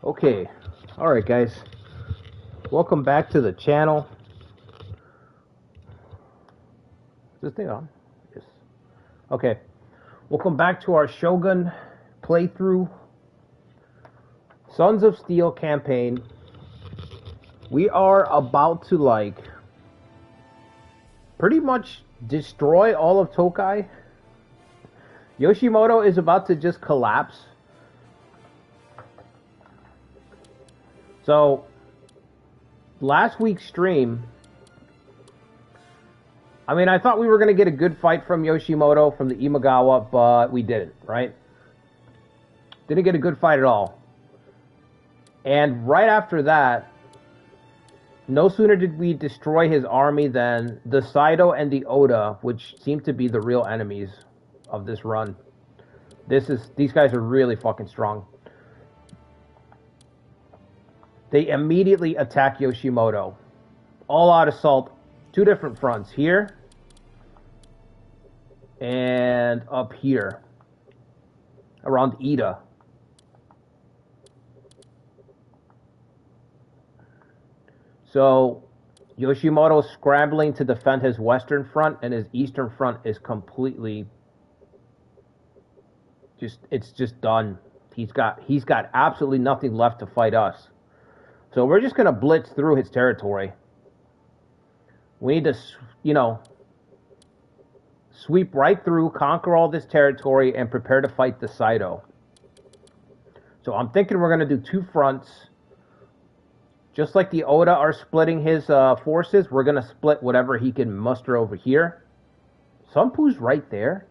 Okay, alright guys, welcome back to the channel. Is this thing on? Yes. Okay, welcome back to our Shogun playthrough, Sons of Steel campaign. We are about to, pretty much destroy all of Tokai. Yoshimoto is about to just collapse. So, last week's stream, I thought we were going to get a good fight from Yoshimoto, from the Imagawa, but we didn't, right? Didn't get a good fight at all. And right after that, no sooner did we destroy his army than the Saito and the Oda, which seem to be the real enemies of this run. These guys are really fucking strong. They immediately attack Yoshimoto. All-out assault, two different fronts, here and up here, around Ida. So, Yoshimoto is scrambling to defend his western front, and his eastern front is completely it's just done. He's got absolutely nothing left to fight us. So we're just going to blitz through his territory. We need to, sweep right through, conquer all this territory, and prepare to fight the Saito. So I'm thinking we're going to do two fronts. Just like the Oda are splitting his forces, we're going to split whatever he can muster over here. Sunpu's right there.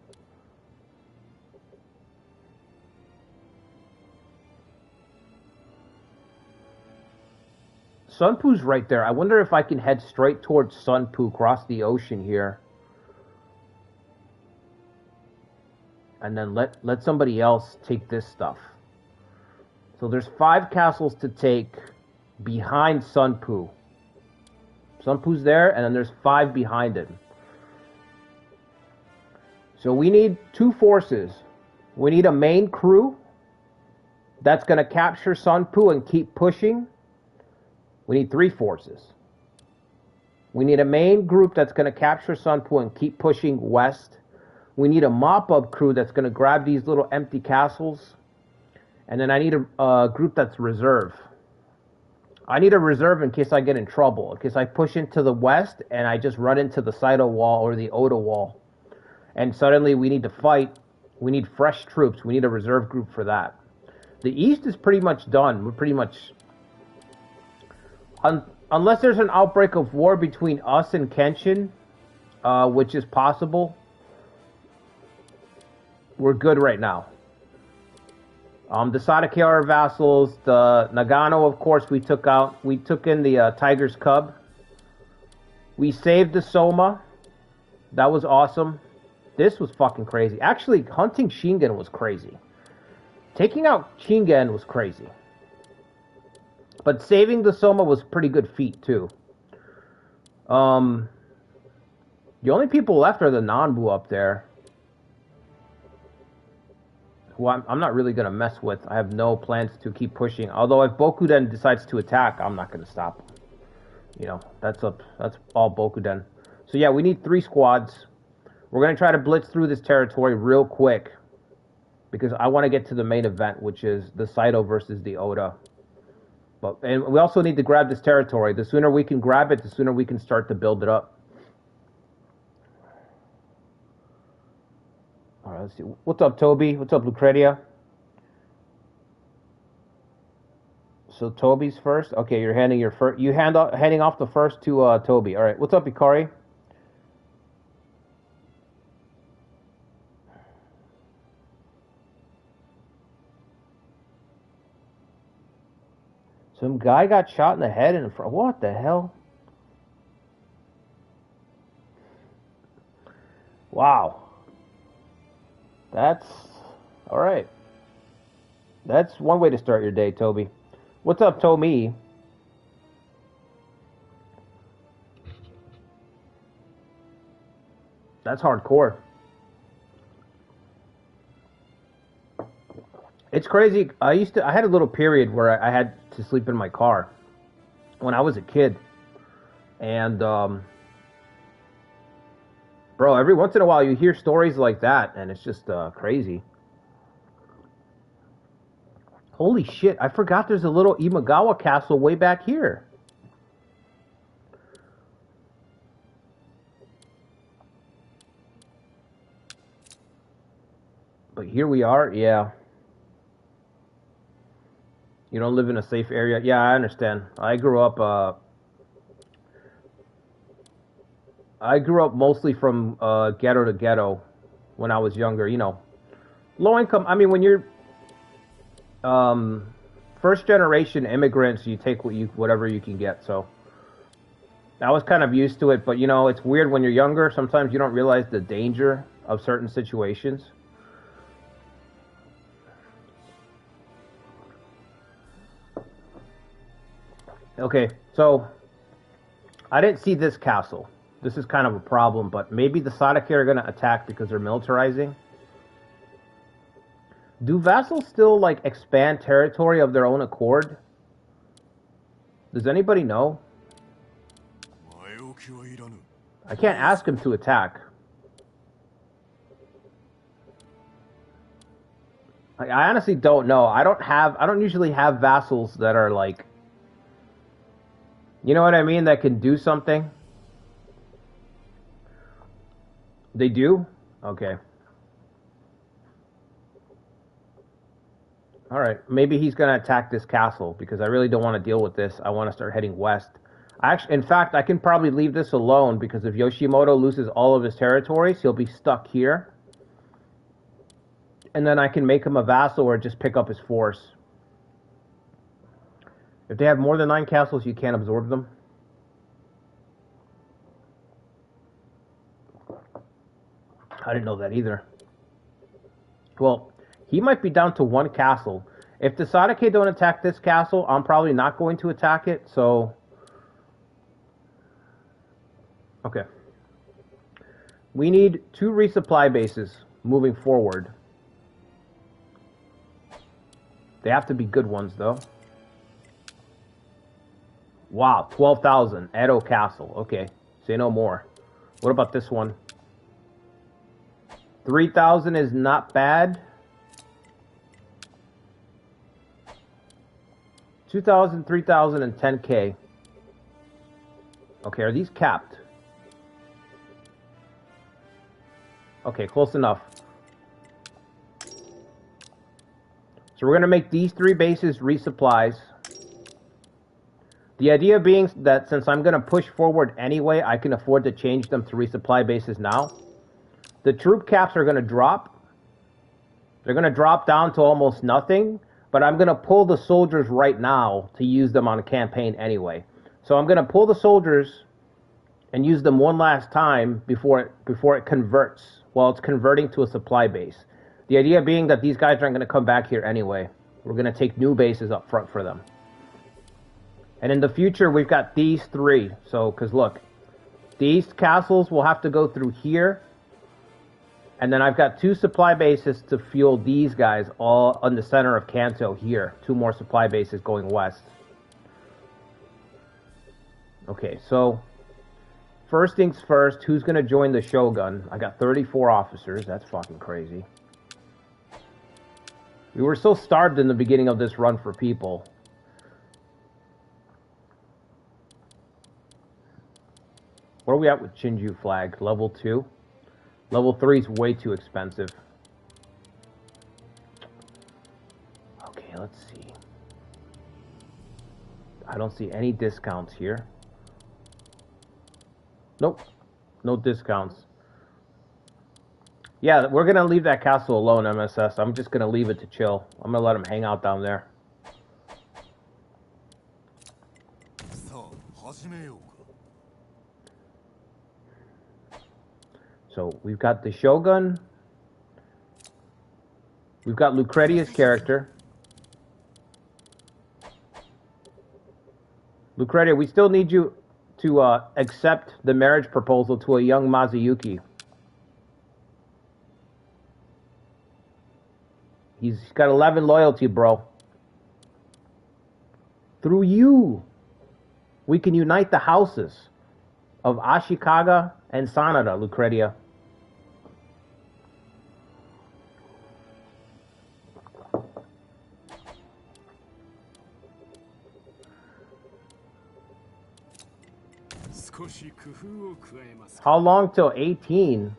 Sunpu's right there. I wonder if I can head straight towards Sunpu, cross the ocean here. And then let somebody else take this stuff. So there's 5 castles to take behind Sunpu. Sunpu's there, and then there's 5 behind it. So we need 2 forces. We need a main crew that's going to capture Sunpu and keep pushing. We need 3 forces. We need a main group that's going to capture Sunpu and keep pushing west. We need a mop-up crew that's going to grab these little empty castles. And then I need a group that's reserve. I need a reserve in case I get in trouble. In case I push into the west and I just run into the Saito wall or the Oda wall. And suddenly we need to fight. We need fresh troops. We need a reserve group for that. The east is pretty much done. We're pretty much... Unless there's an outbreak of war between us and Kenshin, which is possible, we're good right now. The Sadake are vassals. The Nagano, of course, we took out. We took in the Tiger's Cub. We saved the Soma. That was awesome. This was fucking crazy. Actually, hunting Shingen was crazy. Taking out Shingen was crazy. But saving the Soma was a pretty good feat, too. The only people left are the Nanbu up there, who I'm not really going to mess with. I have no plans to keep pushing. Although if Bokuden decides to attack, I'm not going to stop him. That's all Bokuden. So yeah, we need 3 squads. We're going to try to blitz through this territory real quick, because I want to get to the main event, which is the Saito versus the Oda. And we also need to grab this territory. The sooner we can grab it, the sooner we can start to build it up. All right, let's see. What's up, Toby? What's up, Lucretia? So Toby's first. Okay, you're handing your first. Handing off the first to Toby. All right. What's up, Ikari? Some guy got shot in the head in front. What the hell? Wow. That's... Alright. That's one way to start your day, Toby. What's up, Tomi? That's hardcore. It's crazy. I had a little period where I had to sleep in my car when I was a kid. And, bro, every once in a while you hear stories like that, and it's just crazy. Holy shit, I forgot there's a little Imagawa castle way back here. But here we are, yeah. You don't live in a safe area? Yeah, I understand. I grew up mostly from ghetto to ghetto when I was younger, you know. Low income, I mean, when you're first generation immigrants, you take whatever you can get, so I was kind of used to it, but you know, it's weird when you're younger, sometimes you don't realize the danger of certain situations. Okay, so I didn't see this castle. This is kind of a problem, but maybe the Sadake are going to attack because they're militarizing. Do vassals still, like, expand territory of their own accord? Does anybody know? I can't ask him to attack. I honestly don't know. I don't usually have vassals that are, like, you know what I mean? That can do something. They do? Okay. Alright, maybe he's going to attack this castle, because I really don't want to deal with this. I want to start heading west. In fact, I can probably leave this alone, because if Yoshimoto loses all of his territories, he'll be stuck here. And then I can make him a vassal or just pick up his force. If they have more than 9 castles, you can't absorb them. I didn't know that either. Well, he might be down to 1 castle. If the Sadake don't attack this castle, I'm probably not going to attack it, so... Okay. We need 2 resupply bases moving forward. They have to be good ones, though. Wow, 12,000. Edo Castle. Okay, say no more. What about this one? 3,000 is not bad. 2,000, 3,000, and 10K. Okay, are these capped? Okay, close enough. So we're going to make these 3 bases resupplies. The idea being that since I'm going to push forward anyway, I can afford to change them to resupply bases now. The troop caps are going to drop. They're going to drop down to almost nothing, but I'm going to pull the soldiers right now to use them on a campaign anyway. So I'm going to pull the soldiers and use them one last time before it converts. Well, it's converting to a supply base. The idea being that these guys aren't going to come back here anyway. We're going to take new bases up front for them. And in the future, we've got these 3. So, because look, these castles will have to go through here. And then I've got 2 supply bases to fuel these guys all on the center of Kanto here. 2 more supply bases going west. Okay, so first things first, who's going to join the Shogun? I got 34 officers. That's fucking crazy. We were so starved in the beginning of this run for people. Where are we at with Chinju flag? Level 2? Level 3 is way too expensive. Okay, let's see. I don't see any discounts here. Nope. No discounts. Yeah, we're going to leave that castle alone, MSS. I'm just going to leave it to chill. I'm going to let him hang out down there. So, we've got the Shogun. We've got Lucretia's character. Lucretia, we still need you to accept the marriage proposal to a young Mazuyuki. He's got 11 loyalty, bro. Through you, we can unite the houses of Ashikaga and Sanada, Lucretia. How long till 18?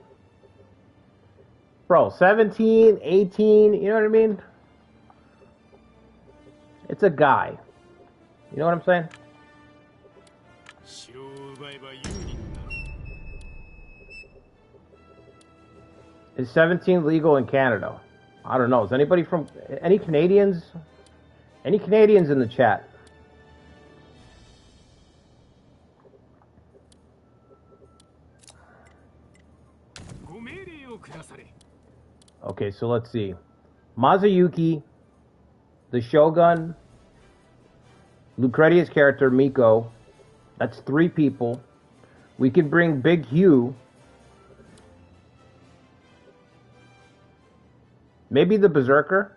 Bro, 17, 18, you know what I mean? It's a guy. You know what I'm saying? Is 17 legal in Canada? I don't know. Is anybody from... Any Canadians? Any Canadians in the chat? Okay, so let's see. Mazayuki, the Shogun, Lucretia's character, Miko. That's 3 people. We can bring Big Hugh. Maybe the Berserker.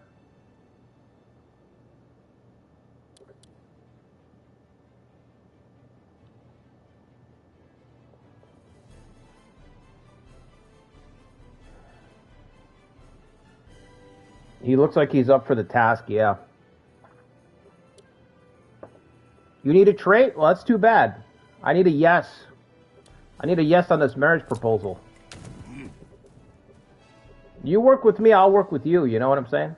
He looks like he's up for the task, yeah. You need a trait? Well, that's too bad. I need a yes. I need a yes on this marriage proposal. You work with me, I'll work with you. You know what I'm saying?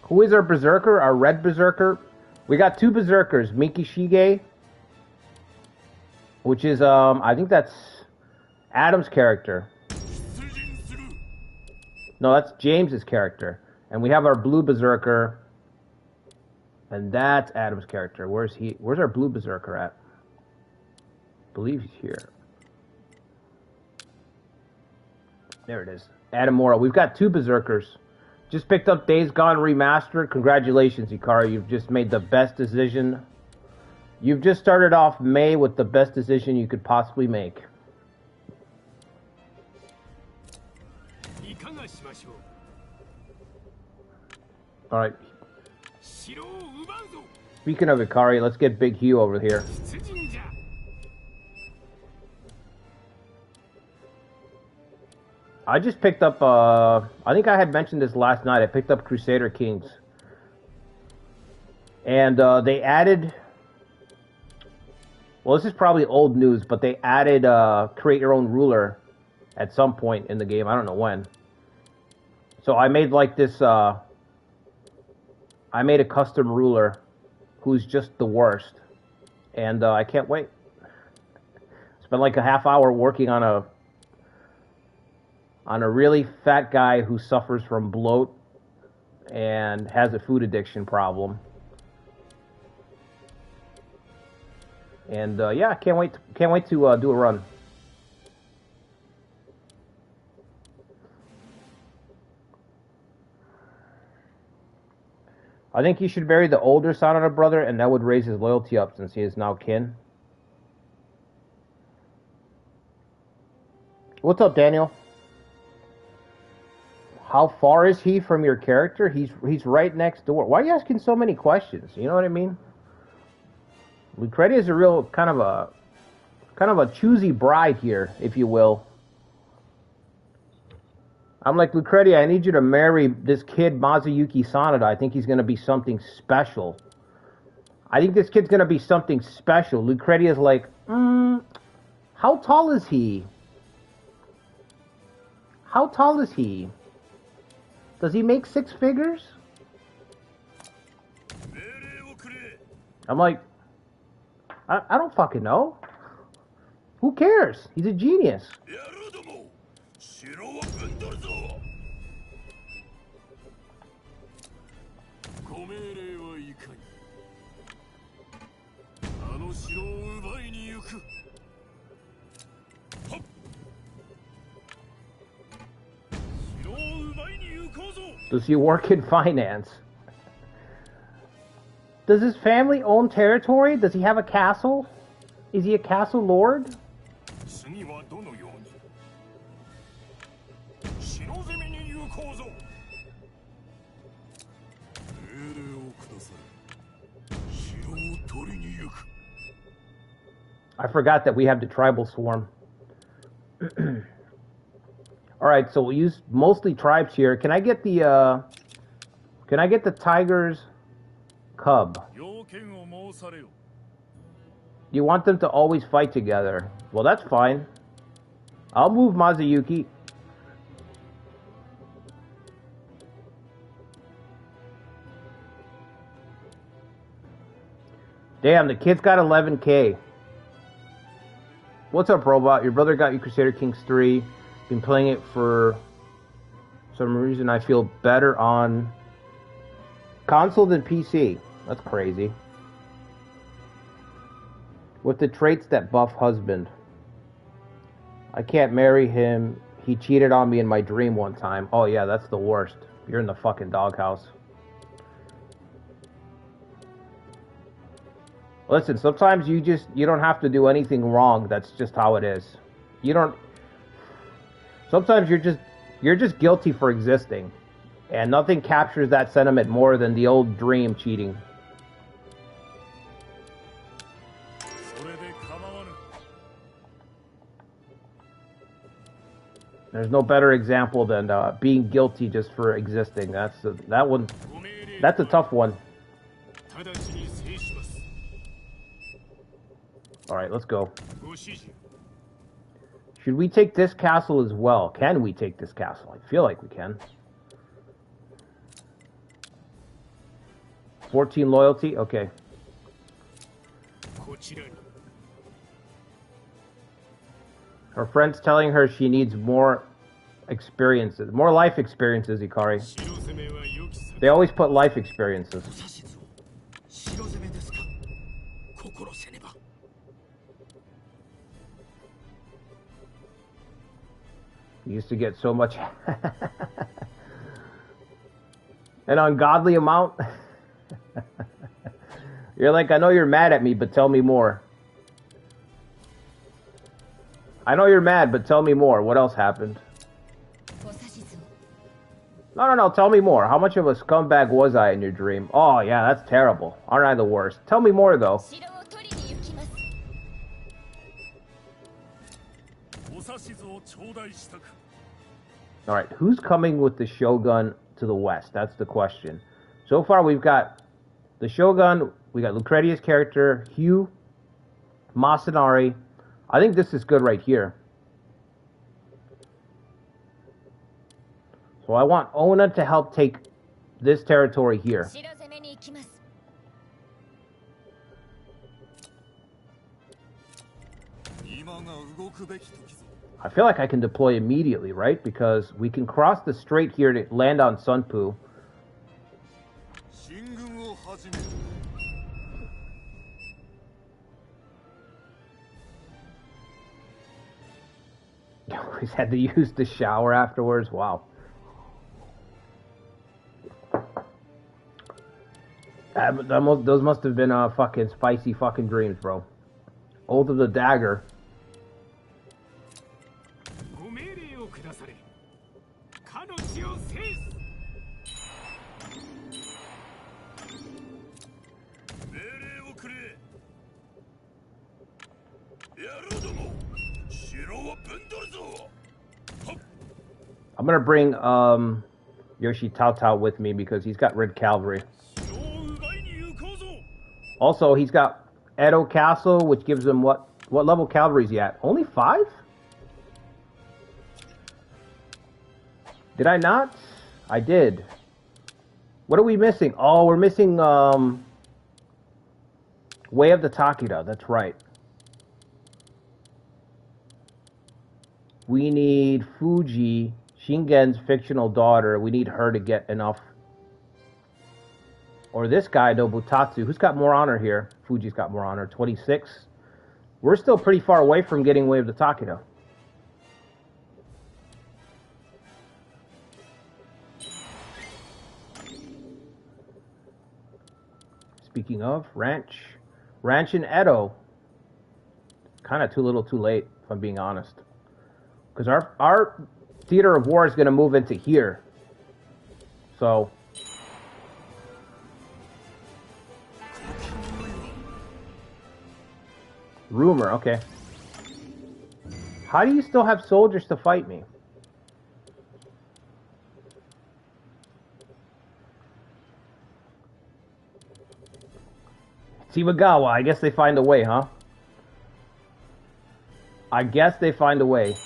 Who is our berserker? Our red berserker? We got 2 berserkers. Mikishige, which is, I think that's Adam's character. No, that's James's character. And we have our blue berserker. And that's Adam's character. Where's he? Where's our blue berserker at? I believe he's here. There it is. Adam Mora. We've got 2 berserkers. Just picked up Days Gone Remastered. Congratulations, Ikara. You've just made the best decision. You've just started off May with the best decision you could possibly make. Alright. Speaking of Ikari, let's get Big Hugh over here. I just picked up, I think I had mentioned this last night. I picked up Crusader Kings. And they added... Well, this is probably old news, but they added create your own ruler at some point in the game. I don't know when. So I made like this, I made a custom ruler who's just the worst. And I can't wait. Spent like a half hour working on a really fat guy who suffers from bloat and has a food addiction problem. And yeah, can't wait to do a run. I think he should marry the older Sanada brother, and that would raise his loyalty up since he is now kin. What's up, Daniel? How far is he from your character? He's right next door. Why are you asking so many questions? You know what I mean? Lucretia is a real kind of a choosy bride here, if you will. I'm like, Lucretia, I need you to marry this kid, Mazayuki Sanada. I think he's going to be something special. I think this kid's going to be something special. Lucretia's like, how tall is he? How tall is he? Does he make 6 figures? I'm like, I don't fucking know. Who cares? He's a genius. Does he work in finance? Does his family own territory? Does he have a castle? Is he a castle lord? I forgot that we have the tribal swarm. Alright, so we'll use mostly tribes here. Can I get the tiger's cub? You want them to always fight together. Well, that's fine. I'll move Mazuyuki. Damn, the kid's got 11K. What's up, Robot? Your brother got you Crusader Kings 3. Been playing it for some reason. I feel better on console than PC. That's crazy. With the traits that buff husband. I can't marry him. He cheated on me in my dream one time. Oh yeah, that's the worst. You're in the fucking doghouse. Listen, sometimes you don't have to do anything wrong. That's just how it is. Sometimes you're just guilty for existing. And nothing captures that sentiment more than the old dream cheating. There's no better example than being guilty just for existing. That's a tough one. Alright, let's go. Should we take this castle as well? Can we take this castle? I feel like we can. 14 loyalty? Okay. Her friend's telling her she needs more experiences. More life experiences, Ikari. They always put life experiences. You used to get so much... An ungodly amount? You're like, I know you're mad at me, but tell me more. I know you're mad, but tell me more. What else happened? No, tell me more. How much of a scumbag was I in your dream? Oh, yeah, that's terrible. Aren't I the worst? Tell me more, though. Alright, who's coming with the Shogun to the west? That's the question. So far, we've got the Shogun, we got Lucretia's character, Hugh, Masanari. I think this is good right here. So I want Ona to help take this territory here. I feel like I can deploy immediately, right? Because we can cross the strait here to land on Sunpu. He's had to use the shower afterwards. Wow. Those must have been fucking spicy fucking dreams, bro. Oath of the Dagger. I'm gonna bring Yoshi Tao with me because he's got red cavalry. Also, he's got Edo Castle, which gives him what level cavalry is he at? Only 5? Did I not? I did. What are we missing? Oh, we're missing Way of the Takeda. That's right. We need Fuji, Shingen's fictional daughter. We need her to get enough. Or this guy, Nobutatsu. Who's got more honor here? Fuji's got more honor. 26. We're still pretty far away from getting Way of the Takeda. Speaking of, Ranch in Edo. kind of too little too late, if I'm being honest. Because our theater of war is going to move into here. So... Rumor, okay. How do you still have soldiers to fight me? Tibagawa, I guess they find a way, huh? I guess they find a way.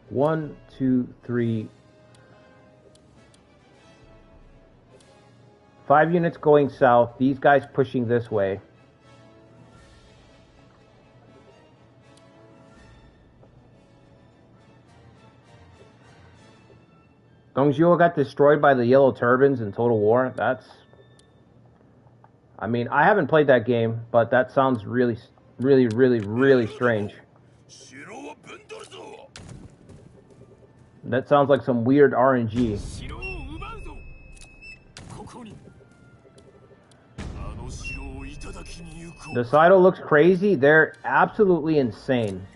One, two, three. 5 units going south. These guys pushing this way. Dongzhuo got destroyed by the Yellow Turbans in Total War. That's... I mean, I haven't played that game, but that sounds really strange. That sounds like some weird RNG. The Saito looks crazy. They're absolutely insane.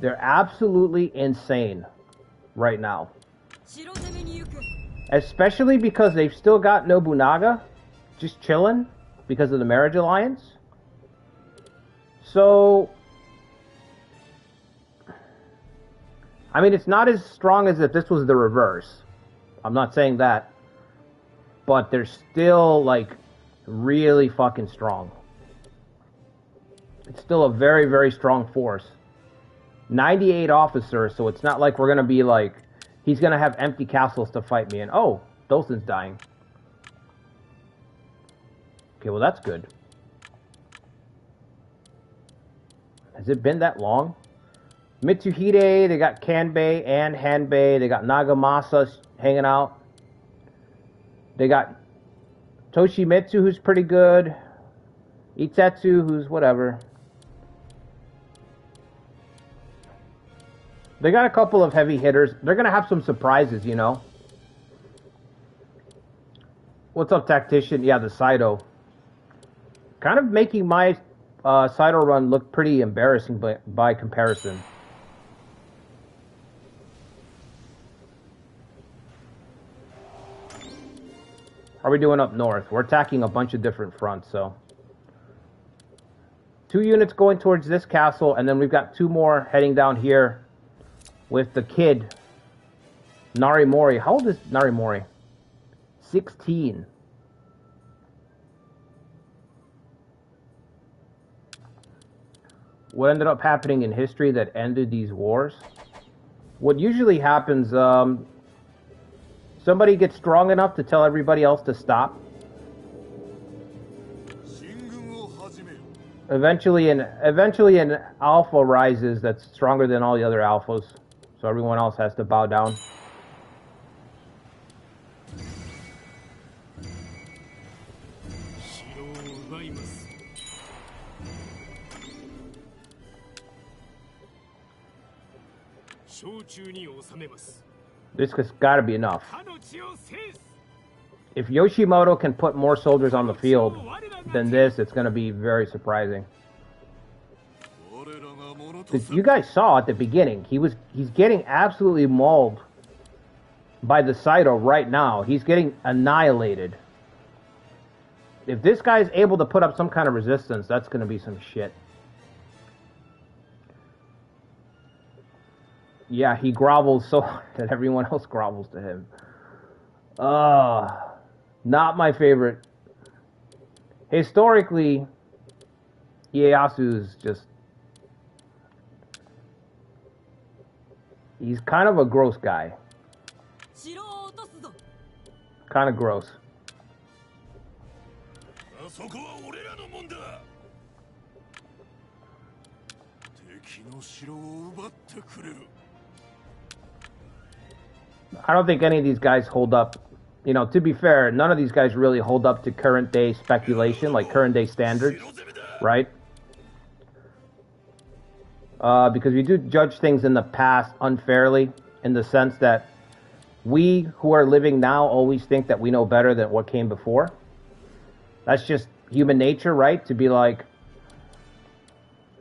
They're absolutely insane right now. Especially because they've still got Nobunaga just chilling because of the marriage alliance. So, I mean, it's not as strong as if this was the reverse. I'm not saying that. But they're still, like, really fucking strong. It's still a very strong force. 98 officers, so it's not like we're going to be like... He's going to have empty castles to fight me. And, oh, Dolson's dying. Okay, well, that's good. Has it been that long? Mitsuhide, they got Kanbei and Hanbei. They got Nagamasa hanging out. They got Toshimitsu, who's pretty good. Itetsu, who's whatever. They got a couple of heavy hitters. They're going to have some surprises, you know. What's up, Tactician? Yeah, the Saito. Kind of making my Saito run look pretty embarrassing by comparison. How are we doing up north? We're attacking a bunch of different fronts, so... 2 units going towards this castle, and then we've got 2 more heading down here with the kid, Narimori. How old is Narimori? 16. What ended up happening in history that ended these wars? What usually happens, somebody gets strong enough to tell everybody else to stop. Eventually an alpha rises that's stronger than all the other alphas. So everyone else has to bow down. This has got to be enough. If Yoshimoto can put more soldiers on the field than this, it's going to be very surprising. You guys saw at the beginning, he's getting absolutely mauled by the Saito right now. He's getting annihilated. If this guy's able to put up some kind of resistance, that's going to be some shit. Yeah, he grovels so hard that everyone else grovels to him. Not my favorite. Historically, Ieyasu is just... He's kind of a gross guy. Kind of gross. I don't think any of these guys hold up. You know, to be fair, none of these guys really hold up to current day speculation, like current day standards, right? Because we do judge things in the past unfairly, in the sense that we who are living now always think that we know better than what came before. That's just human nature, right? To be like,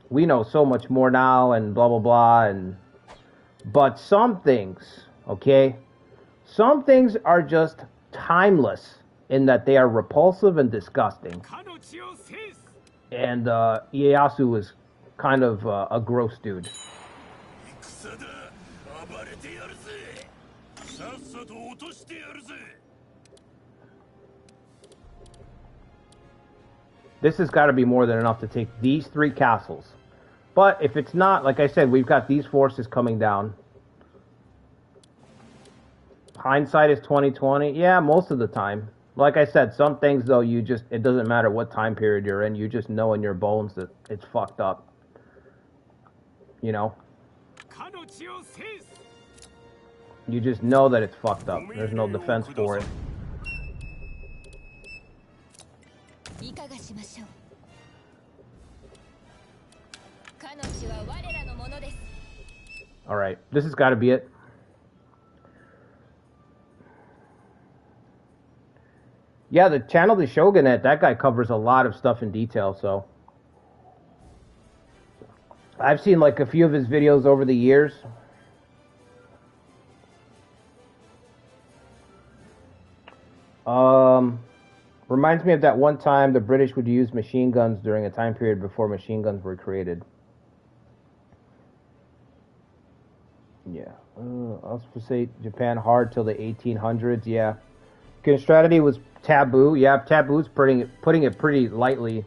we know so much more now and blah, blah, blah. But some things, okay? Some things are just timeless in that they are repulsive and disgusting. And Ieyasu was kind of a gross dude. This has got to be more than enough to take these 3 castles. But if it's not, like I said, we've got these forces coming down. Hindsight is 20/20. Yeah, most of the time. Like I said, some things, though, it doesn't matter what time period you're in. You just know in your bones that it's fucked up. You know? You just know that it's fucked up. There's no defense for it. Alright, this has got to be it. Yeah, the channel, the Shogun, that guy covers a lot of stuff in detail, so. I've seen like a few of his videos over the years. Reminds me of that one time the British would use machine guns during a time period before machine guns were created. Yeah. I was supposed to say Japan hard till the 1800s. Yeah. Strategy was taboo. Yeah, taboo's putting it pretty lightly.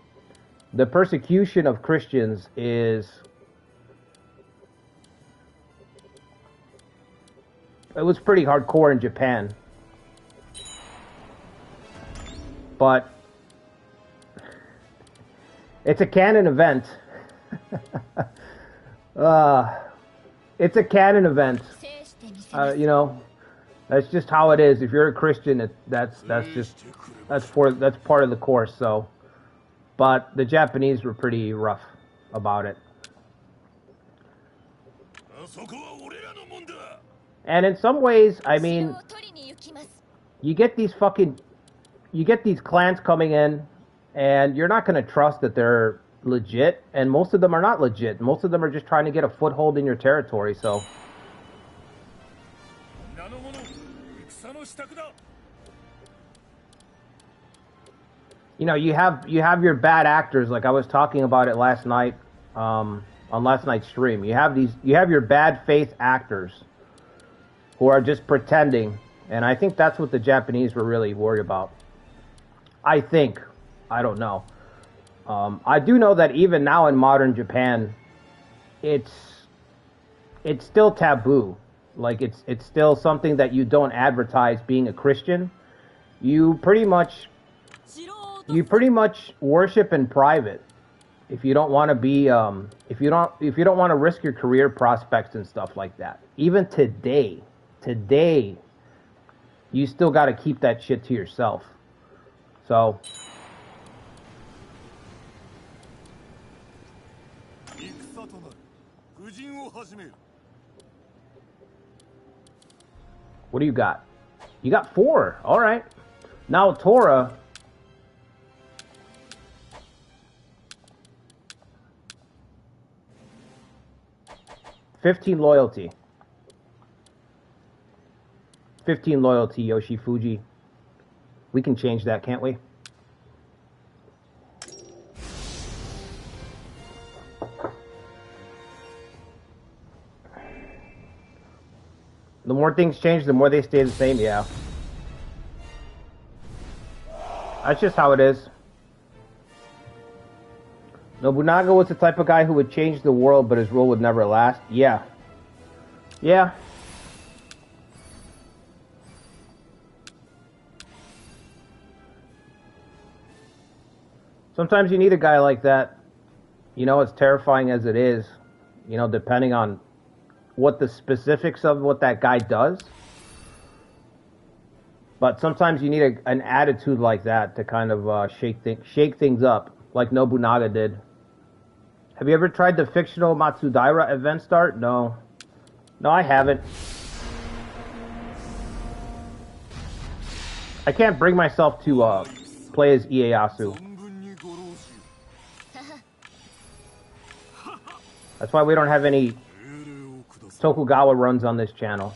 The persecution of Christians it was pretty hardcore in Japan. But it's a canon event. It's a canon event. You know, that's just how it is. If you're a Christian, that's part of the course. So, but the Japanese were pretty rough about it. And in some ways, I mean, you get these clans coming in, and you're not going to trust that they're legit, and most of them are not legit. Most of them are just trying to get a foothold in your territory, so. You know, you have your bad actors, like I was talking about it last night, on last night's stream. You have your bad faith actors who are just pretending, and I think that's what the Japanese were really worried about. I think. I don't know. I do know that even now in modern Japan, it's still taboo. Like it's still something that you don't advertise being a Christian. You pretty much worship in private. If you don't want to be if you don't want to risk your career prospects and stuff like that. Even today, you still got to keep that shit to yourself. So what do you got? You got 4. All right. Now Tora. $15 loyalty. 15 loyalty, Yoshi Fuji. We can change that, can't we? The more things change, the more they stay the same, yeah. That's just how it is. Nobunaga was the type of guy who would change the world, but his rule would never last. Yeah. Yeah. Sometimes you need a guy like that. You know, as terrifying as it is, you know, depending on what the specifics of what that guy does. But sometimes you need an attitude like that to kind of shake things up, like Nobunaga did. Have you ever tried the fictional Matsudaira event start? No. No, I haven't. I can't bring myself to play as Ieyasu. That's why we don't have any Tokugawa runs on this channel.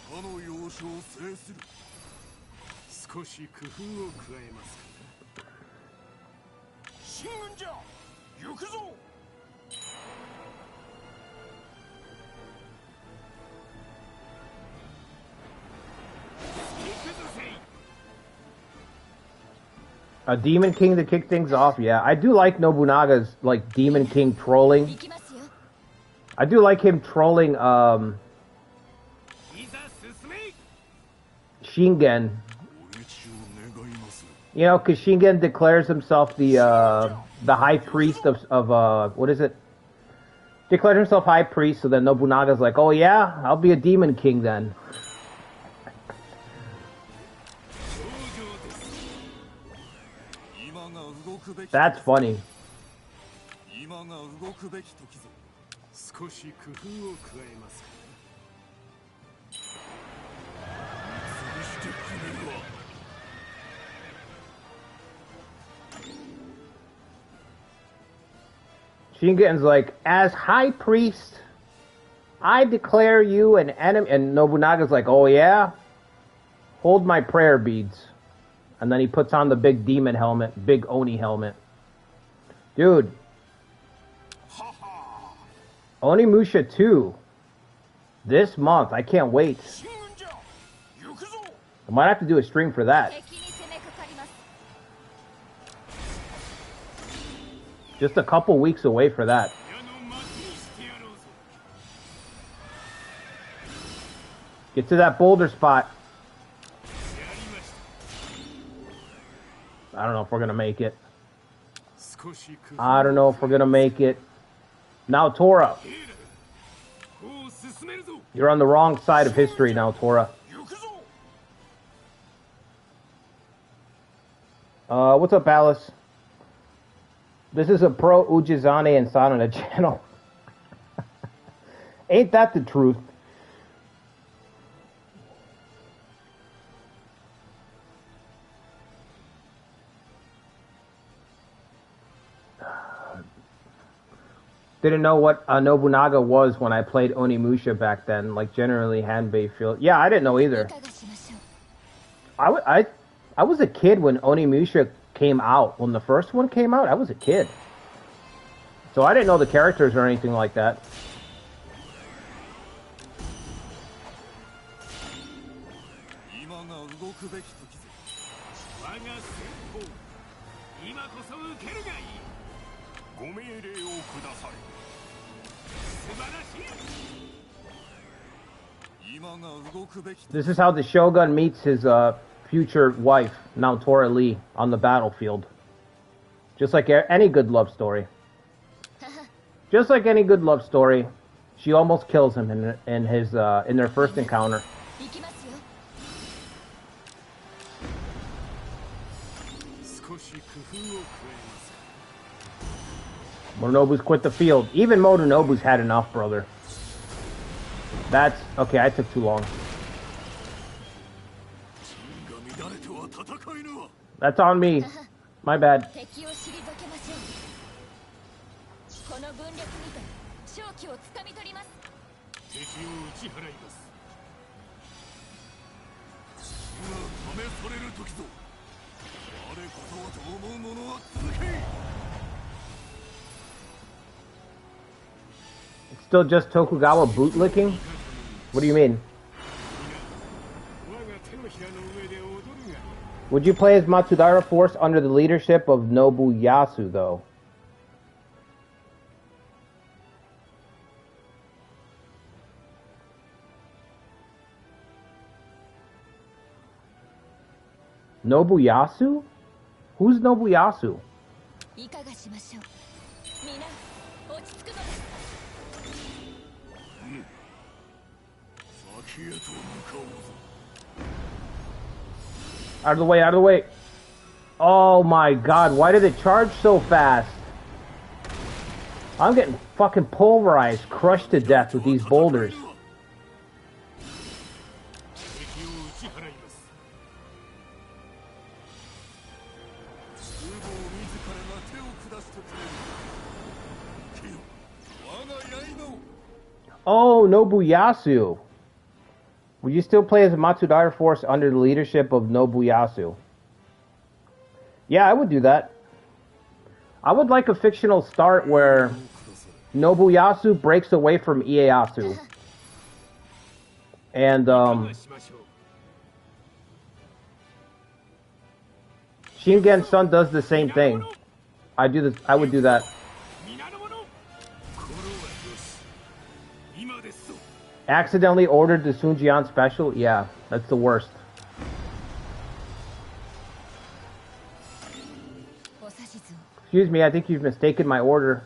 A Demon King to kick things off? Yeah, I do like Nobunaga's, like, Demon King trolling. I do like him trolling, Shingen. You know, because Shingen declares himself the high priest of what is it? Declared himself high priest, so then Nobunaga's like, oh yeah, I'll be a Demon King then. That's funny. Shingen's like, as high priest, I declare you an enemy. And Nobunaga's like, oh yeah? Hold my prayer beads. And then he puts on the big demon helmet, big Oni helmet. Dude. Onimusha 2. This month. I can't wait. I might have to do a stream for that. Just a couple weeks away for that. Get to that boulder spot. I don't know if we're going to make it. I don't know if we're going to make it. Now, Tora. You're on the wrong side of history now, Tora. What's up, Alice? This is a pro Ujizane and Sanada channel. Ain't that the truth? Didn't know what Nobunaga was when I played Onimusha back then, like generally Hanbei field. Yeah, I didn't know either. I was a kid when Onimusha came out. When the first one came out, I was a kid. So I didn't know the characters or anything like that. This is how the Shogun meets his future wife, now Tora Lee, on the battlefield. Just like any good love story. Just like any good love story, she almost kills him in their first encounter. Motonobu's quit the field. Even Motonobu's had enough, brother. That's... okay, I took too long. That's on me. My bad. It's still just Tokugawa bootlicking? What do you mean? Would you play as Matsudaira Force under the leadership of Nobuyasu, though? Nobuyasu? Who's Nobuyasu? Out of the way, out of the way. Oh my god, why did it charge so fast? I'm getting fucking pulverized, crushed to death with these boulders. Oh, Nobuyasu. Would you still play as a Matsudaira force under the leadership of Nobuyasu? Yeah, I would do that. I would like a fictional start where Nobuyasu breaks away from Ieyasu. And, Shingen's son does the same thing. I would do that. Accidentally ordered the Sunjian special? Yeah, that's the worst. Excuse me, I think you've mistaken my order.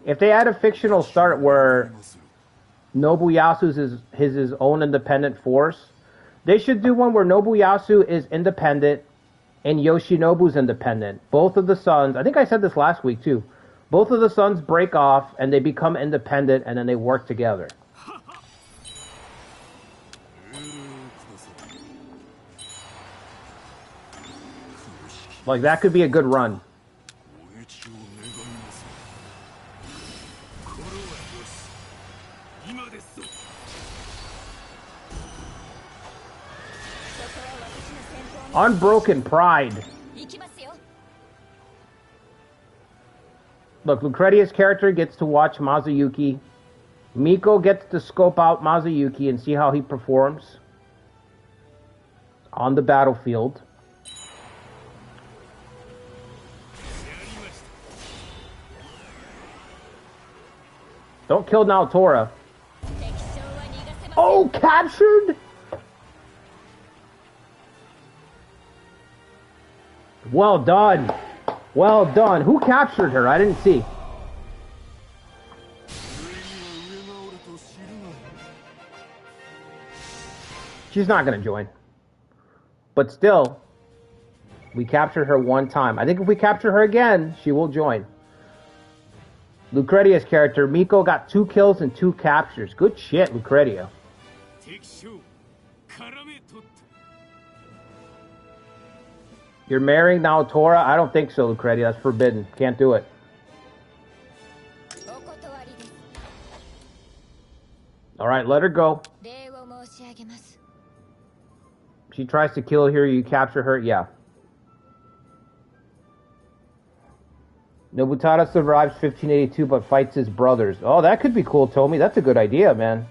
If they had a fictional start where Nobuyasu's is his own independent force, they should do one where Nobuyasu is independent and Yoshinobu's independent. Both of the sons, I think I said this last week too, both of the sons break off and they become independent and then they work together. Like, that could be a good run. Unbroken Pride. Look, Lucretia's character gets to watch Mazuyuki. Miko gets to scope out Mazuyuki and see how he performs on the battlefield. Don't kill Naotora. Oh, captured? Well done. Well done. Who captured her? I didn't see. She's not going to join. But still, we captured her one time. I think if we capture her again, she will join. Lucretia's character, Miko, got 2 kills and 2 captures. Good shit, Lucretia. You're marrying Naotora? I don't think so, Lucretia. That's forbidden. Can't do it. Alright, let her go. She tries to kill her, you capture her? Yeah. Nobutada survives 1582 but fights his brothers. Oh, that could be cool, Tomi. That's a good idea, man.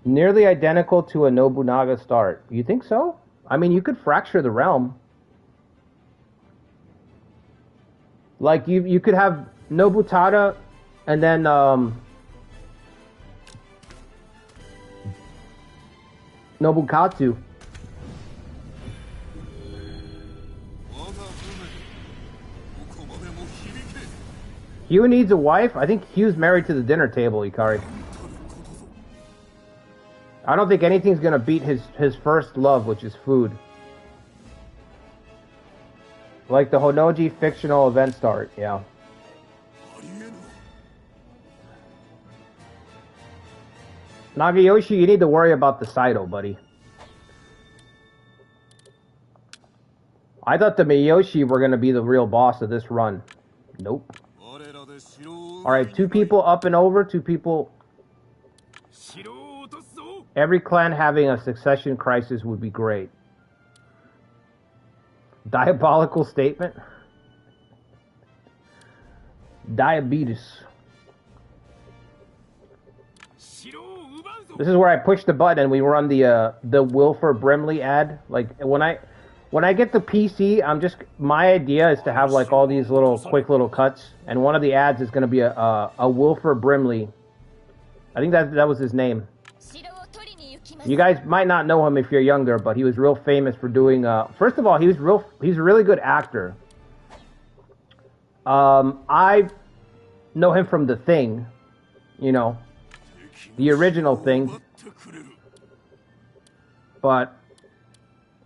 Nearly identical to a Nobunaga start. You think so? I mean, you could fracture the realm. Like, you could have Nobutada and then, Nobukatsu. Hugh needs a wife? I think Hugh's married to the dinner table, Ikari. I don't think anything's gonna beat his first love, which is food. Like the Honoji fictional event start, yeah. Nagayoshi, you need to worry about the Saito, buddy. I thought the Miyoshi were gonna be the real boss of this run. Nope. Alright, 2 people up and over, 2 people... Every clan having a succession crisis would be great. Diabolical statement? Diabetes. This is where I push the button and we run the Wilford Brimley ad. Like, when I get the PC, my idea is to have like all these quick little cuts, and one of the ads is going to be a Wilford Brimley. I think that was his name. You guys might not know him if you're younger, but he was real famous for doing. First of all, he's a really good actor. I know him from The Thing, you know, the original Thing. But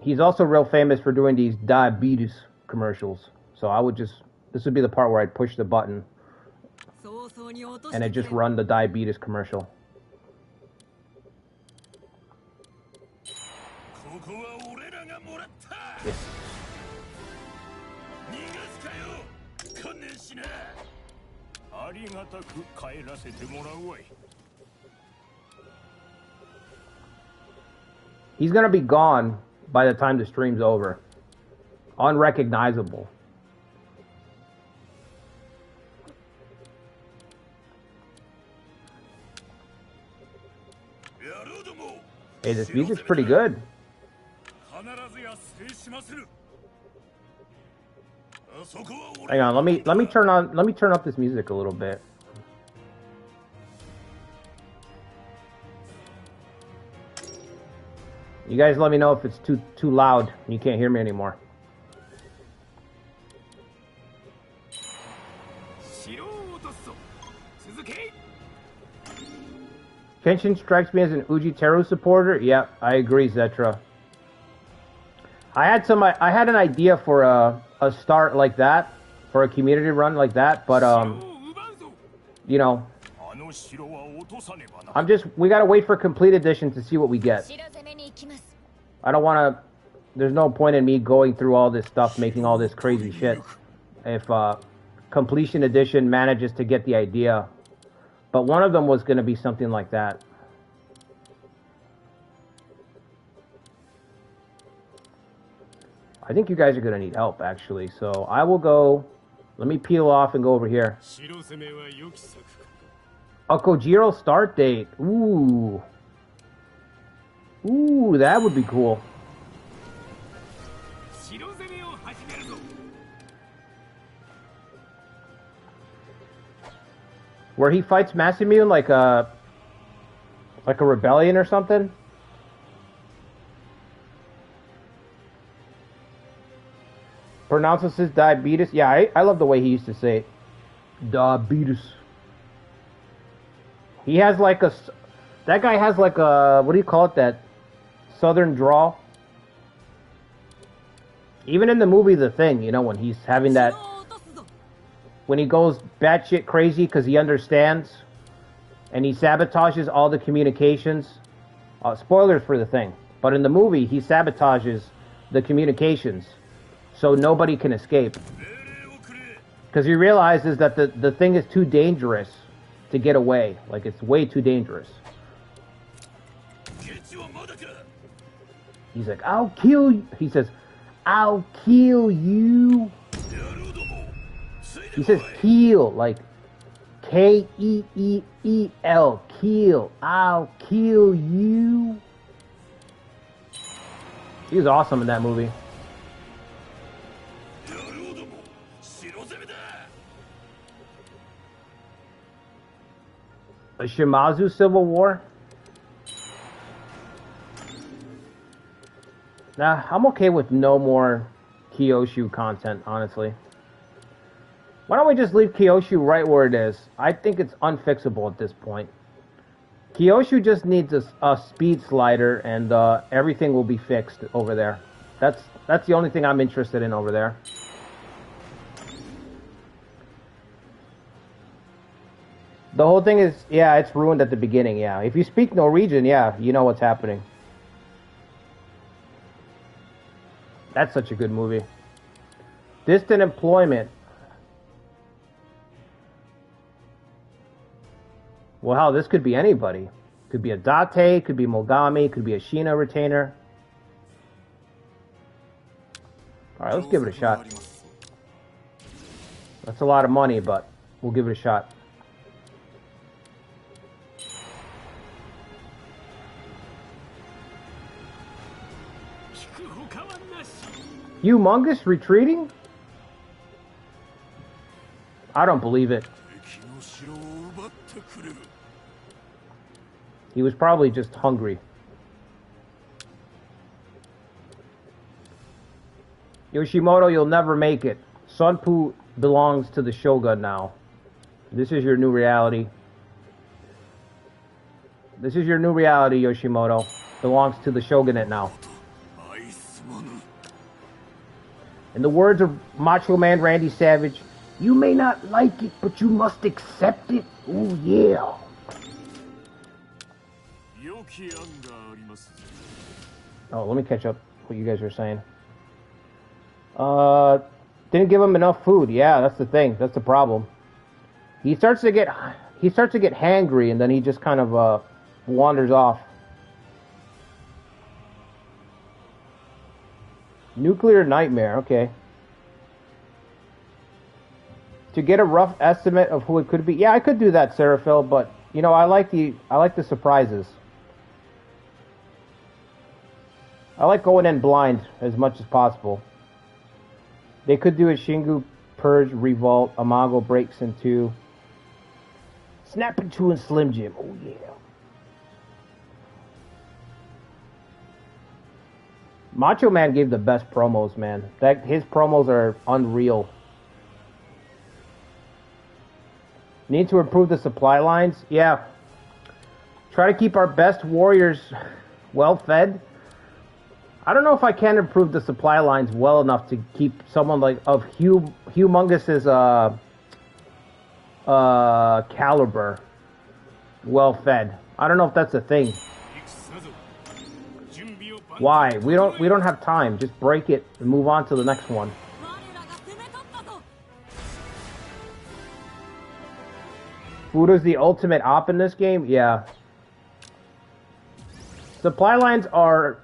he's also real famous for doing these diabetes commercials. So this would be the part where I'd push the button and it just run the diabetes commercial. Yes. He's gonna be gone by the time the stream's over. Unrecognizable. Hey, this music's pretty good. Hang on, let me turn up this music a little bit. You guys let me know if it's too loud and you can't hear me anymore. Kenshin strikes me as an Ujiteru supporter. Yep, I agree, Zetra. I had an idea for a start like that, for a community run like that, but you know, we gotta wait for complete edition to see what we get. I don't want to. There's no point in me going through all this stuff, making all this crazy shit, if completion edition manages to get the idea. But one of them was going to be something like that. I think you guys are going to need help, actually. So I will go. Let me peel off and go over here. A Kojiro start date. Ooh. Ooh, that would be cool. Where he fights Masamune like a rebellion or something? Pronounces his diabetes. Yeah, I love the way he used to say it. Diabetes. He has like a... That guy has like a... What do you call it? That southern drawl. Even in the movie The Thing, you know, when he's having that... When he goes batshit crazy because he understands and he sabotages all the communications. Spoilers for The Thing. But in the movie, he sabotages the communications so nobody can escape. Because he realizes that the thing is too dangerous to get away. Like, it's way too dangerous. He's like, I'll kill you. He says, I'll kill you. He says kill, like K-E-E-E-L, kill. I'll kill you. He was awesome in that movie. A Shimazu Civil War? Nah, I'm okay with no more Kyoshu content, honestly. Why don't we just leave Kyoshu right where it is? I think it's unfixable at this point. Kyoshu just needs a speed slider and everything will be fixed over there. That's the only thing I'm interested in over there. The whole thing is, yeah, it's ruined at the beginning, yeah. If you speak Norwegian, yeah, you know what's happening. That's such a good movie. Distant Employment. Well, hell, this could be anybody. Could be a Date, could be Mogami, could be a Shina retainer. Alright, let's give it a shot. That's a lot of money, but we'll give it a shot. Humongous retreating? I don't believe it. He was probably just hungry. Yoshimoto, you'll never make it. Sunpu belongs to the Shogun now. This is your new reality. This is your new reality, Yoshimoto. Belongs to the Shogunate now. In the words of Macho Man Randy Savage, you may not like it, but you must accept it. Oh yeah. Oh, let me catch up what you guys are saying. Didn't give him enough food. Yeah, that's the thing. That's the problem. He starts to get hangry, and then he just kind of wanders off. Nuclear nightmare. Okay. To get a rough estimate of who it could be. Yeah, I could do that, Seraphil, but you know, I like the surprises. I like going in blind as much as possible. They could do a Shingu Purge Revolt, Amago breaks in two. Snap into and Slim Jim. Oh yeah. Macho Man gave the best promos, man. His promos are unreal. Need to improve the supply lines? Yeah. Try to keep our best warriors well fed. I don't know if I can improve the supply lines well enough to keep someone like of Humongous's caliber well fed. I don't know if that's a thing. Why? We don't have time. Just break it and move on to the next one. Fudo's the ultimate op in this game? Yeah. Supply lines are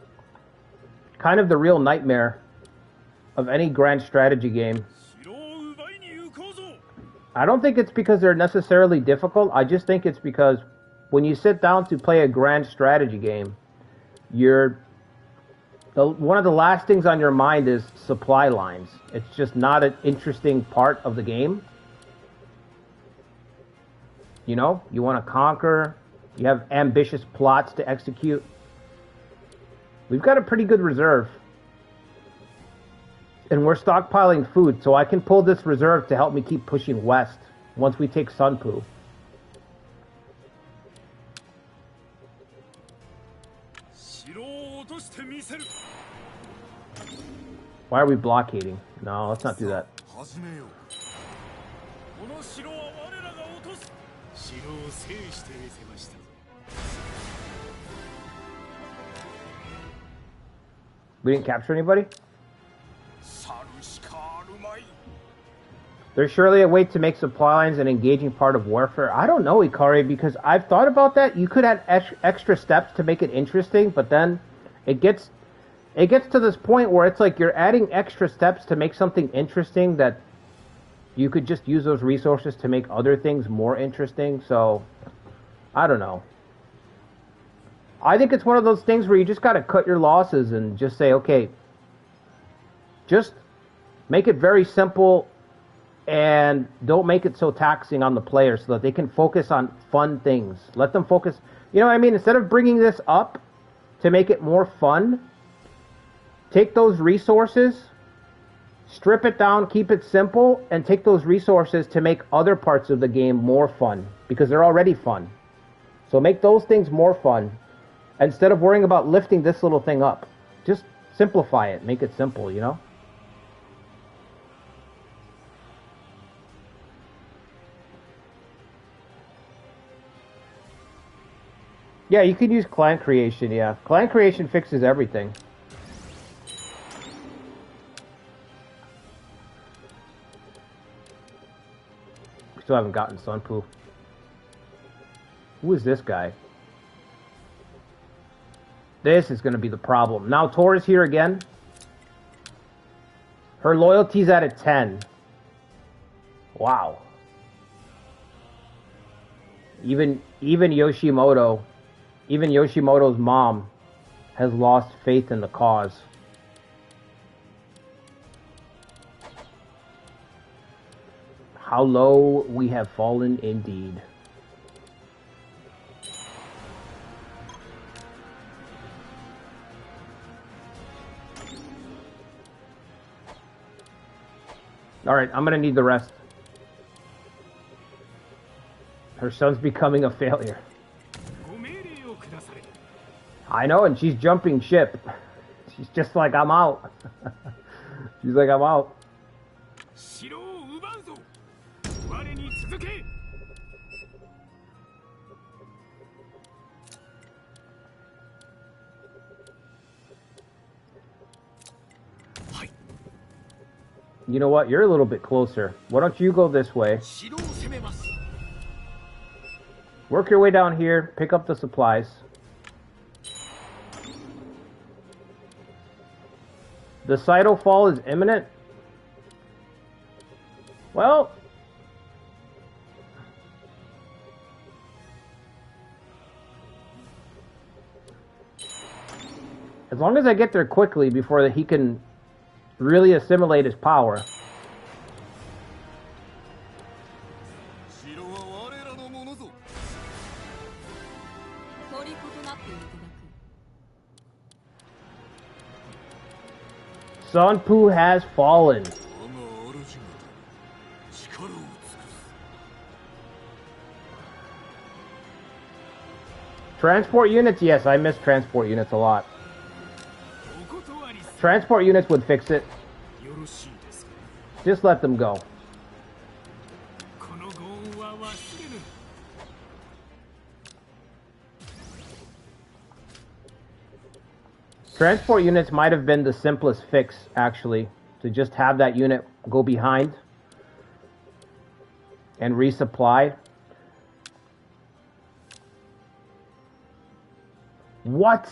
kind of the real nightmare of any grand strategy game. I don't think it's because they're necessarily difficult. I just think it's because when you sit down to play a grand strategy game, one of the last things on your mind is supply lines. It's just not an interesting part of the game. You know, you want to conquer, you have ambitious plots to execute. We've got a pretty good reserve. And we're stockpiling food, so I can pull this reserve to help me keep pushing west once we take Sunpu. Why are we blockading? No, let's not do that. We didn't capture anybody? There's surely a way to make supply lines an engaging part of warfare. I don't know, Ikari, because I've thought about that. You could add extra steps to make it interesting, but then it gets to this point where it's like you're adding extra steps to make something interesting that you could just use those resources to make other things more interesting. So, I don't know. I think it's one of those things where you just got to cut your losses and just say, okay, just make it very simple and don't make it so taxing on the player so that they can focus on fun things. Let them focus. You know what I mean? Instead of bringing this up to make it more fun, take those resources, strip it down, keep it simple, and take those resources to make other parts of the game more fun because they're already fun. So make those things more fun instead of worrying about lifting this little thing up. Just simplify it. Make it simple, you know? Yeah, you can use clan creation, yeah. Clan creation fixes everything. We still haven't gotten Sunpu. Who is this guy? This is going to be the problem. Now Tora's here again. Her loyalty's at a 10. Wow. Even Yoshimoto, even Yoshimoto's mom has lost faith in the cause. How low we have fallen indeed. Alright, I'm gonna need the rest. Her son's becoming a failure. I know, and she's jumping ship. She's just like, I'm out. She's like, I'm out. You know what? You're a little bit closer. Why don't you go this way? Work your way down here. Pick up the supplies. The Cyto fall is imminent. Well, as long as I get there quickly before he can really assimilate his power. Sonpu has fallen. Transport units? Yes, I miss transport units a lot. Transport units would fix it. Just let them go. Transport units might have been the simplest fix, actually, to just have that unit go behind and resupply. What?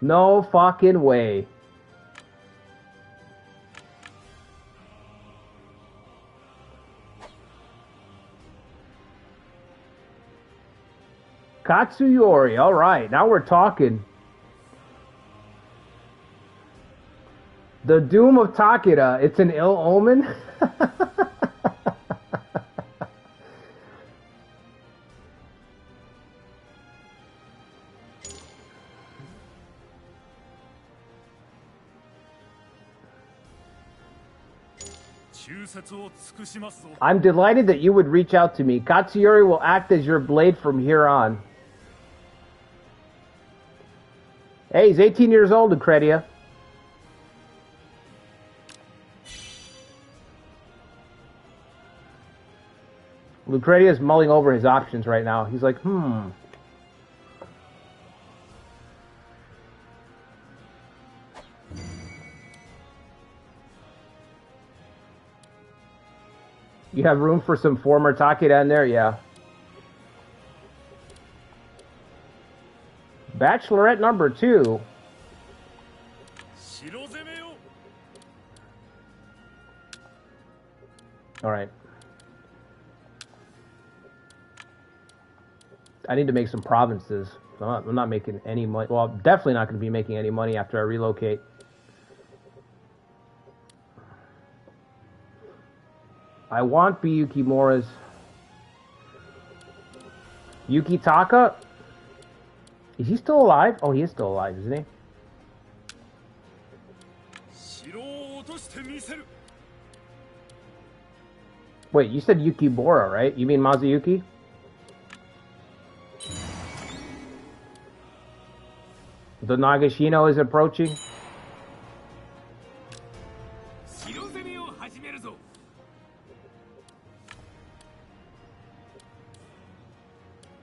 No fucking way. Katsuyori, all right, now we're talking. The doom of Takeda, it's an ill omen. I'm delighted that you would reach out to me. Katsuyori will act as your blade from here on. Hey, he's 18 years old, Lucretia. Lucretia is mulling over his options right now. He's like, You have room for some former Takeda in there? Yeah. Bachelorette number 2. Alright. I need to make some provinces. I'm not making any money. Well, I'm definitely not going to be making any money after I relocate. I want Biyukimura's. Yukitaka? Is he still alive? Oh, he is still alive, isn't he? Wait, you said Yukibora, right? You mean Mazuyuki? The Nagashino is approaching.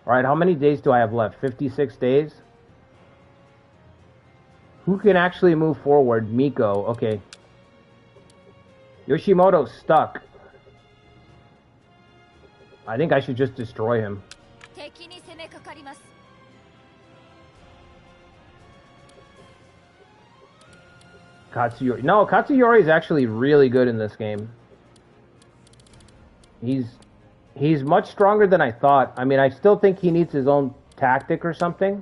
Alright, how many days do I have left? 56 days? Who can actually move forward? Miko, okay. Yoshimoto's stuck. I think I should just destroy him. Katsuyori. No, Katsuyori is actually really good in this game. He's much stronger than I thought. I mean, I still think he needs his own tactic or something.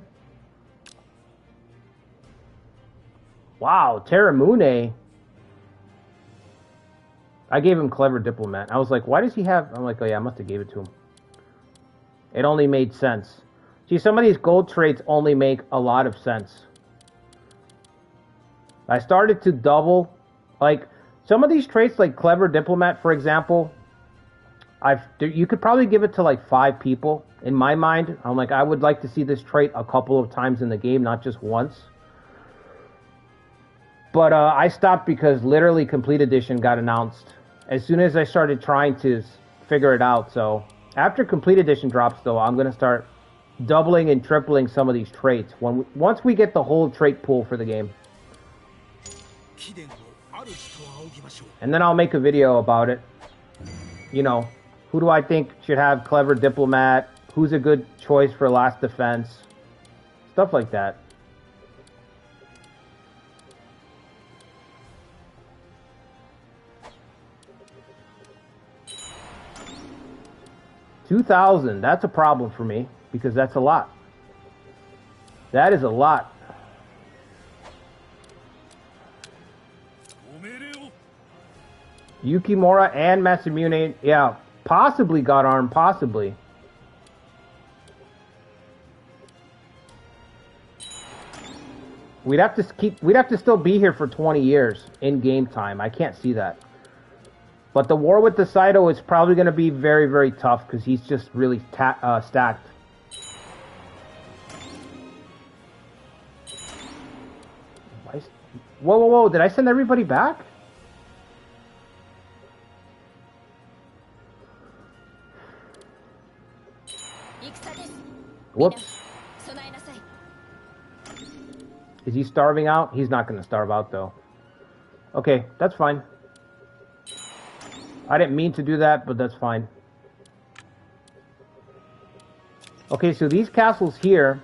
Wow, Teramune. I gave him Clever Diplomat. I was like, why does he have... I'm like, oh yeah, I must have gave it to him. It only made sense. See, some of these gold traits only make a lot of sense. I started to double... Like, some of these traits, like Clever Diplomat, for example... You could probably give it to like 5 people. In my mind, I'm like, I would like to see this trait a couple of times in the game, not just once. But I stopped because literally Complete Edition got announced as soon as I started trying to figure it out. So after Complete Edition drops, though, I'm going to start doubling and tripling some of these traits once we get the whole trait pool for the game. And then I'll make a video about it. You know, who do I think should have Clever Diplomat? Who's a good choice for Last Defense? Stuff like that. $2,000, that's a problem for me, because that's a lot. That is a lot. Yukimura and Masamune, yeah, possibly got armed, possibly. We'd have to still be here for 20 years in game time. I can't see that. But the war with the Saito is probably going to be very, very tough because he's just really stacked. Whoa, whoa, whoa. Did I send everybody back? Whoops. Is he starving out? He's not going to starve out, though. Okay, that's fine. I didn't mean to do that, but that's fine. Okay, so these castles here...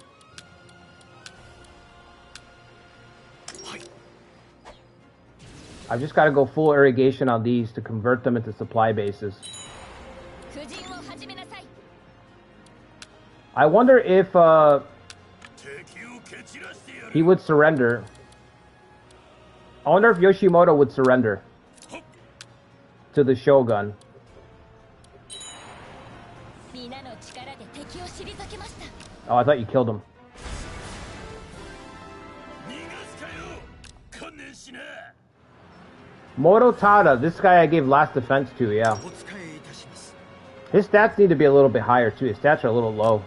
I've just got to go full irrigation on these to convert them into supply bases. I wonder if he would surrender. I wonder if Yoshimoto would surrender to the Shogun. Oh, I thought you killed him. Moto Tada, this guy I gave last defense to, yeah. His stats need to be a little bit higher too. His stats are a little low.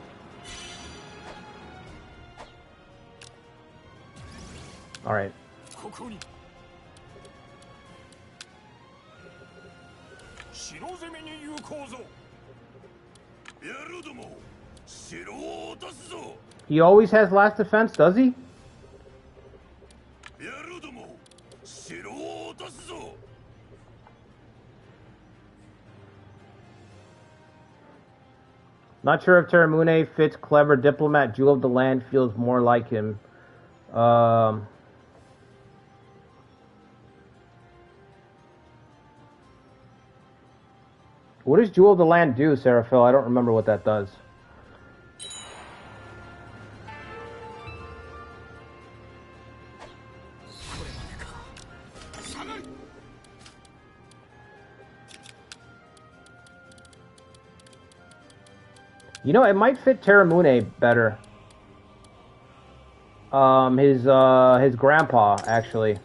Alright. He always has last defense, does he? Not sure if Teramune fits Clever Diplomat. Jewel of the Land feels more like him. What does Jewel of the Land do, Seraphil? I don't remember what that does. You know, it might fit Teramune better. His grandpa, actually.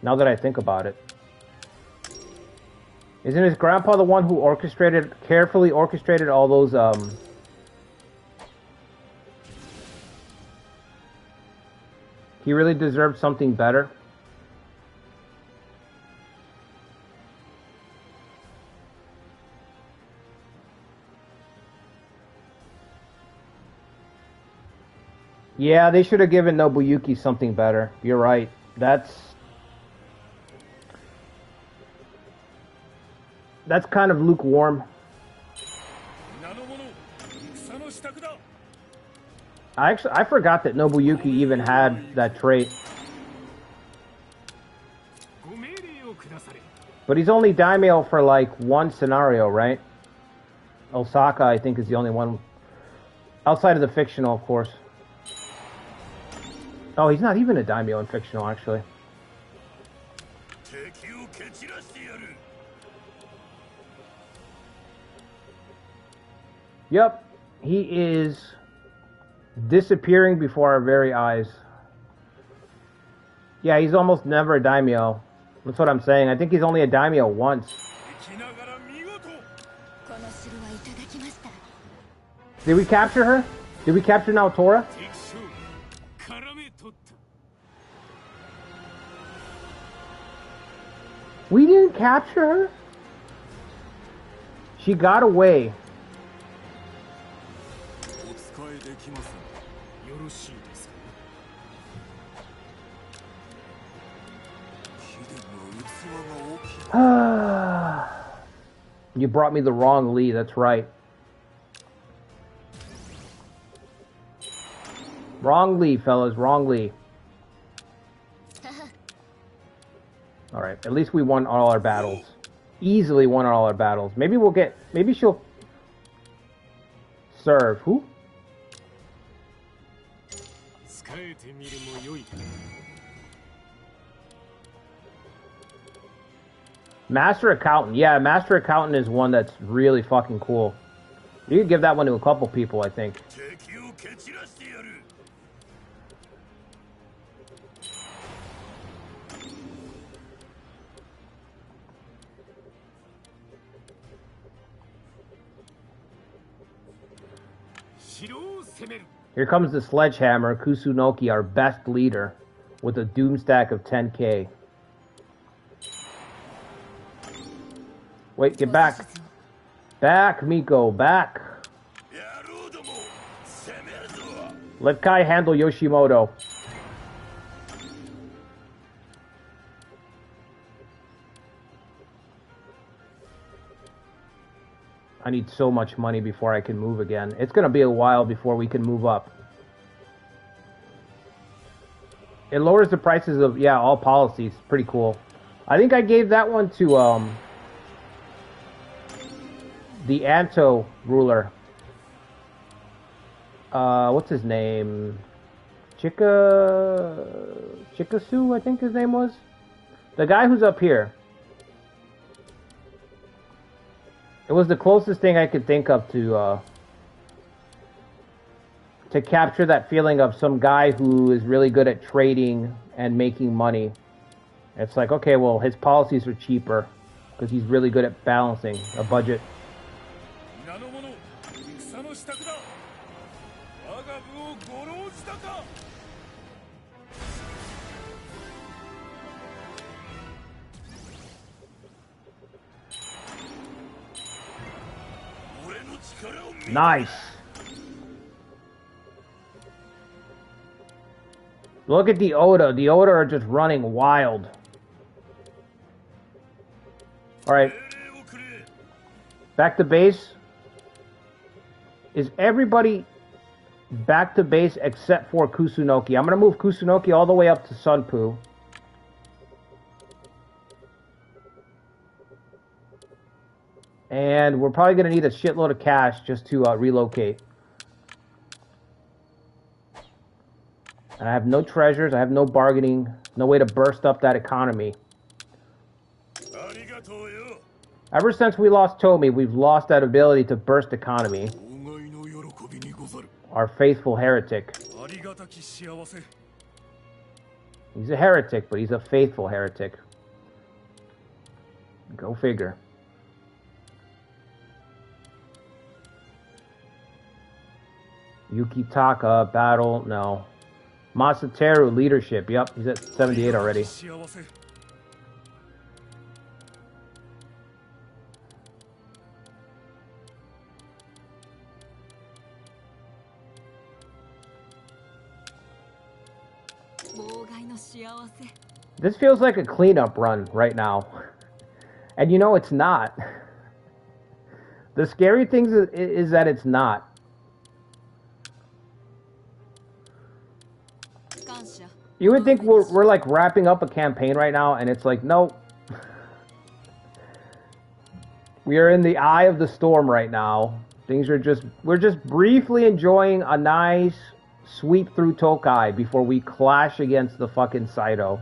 Now that I think about it. Isn't his grandpa the one who carefully orchestrated all those, He really deserved something better. Yeah, they should have given Nobuyuki something better. You're right. That's kind of lukewarm. I forgot that Nobuyuki even had that trait. But he's only daimyo for like one scenario, right? Osaka, I think, is the only one. Outside of the fictional, of course. Oh, he's not even a daimyo in fictional, actually. Yep, he is disappearing before our very eyes. Yeah, he's almost never a daimyo. That's what I'm saying. I think he's only a daimyo once. Did we capture her? Did we capture Naotora? We didn't capture her? She got away. You brought me the wrong Lee, that's right. Wrong Lee, fellas, wrong Lee. Alright, at least we won all our battles. Easily won all our battles. Maybe we'll get... Maybe she'll... Serve. Who? Master Accountant. Yeah, Master Accountant is one that's really fucking cool. You could give that one to a couple people, I think. Here comes the Sledgehammer, Kusunoki, our best leader, with a doom stack of 10k. Wait, get back. Back, Miko, back. Let Kai handle Yoshimoto. I need so much money before I can move again. It's going to be a while before we can move up. It lowers the prices of, yeah, all policies. Pretty cool. I think I gave that one to, the Anto ruler. What's his name? Chikasu, I think his name was. The guy who's up here. It was the closest thing I could think of to capture that feeling of some guy who is really good at trading and making money. It's like, okay, well, his policies are cheaper because he's really good at balancing a budget. Nice. Look at the Oda. The Oda are just running wild. Alright. Back to base. Is everybody back to base except for Kusunoki? I'm going to move Kusunoki all the way up to Sunpu. And we're probably going to need a shitload of cash just to relocate. And I have no treasures, I have no bargaining, no way to burst up that economy. Ever since we lost Tomi, we've lost that ability to burst economy. Our faithful heretic. He's a heretic, but he's a faithful heretic. Go figure. Yukitaka, battle, no. Masateru, leadership, yep, he's at 78 already. This feels like a cleanup run right now. And you know it's not. The scary thing is that it's not. You would think we're like wrapping up a campaign right now, and it's like, nope. We are in the eye of the storm right now. We're just briefly enjoying a nice sweep through Tokai before we clash against the fucking Saito.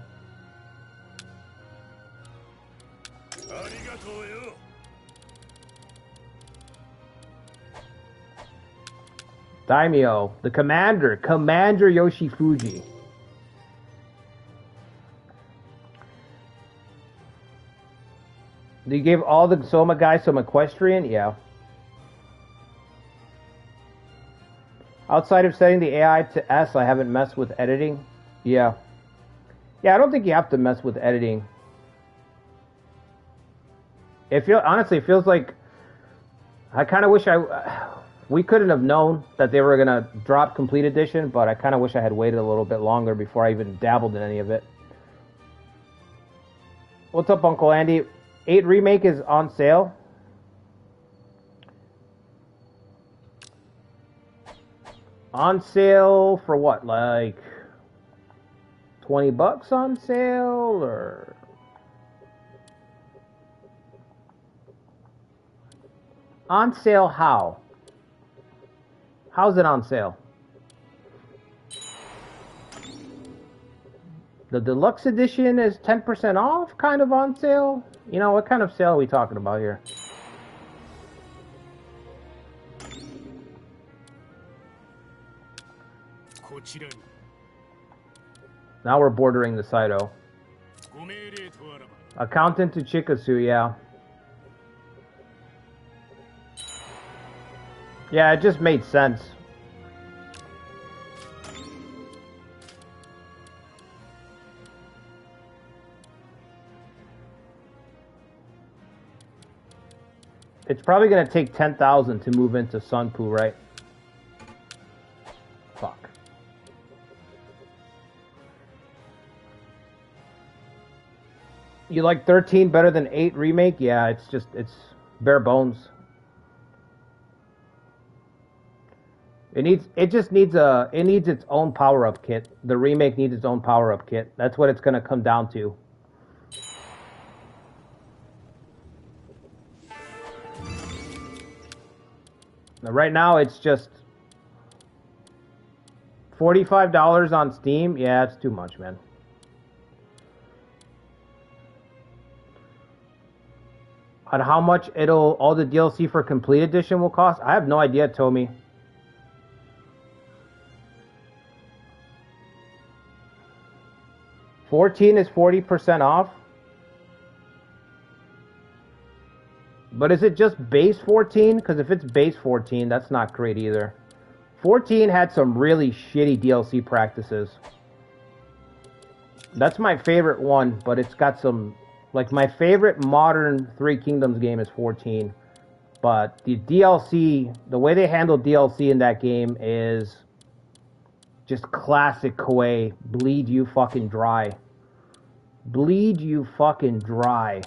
Daimyo, the commander, Commander Yoshifuji. You gave all the Soma guys some equestrian? Yeah. Outside of setting the AI to S, I haven't messed with editing. Yeah. Yeah, I don't think you have to mess with editing. Honestly, it feels like I kind of wish we couldn't have known that they were gonna drop Complete Edition, but I kind of wish I had waited a little bit longer before I even dabbled in any of it. What's up, Uncle Andy? 8 Remake is on sale. On sale for what? Like $20 on sale, or on sale how? How's it on sale? The deluxe edition is 10% off, kind of on sale. You know, what kind of sale are we talking about here? Now we're bordering the Saito. Accountant to Chikasu, yeah. Yeah, it just made sense. It's probably going to take 10,000 to move into Sunpu, right? Fuck. You like 13 better than 8 Remake? Yeah, it's bare bones. It needs its own power-up kit. The Remake needs its own power-up kit. That's what it's going to come down to. Right now, it's just $45 on Steam. Yeah, it's too much, man. On how much all the DLC for Complete Edition will cost? I have no idea, Tommy. $14 is 40% off. But is it just base 14? Because if it's base 14, that's not great either. 14 had some really shitty DLC practices. That's my favorite one, but it's got some... Like, my favorite modern Three Kingdoms game is 14. But the DLC, the way they handle DLC in that game is just classic Koei. Bleed you fucking dry. Bleed you fucking dry.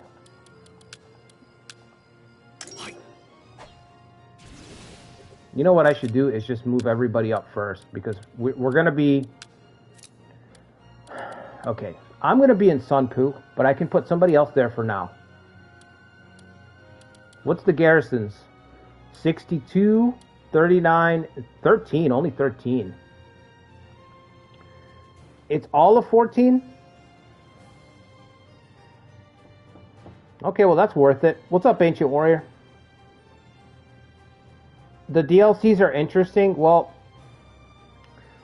You know what I should do is just move everybody up first, because we're going to be... Okay, I'm going to be in Sunpu, but I can put somebody else there for now. What's the garrisons? 62, 39, 13, only 13. It's all of 14? Okay, well that's worth it. What's up, Ancient Warrior? The DLCs are interesting. Well,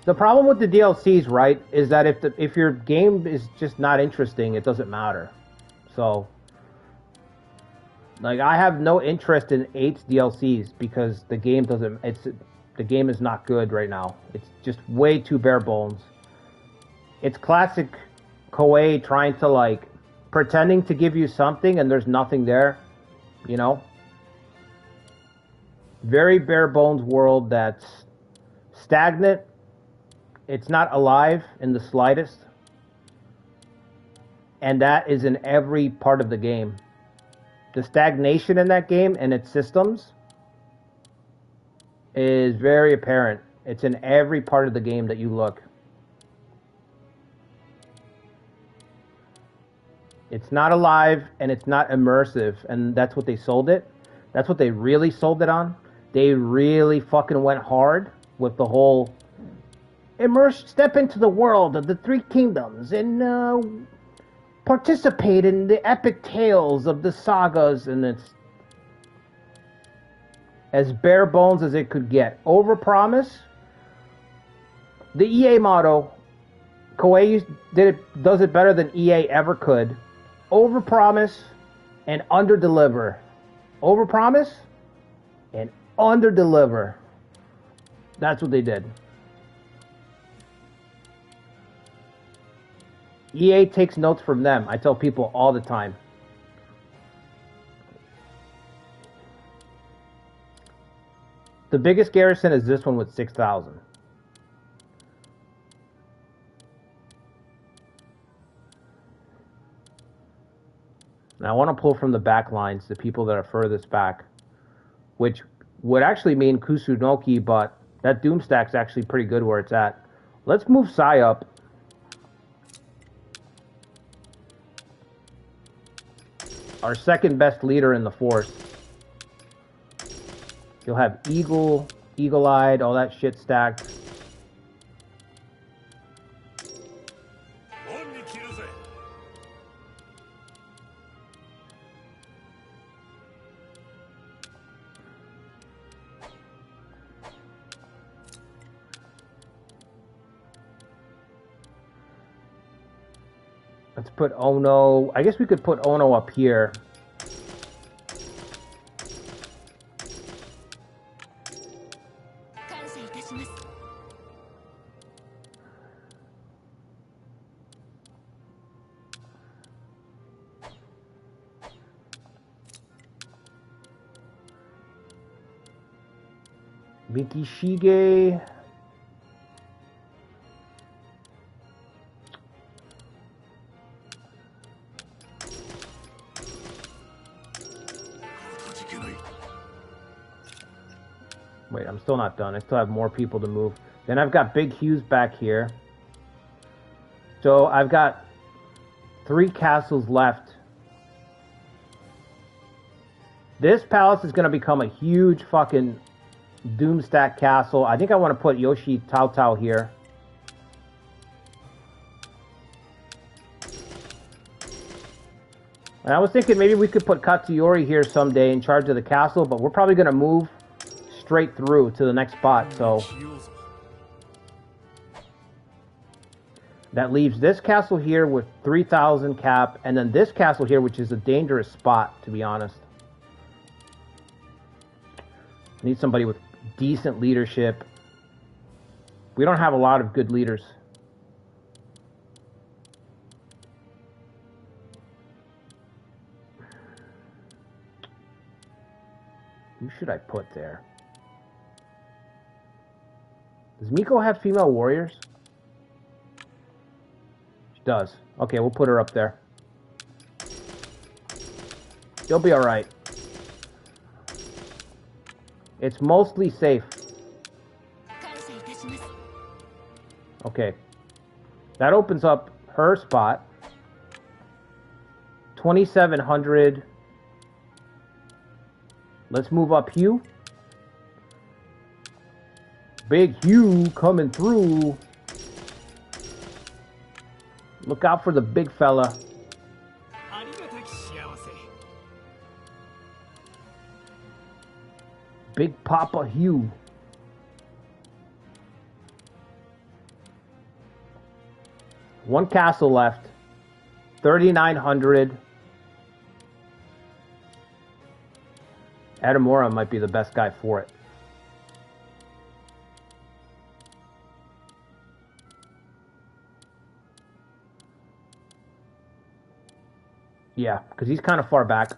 the problem with the DLCs, right, is that if your game is just not interesting, it doesn't matter. So, like, I have no interest in 8's DLCs because the game doesn't. The game is not good right now. It's just way too bare bones. It's classic Koei trying to, like, pretending to give you something and there's nothing there, you know. Very bare bones world that's stagnant. It's not alive in the slightest. And that is in every part of the game. The stagnation in that game and its systems is very apparent. It's in every part of the game that you look. It's not alive and it's not immersive, and that's what they sold it. That's what they really sold it on. They really fucking went hard with the whole step into the world of the Three Kingdoms and participate in the epic tales of the sagas, and it's as bare bones as it could get. Overpromise. The EA motto, Koei does it better than EA ever could. Overpromise and underdeliver. Overpromise and underdeliver. That's what they did. EA takes notes from them. I tell people all the time. The biggest garrison is this one with 6,000. Now I want to pull from the back lines, the people that are furthest back, which would actually mean Kusunoki, but that Doom stack's actually pretty good where it's at. Let's move Sai up. Our second best leader in the force. You'll have Eagle, Eagle-Eyed, all that shit stacked. Let's put Ono. I guess we could put Ono up here. Mikishige. Wait, I'm still not done. I still have more people to move. Then I've got Big Hughes back here. So I've got 3 castles left. This palace is going to become a huge fucking Doomstack castle. I think I want to put Yoshi Tao Tao here. And I was thinking maybe we could put Katsuyori here someday in charge of the castle, but we're probably going to move straight through to the next spot, so that leaves this castle here with 3,000 cap, and then this castle here, which is a dangerous spot, to be honest. I need somebody with decent leadership. We don't have a lot of good leaders. Who should I put there? Does Miko have female warriors? She does. Okay, we'll put her up there. You'll be alright. It's mostly safe. Okay. That opens up her spot. 2,700. Let's move up Hugh. Big Hugh coming through. Look out for the big fella. Big Papa Hugh. One castle left. 3,900. Adamora might be the best guy for it. Yeah, because he's kind of far back.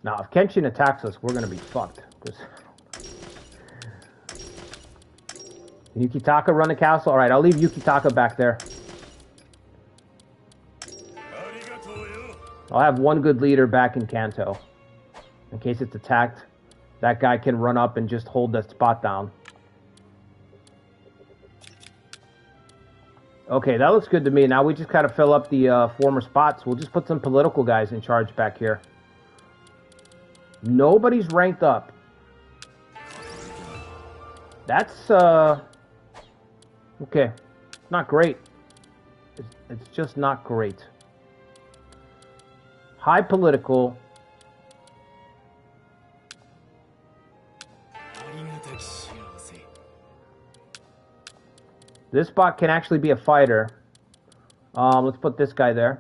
Now, if Kenshin attacks us, we're going to be fucked. Yukitaka run the castle? Alright, I'll leave Yukitaka back there. I'll have one good leader back in Kanto. In case it's attacked, that guy can run up and just hold that spot down. Okay, that looks good to me. Now we just gotta fill up the former spots. We'll just put some political guys in charge back here. Nobody's ranked up. That's, okay. Not great. It's just not great. High political. This spot can actually be a fighter. Let's put this guy there.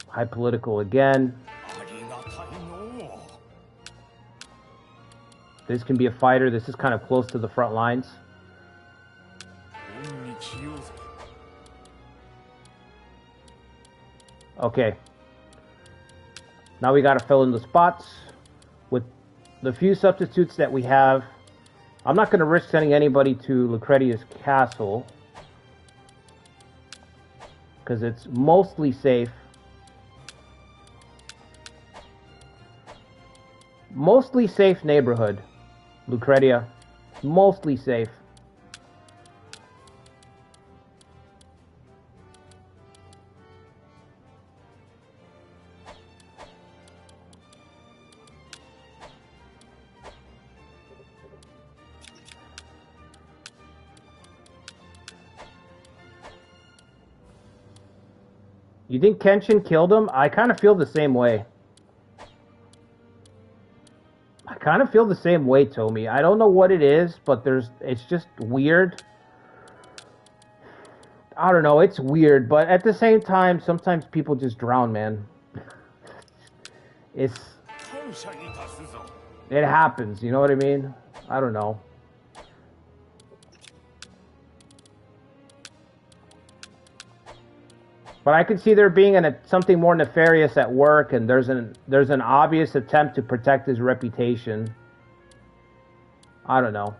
High political again. This can be a fighter. This is kind of close to the front lines. Okay. Now we got to fill in the spots with the few substitutes that we have. I'm not going to risk sending anybody to Lucretia's castle because it's mostly safe. Mostly safe neighborhood, Lucretia. Mostly safe. You think Kenshin killed him? I kind of feel the same way. I kind of feel the same way, Tomi. I don't know what it is, but it's just weird. I don't know, it's weird, but at the same time, sometimes people just drown, man. It happens, you know what I mean? I don't know. But I can see there being something more nefarious at work, and there's an obvious attempt to protect his reputation. I don't know.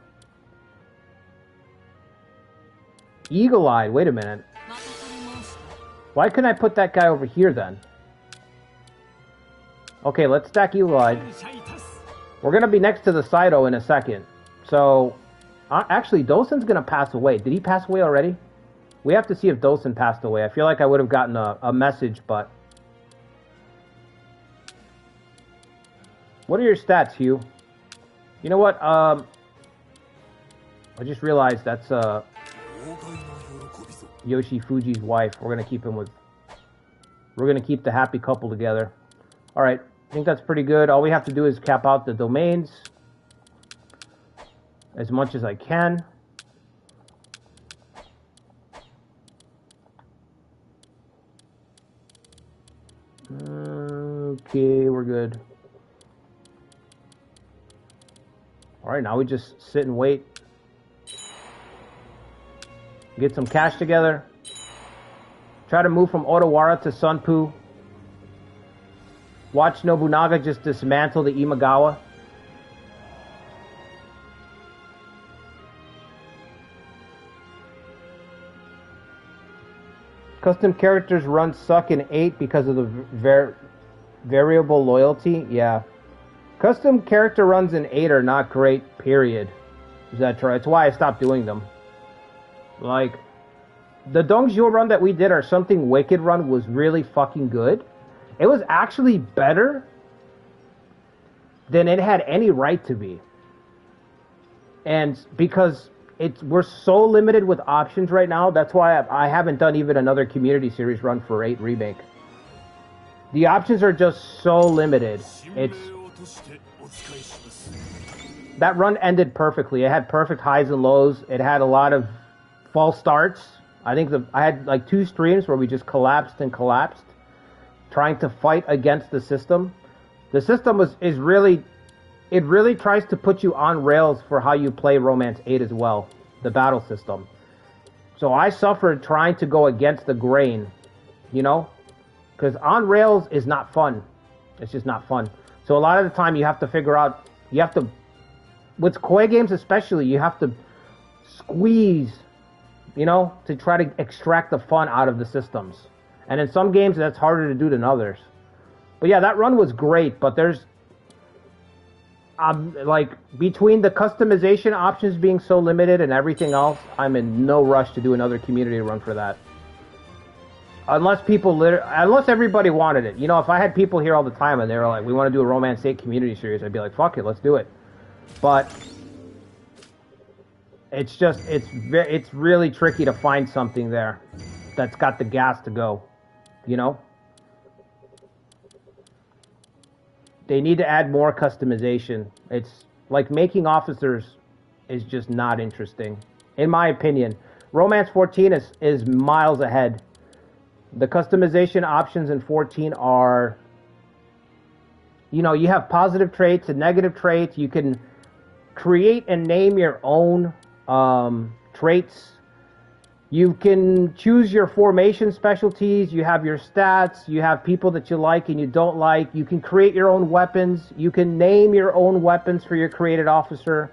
Eagle-eyed, wait a minute. Why couldn't I put that guy over here then? Okay, let's stack Eagle-eyed. We're going to be next to the Saito in a second. So, actually, Dosen's going to pass away. Did he pass away already? We have to see if Dosen passed away. I feel like I would have gotten a message, but... What are your stats, Hugh? You know what? I just realized that's Yoshi Fuji's wife. We're gonna keep the happy couple together. Alright, I think that's pretty good. All we have to do is cap out the domains as much as I can. Okay, we're good. Alright, now we just sit and wait. Get some cash together. Try to move from Otawara to Sunpu. Watch Nobunaga just dismantle the Imagawa. Custom characters run suck in 8 because of the variable loyalty. Yeah. Custom character runs in 8 are not great, period. Is that true? That's why I stopped doing them. Like, the Dongzhuo run that we did, our Something Wicked run, was really fucking good. It was actually better than it had any right to be. And because we're so limited with options right now, that's why I haven't done even another community series run for 8 Remake. The options are just so limited. That run ended perfectly. It had perfect highs and lows. It had a lot of false starts. I think I had like 2 streams where we just collapsed and collapsed, trying to fight against the system. The system it really tries to put you on rails for how you play Romance 8 as well, the battle system. So I suffered trying to go against the grain, you know? Because on rails is not fun. It's just not fun. So a lot of the time you have to figure out, with Koei games especially, you have to squeeze, you know, to try to extract the fun out of the systems. And in some games that's harder to do than others. But yeah, that run was great, but there's like, between the customization options being so limited and everything else, I'm in no rush to do another community run for that. Unless everybody wanted it. You know, if I had people here all the time and they were like, we want to do a Romance 8 community series, I'd be like, fuck it, let's do it. But it's really tricky to find something there that's got the gas to go, you know? They need to add more customization. It's like making officers is just not interesting, in my opinion. Romance 14 is miles ahead. The customization options in 14 are, you know, you have positive traits and negative traits. You can create and name your own traits. You can choose your formation specialties. You have your stats. You have people that you like and you don't like. You can create your own weapons. You can name your own weapons for your created officer.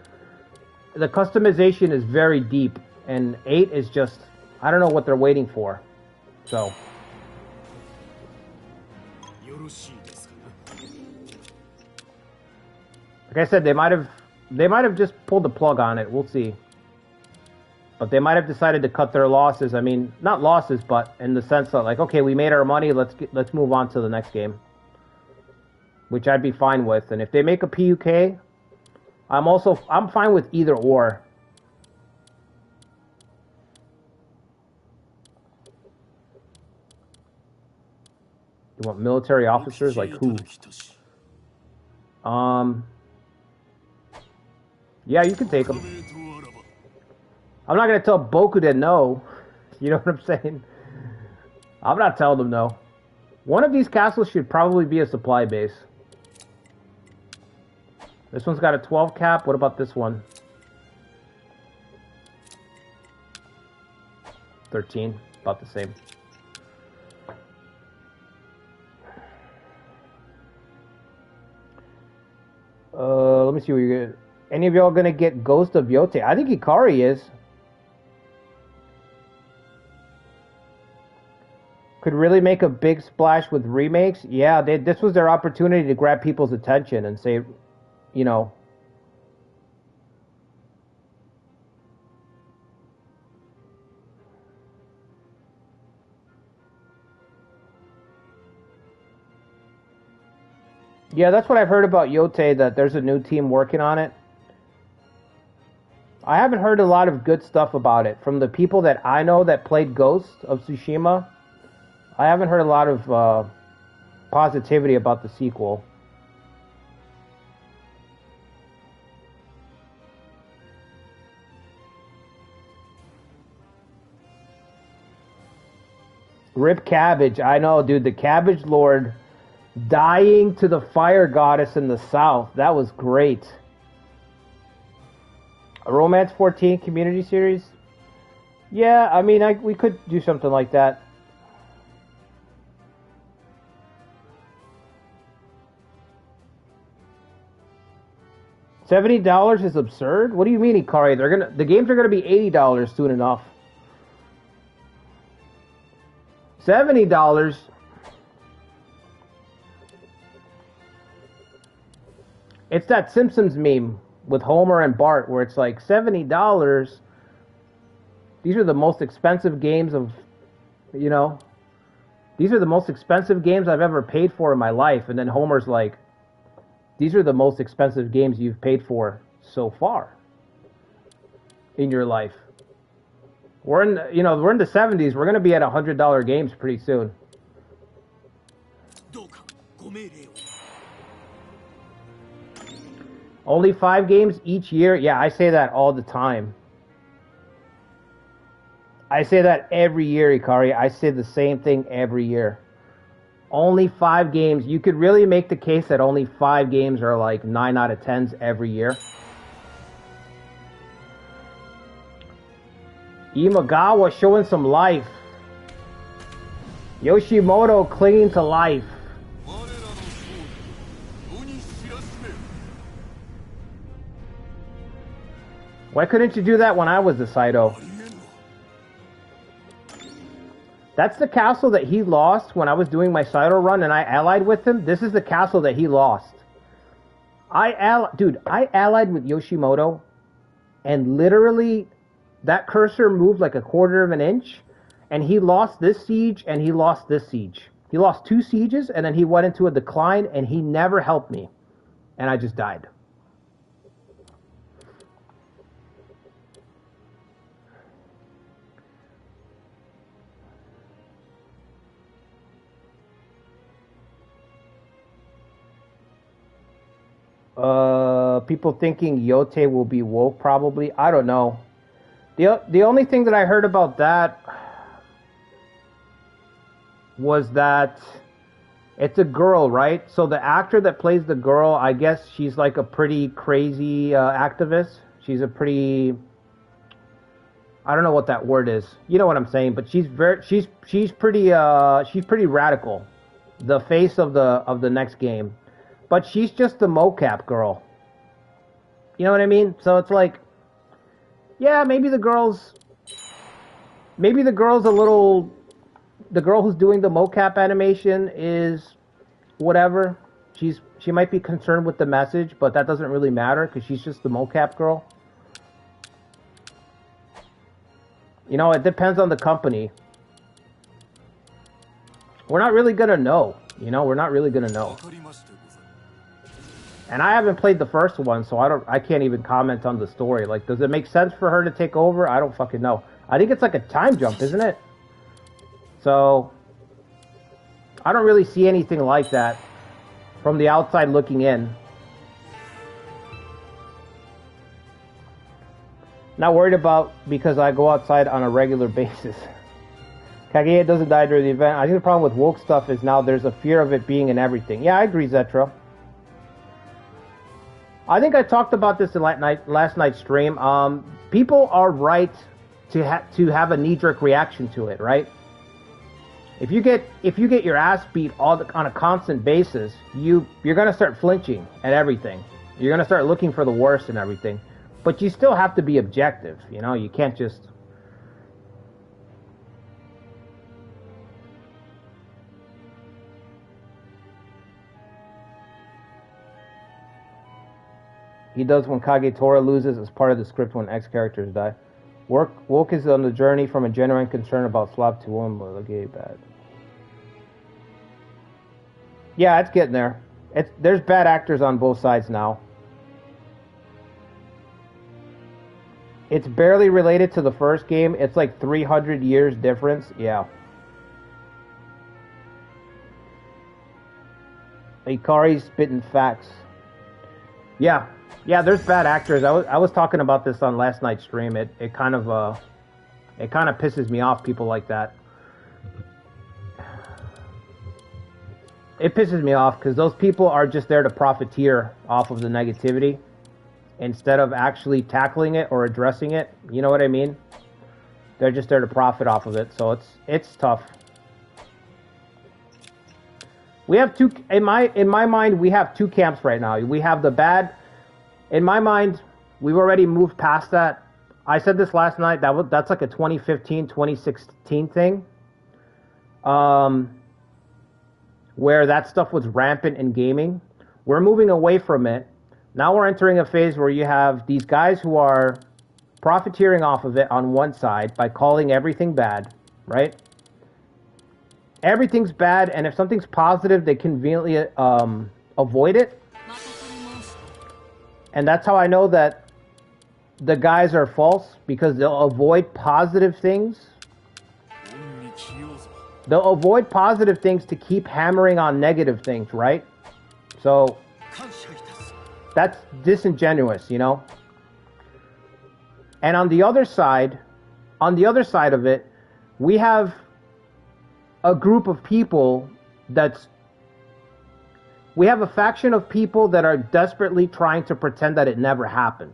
The customization is very deep. And 8 is just, I don't know what they're waiting for. So. Like I said, they might have just pulled the plug on it. We'll see. But they might have decided to cut their losses. I mean, not losses, but in the sense that, like, okay, we made our money. Let's move on to the next game, which I'd be fine with. And if they make a PUK, I'm fine with either or. You want military officers? Like who? Yeah, you can take them. I'm not going to tell Bokuden no. You know what I'm saying? I'm not telling them no. One of these castles should probably be a supply base. This one's got a 12 cap. What about this one? 13. About the same. Let me see what you get. Any of y'all going to get Ghost of Yote? I think Ikari is. Could really make a big splash with remakes. Yeah, this was their opportunity to grab people's attention and say, you know. Yeah, that's what I've heard about Yote, that there's a new team working on it. I haven't heard a lot of good stuff about it from the people that I know that played Ghost of Tsushima. I haven't heard a lot of positivity about the sequel. Rip Cabbage. I know, dude. The Cabbage Lord dying to the fire goddess in the south. That was great. A Romance 14 community series? Yeah, I mean, we could do something like that. $70 is absurd? What do you mean, Ikari? The games are gonna be $80 soon enough. $70. It's that Simpsons meme with Homer and Bart where it's like $70. These are the most expensive games of, you know, these are the most expensive games I've ever paid for in my life. And then Homer's like, these are the most expensive games you've paid for so far in your life. We're in the 70s. We're going to be at $100 games pretty soon. Only 5 games each year? Yeah, I say that all the time. I say that every year, Ikari. I say the same thing every year. Only 5 games. You could really make the case that only 5 games are like 9 out of 10s every year. Imagawa showing some life. Yoshimoto clinging to life. Why couldn't you do that when I was the Saito? That's the castle that he lost when I was doing my Saito run and I allied with him. This is the castle that he lost. I allied with Yoshimoto and literally that cursor moved like a quarter of an inch and he lost this siege and he lost this siege. He lost 2 sieges and then he went into a decline and he never helped me. And I just died. People thinking Yote will be woke probably. I don't know. The only thing that I heard about that was that It's a girl, right? So the actor that plays the girl, I guess she's like a pretty crazy activist. She's a pretty, I don't know what that word is. You know what I'm saying? But she's pretty radical. The face of the next game, but she's just the mocap girl. You know what I mean? So it's like, yeah, maybe the girl's a little. The girl who's doing the mocap animation is whatever. She might be concerned with the message, but that doesn't really matter because she's just the mocap girl. You know, it depends on the company. We're not really gonna know. You know, we're not really gonna know. And I haven't played the first one, so I can't even comment on the story. Like, does it make sense for her to take over? I don't fucking know. I think it's like a time jump, isn't it? So, I don't really see anything like that from the outside looking in. Not worried about because I go outside on a regular basis. Kage doesn't die during the event. I think the problem with woke stuff is now there's a fear of it being in everything. Yeah, I agree, Zetra. I think I talked about this in last night's stream. People are right to have a knee-jerk reaction to it, right? If you get your ass beat on a constant basis, you're gonna start flinching at everything. You're gonna start looking for the worst and everything. But you still have to be objective, you know. You can't just. He does when Kagetora loses as part of the script when X characters die. Woke is on the journey from a genuine concern about slap to one, but okay, bad. Yeah, it's getting there. There's bad actors on both sides now. It's barely related to the first game. It's like 300 years difference. Yeah. Ikari's spitting facts. Yeah. Yeah, there's bad actors. I was talking about this on last night's stream. It kind of pisses me off, people like that. It pisses me off because those people are just there to profiteer off of the negativity instead of actually tackling it or addressing it. You know what I mean? They're just there to profit off of it. So it's tough. We have two in my mind. We have two camps right now. We have the bad. In my mind, we've already moved past that. I said this last night. That's like a 2015, 2016 thing. Where that stuff was rampant in gaming. We're moving away from it. Now we're entering a phase where you have these guys who are profiteering off of it on one side by calling everything bad, right? Everything's bad, and if something's positive, they conveniently avoid it. And that's how I know that the guys are false, because they'll avoid positive things. They'll avoid positive things to keep hammering on negative things, right? So that's disingenuous, you know? And on the other side of it, we have a group of people we have a faction of people that are desperately trying to pretend that it never happened.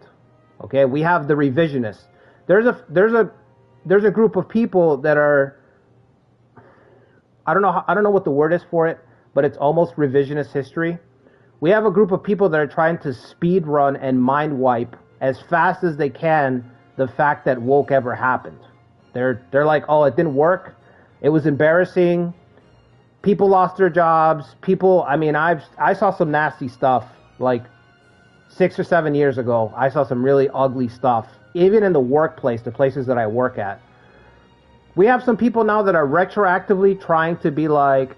Okay, we have the revisionists. There's a group of people that are, I don't know what the word is for it, but it's almost revisionist history. We have a group of people that are trying to speed run and mind wipe as fast as they can the fact that woke ever happened. They're like, oh, it didn't work. It was embarrassing. People lost their jobs. I saw some nasty stuff like 6 or 7 years ago. I saw some really ugly stuff, even in the workplace, the places that I work at. We have some people now that are retroactively trying to be like,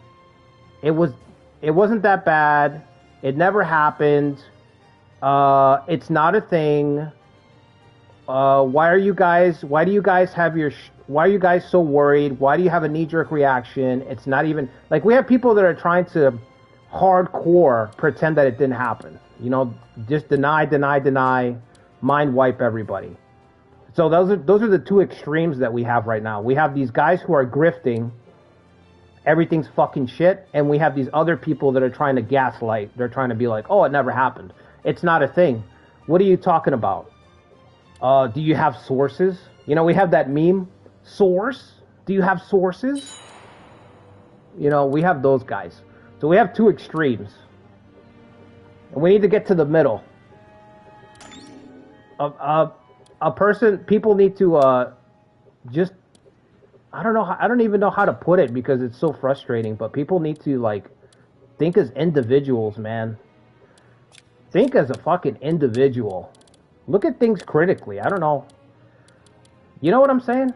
it wasn't that bad. It never happened. It's not a thing. Why are you guys so worried? Why do you have a knee-jerk reaction? It's not even, like, we have people that are trying to hardcore pretend that it didn't happen. You know, just deny, mind wipe everybody. So those are the two extremes that we have right now. We have these guys who are grifting everything's fucking shit, and we have these other people that are trying to gaslight. They're trying to be like, oh, it never happened. It's not a thing. What are you talking about? Do you have sources? You know, we have that meme, source? Do you have sources? You know, we have those guys. So we have two extremes. And we need to get to the middle. People need to just, I don't even know how to put it because it's so frustrating, but people need to, like, think as individuals, man. Think as a fucking individual. Look at things critically. I don't know. You know what I'm saying?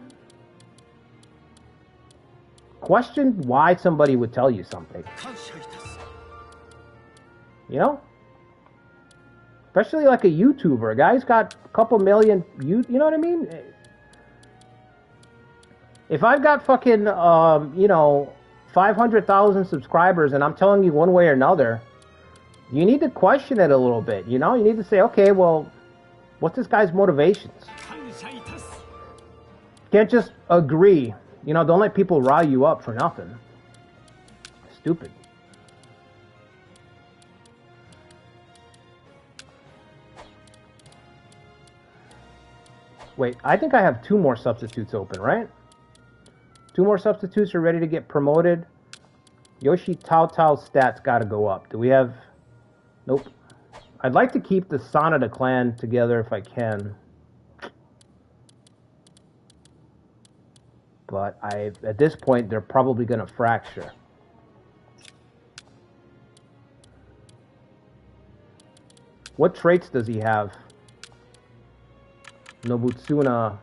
Question why somebody would tell you something. You know? Especially like a YouTuber. A guy's got a couple million, you know what I mean? If I've got fucking, 500,000 subscribers and I'm telling you one way or another, you need to question it a little bit, you know? You need to say, okay, well, what's this guy's motivations? Can't just agree. You know, don't let people rile you up for nothing. Stupid. Wait, I think I have 2 more substitutes open, right? 2 more substitutes are ready to get promoted. Yoshi Tao Tao's stats gotta go up. Do we have... Nope. I'd like to keep the Sanada clan together if I can. But at this point, they're probably gonna fracture. What traits does he have? Nobutsuna.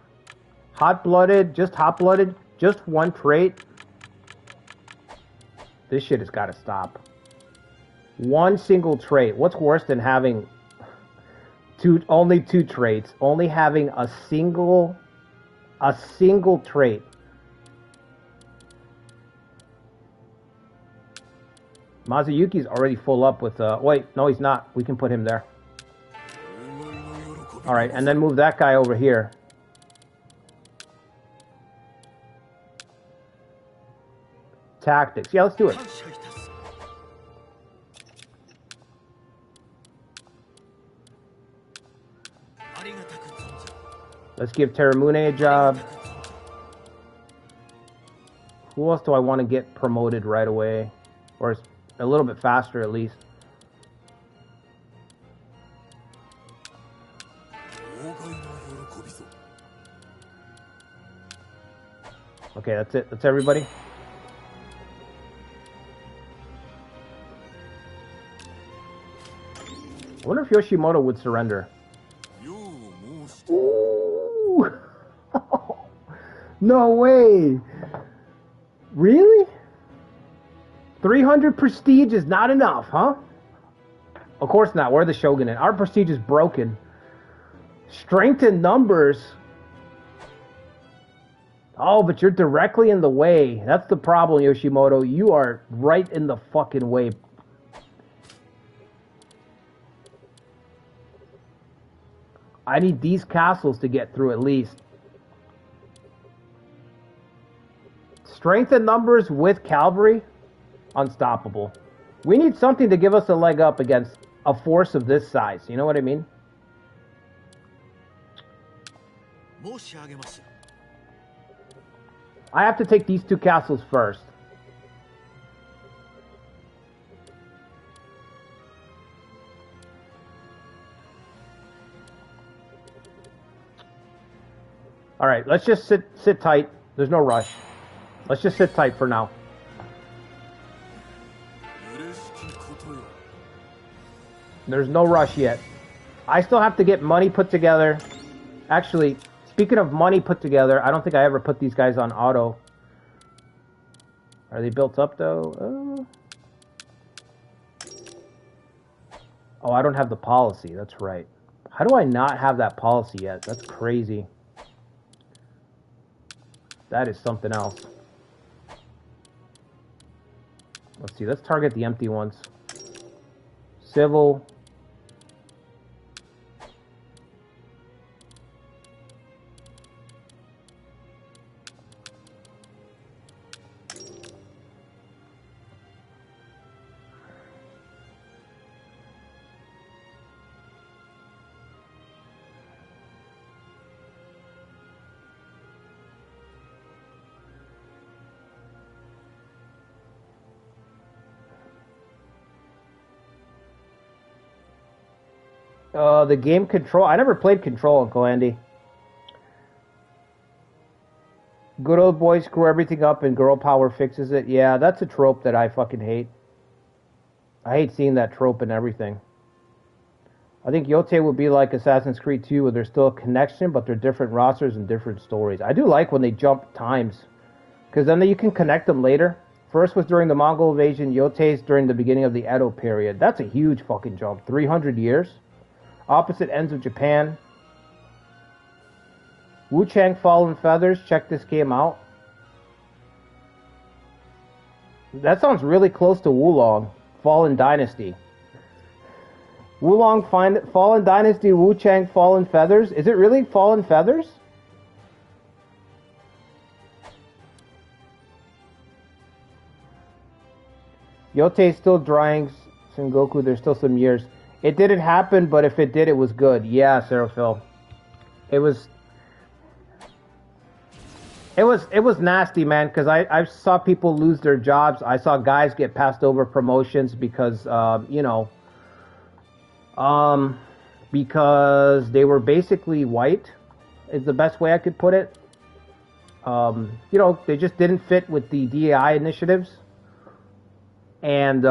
Hot-blooded, just hot-blooded, just 1 trait. This shit has got to stop. 1 single trait. What's worse than having only 2 traits? Only having a single trait. Mazuyuki's already full up with wait, no he's not. We can put him there. Alright, and then move that guy over here. Tactics. Yeah, let's do it. Let's give Teramune a job. Who else do I want to get promoted right away? Or a little bit faster at least. Okay, that's it. That's everybody. I wonder if Yoshimoto would surrender. Ooh. No way. Really? 300 prestige is not enough, huh? Of course not. We're the Shogun. Our prestige is broken. Strength in numbers. Oh, but you're directly in the way. That's the problem, Yoshimoto. You are right in the fucking way. I need these castles to get through at least. Strength in numbers with cavalry? Unstoppable. We need something to give us a leg up against a force of this size. You know what I mean? I have to take these 2 castles first. Alright, let's just sit tight. There's no rush. Let's just sit tight for now. There's no rush yet. I still have to get money put together. Actually, speaking of money put together, I don't think I ever put these guys on auto. Are they built up though? Oh, I don't have the policy. That's right. How do I not have that policy yet? That's crazy. That is something else. Let's see. Let's target the empty ones. Civil. The game Control. I never played Control, Uncle Andy. Good old boy screw everything up and girl power fixes it. Yeah, that's a trope that I fucking hate. I hate seeing that trope in everything. I think Yote would be like Assassin's Creed 2 where there's still a connection, but they're different rosters and different stories. I do like when they jump times, because then you can connect them later. First was during the Mongol invasion, Yote's during the beginning of the Edo period. That's a huge fucking jump. 300 years. Opposite ends of Japan. Wu Chang Fallen Feathers. Check this game out. That sounds really close to Wulong. Fallen Dynasty. Wulong Fallen Dynasty, Wu Chang Fallen Feathers. Is it really Fallen Feathers? Yote's still drying Sengoku. There's still some years. It didn't happen, but if it did, it was good. Yeah, Seraphil. It was nasty, man, because I saw people lose their jobs. I saw guys get passed over promotions because, because they were basically white, is the best way I could put it. They just didn't fit with the DEI initiatives. And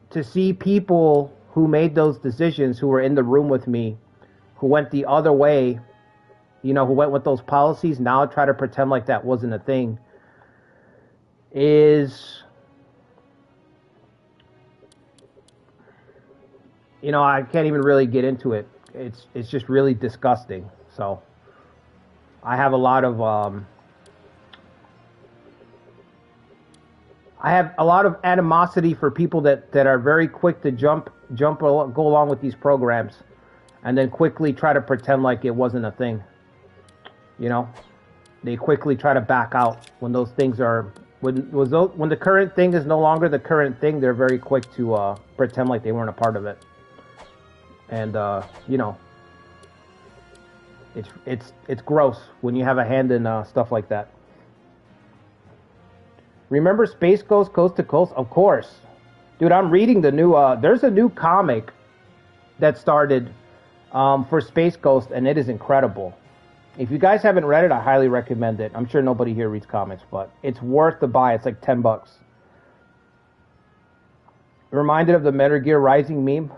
to see people who made those decisions, who were in the room with me, who went the other way, who went with those policies, now try to pretend like that wasn't a thing, is, I can't even really get into it. It's just really disgusting. So I have a lot of animosity for people that are very quick to go along with these programs, and then quickly try to pretend like it wasn't a thing. They quickly try to back out when those things are when the current thing is no longer the current thing. They're very quick to pretend like they weren't a part of it, and it's gross when you have a hand in stuff like that. Remember Space Ghost Coast to Coast? Of course. Dude, I'm reading the new... there's a new comic that started for Space Ghost, and it is incredible. If you guys haven't read it, I highly recommend it. I'm sure nobody here reads comics, but it's worth the buy. It's like $10. Reminded of the Metal Gear Rising meme?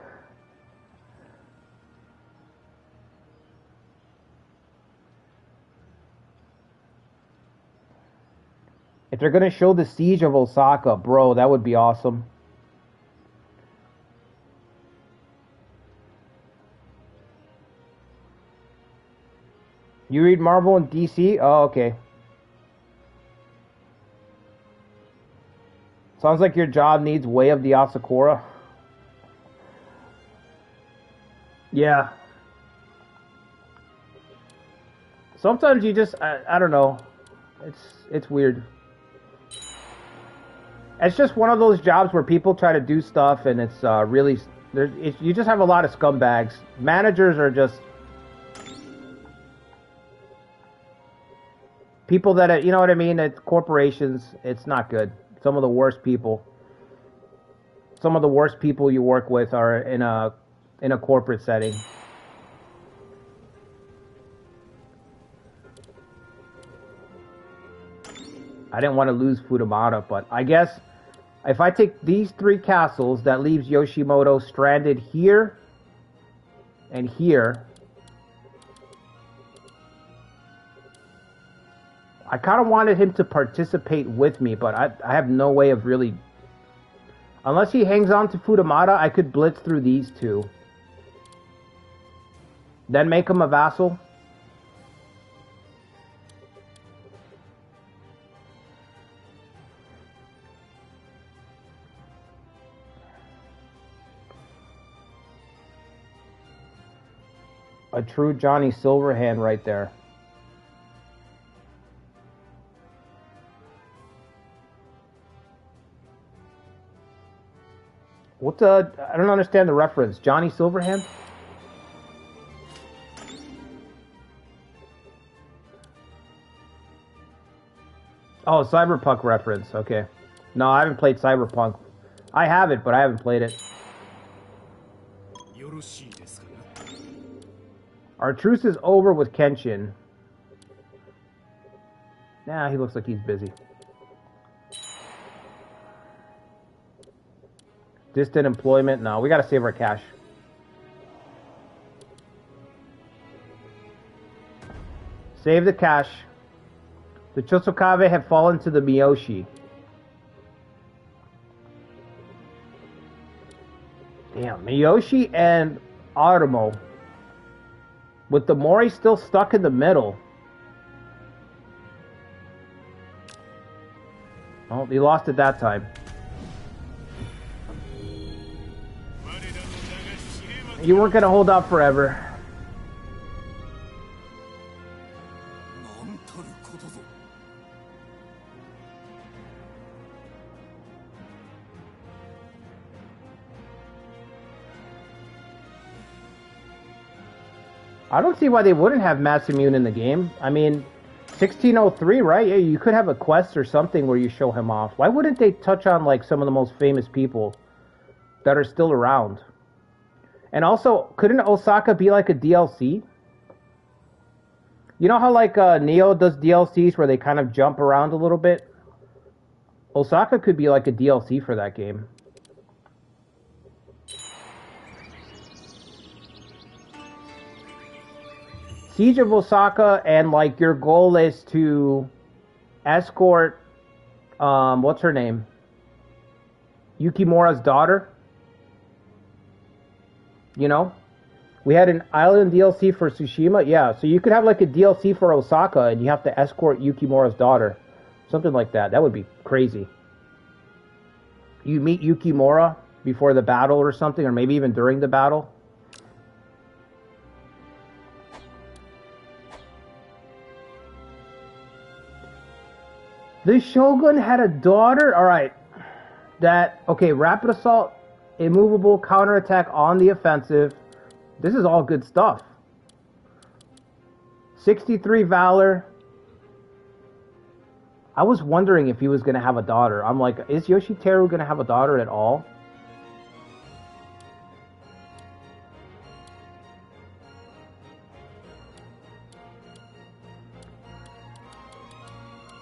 If they're going to show the siege of Osaka, bro, that would be awesome. You read Marvel and DC? Oh, okay. Sounds like your job needs Way of the Asakura. Yeah. Sometimes you just, I don't know. It's weird. It's just one of those jobs where people try to do stuff, and it's really... you just have a lot of scumbags. Managers are just... people that... You know what I mean? It's corporations. It's not good. Some of the worst people. Some of the worst people you work with are in a corporate setting. I didn't want to lose Futamata, but I guess... if I take these 3 castles, that leaves Yoshimoto stranded here and here. I kind of wanted him to participate with me, but I have no way of really... unless he hangs on to Futamata, I could blitz through these 2. Then make him a vassal. A true Johnny Silverhand right there. What the... I don't understand the reference. Johnny Silverhand? Oh, Cyberpunk reference. Okay. No, I haven't played Cyberpunk. I have it, but I haven't played it. Our truce is over with Kenshin. Nah, he looks like he's busy. Distant employment? No, we gotta save our cash. Save the cash. The Chosokabe have fallen to the Miyoshi. Damn, Miyoshi and Aramo. With the Mori still stuck in the middle. Oh, he lost it that time. You weren't going to hold out forever. I don't see why they wouldn't have Masamune in the game. I mean, 1603, right? Yeah, you could have a quest or something where you show him off. Why wouldn't they touch on like some of the most famous people that are still around? And also, couldn't Osaka be like a DLC? You know how like Neo does DLCs where they kind of jump around a little bit? Osaka could be like a DLC for that game. Siege of Osaka, and like your goal is to escort, what's her name? Yukimura's daughter. You know? We had an island DLC for Tsushima. Yeah, so you could have like a DLC for Osaka and you have to escort Yukimura's daughter. Something like that. That would be crazy. You meet Yukimura before the battle or something, or maybe even during the battle. The Shogun had a daughter? Alright. Okay, rapid assault, immovable, counterattack on the offensive. This is all good stuff. 63 Valor. I was wondering if he was going to have a daughter. I'm like, is Yoshiteru going to have a daughter at all?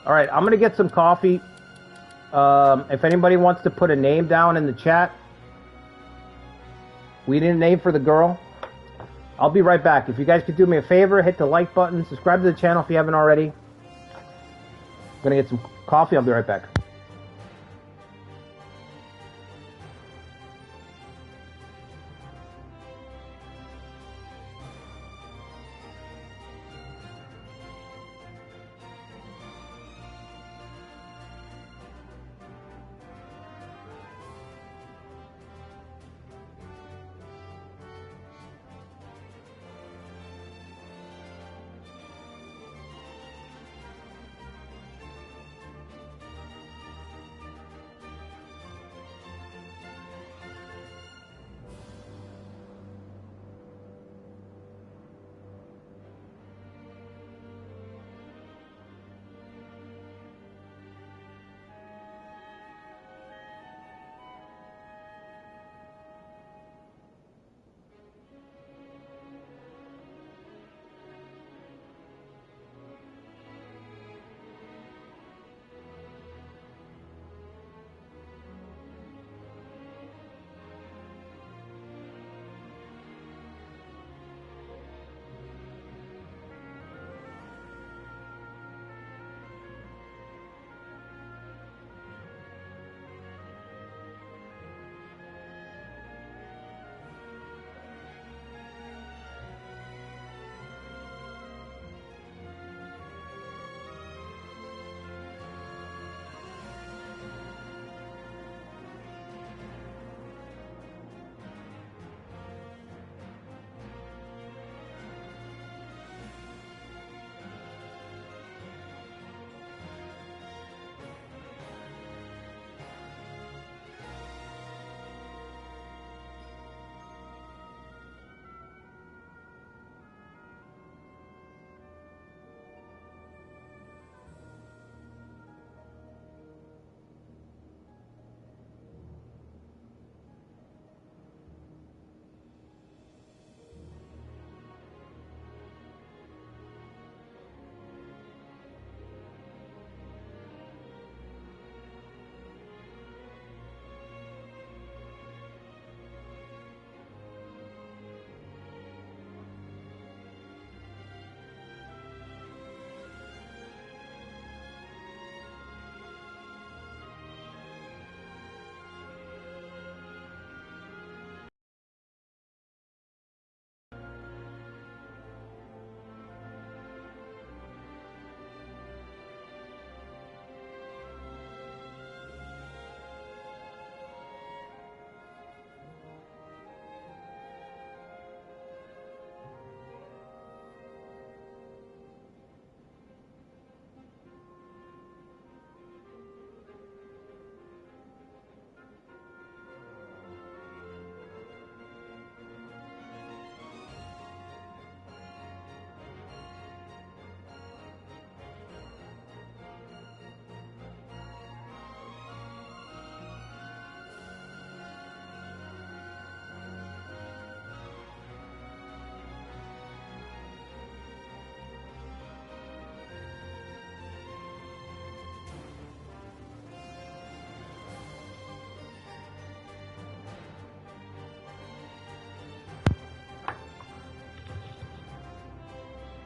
Alright, I'm going to get some coffee. If anybody wants to put a name down in the chat. We need a name for the girl. I'll be right back. If you guys could do me a favor, hit the like button, subscribe to the channel if you haven't already. I'm going to get some coffee. I'll be right back.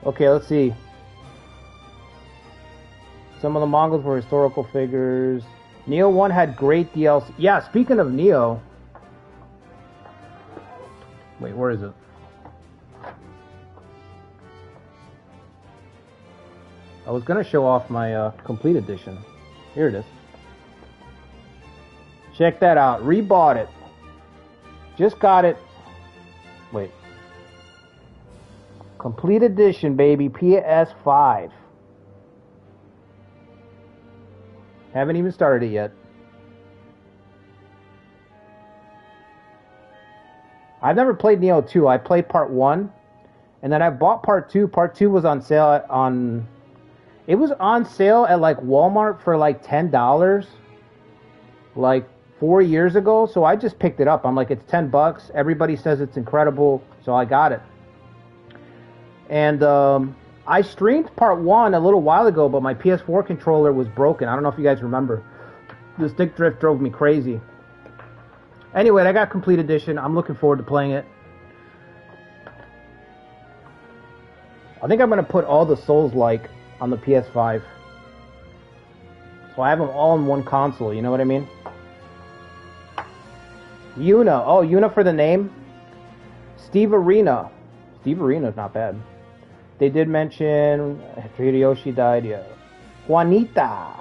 Okay, let's see. Some of the Mongols were historical figures. Neo 1 had great DLC. Yeah, speaking of Neo. Wait, where is it? I was going to show off my complete edition. Here it is. Check that out. Rebought it. Just got it. Wait. Complete edition, baby. PS5. Haven't even started it yet. I've never played Neo 2. I played part 1. And then I bought part 2. Part 2 was on sale on... It was on sale at like Walmart for like $10. Like 4 years ago. So I just picked it up. I'm like, it's $10. Everybody says it's incredible. So I got it. And I streamed part 1 a little while ago, but my PS4 controller was broken. I don't know if you guys remember. The stick drift drove me crazy. Anyway, I got complete edition. I'm looking forward to playing it. I think I'm going to put all the Souls-like on the PS5. So I have them all in one console, you know what I mean? Yuna. Oh, Yuna for the name? Steve Arena. Steve Arena's not bad. They did mention Hideyoshi died, yeah. Juanita.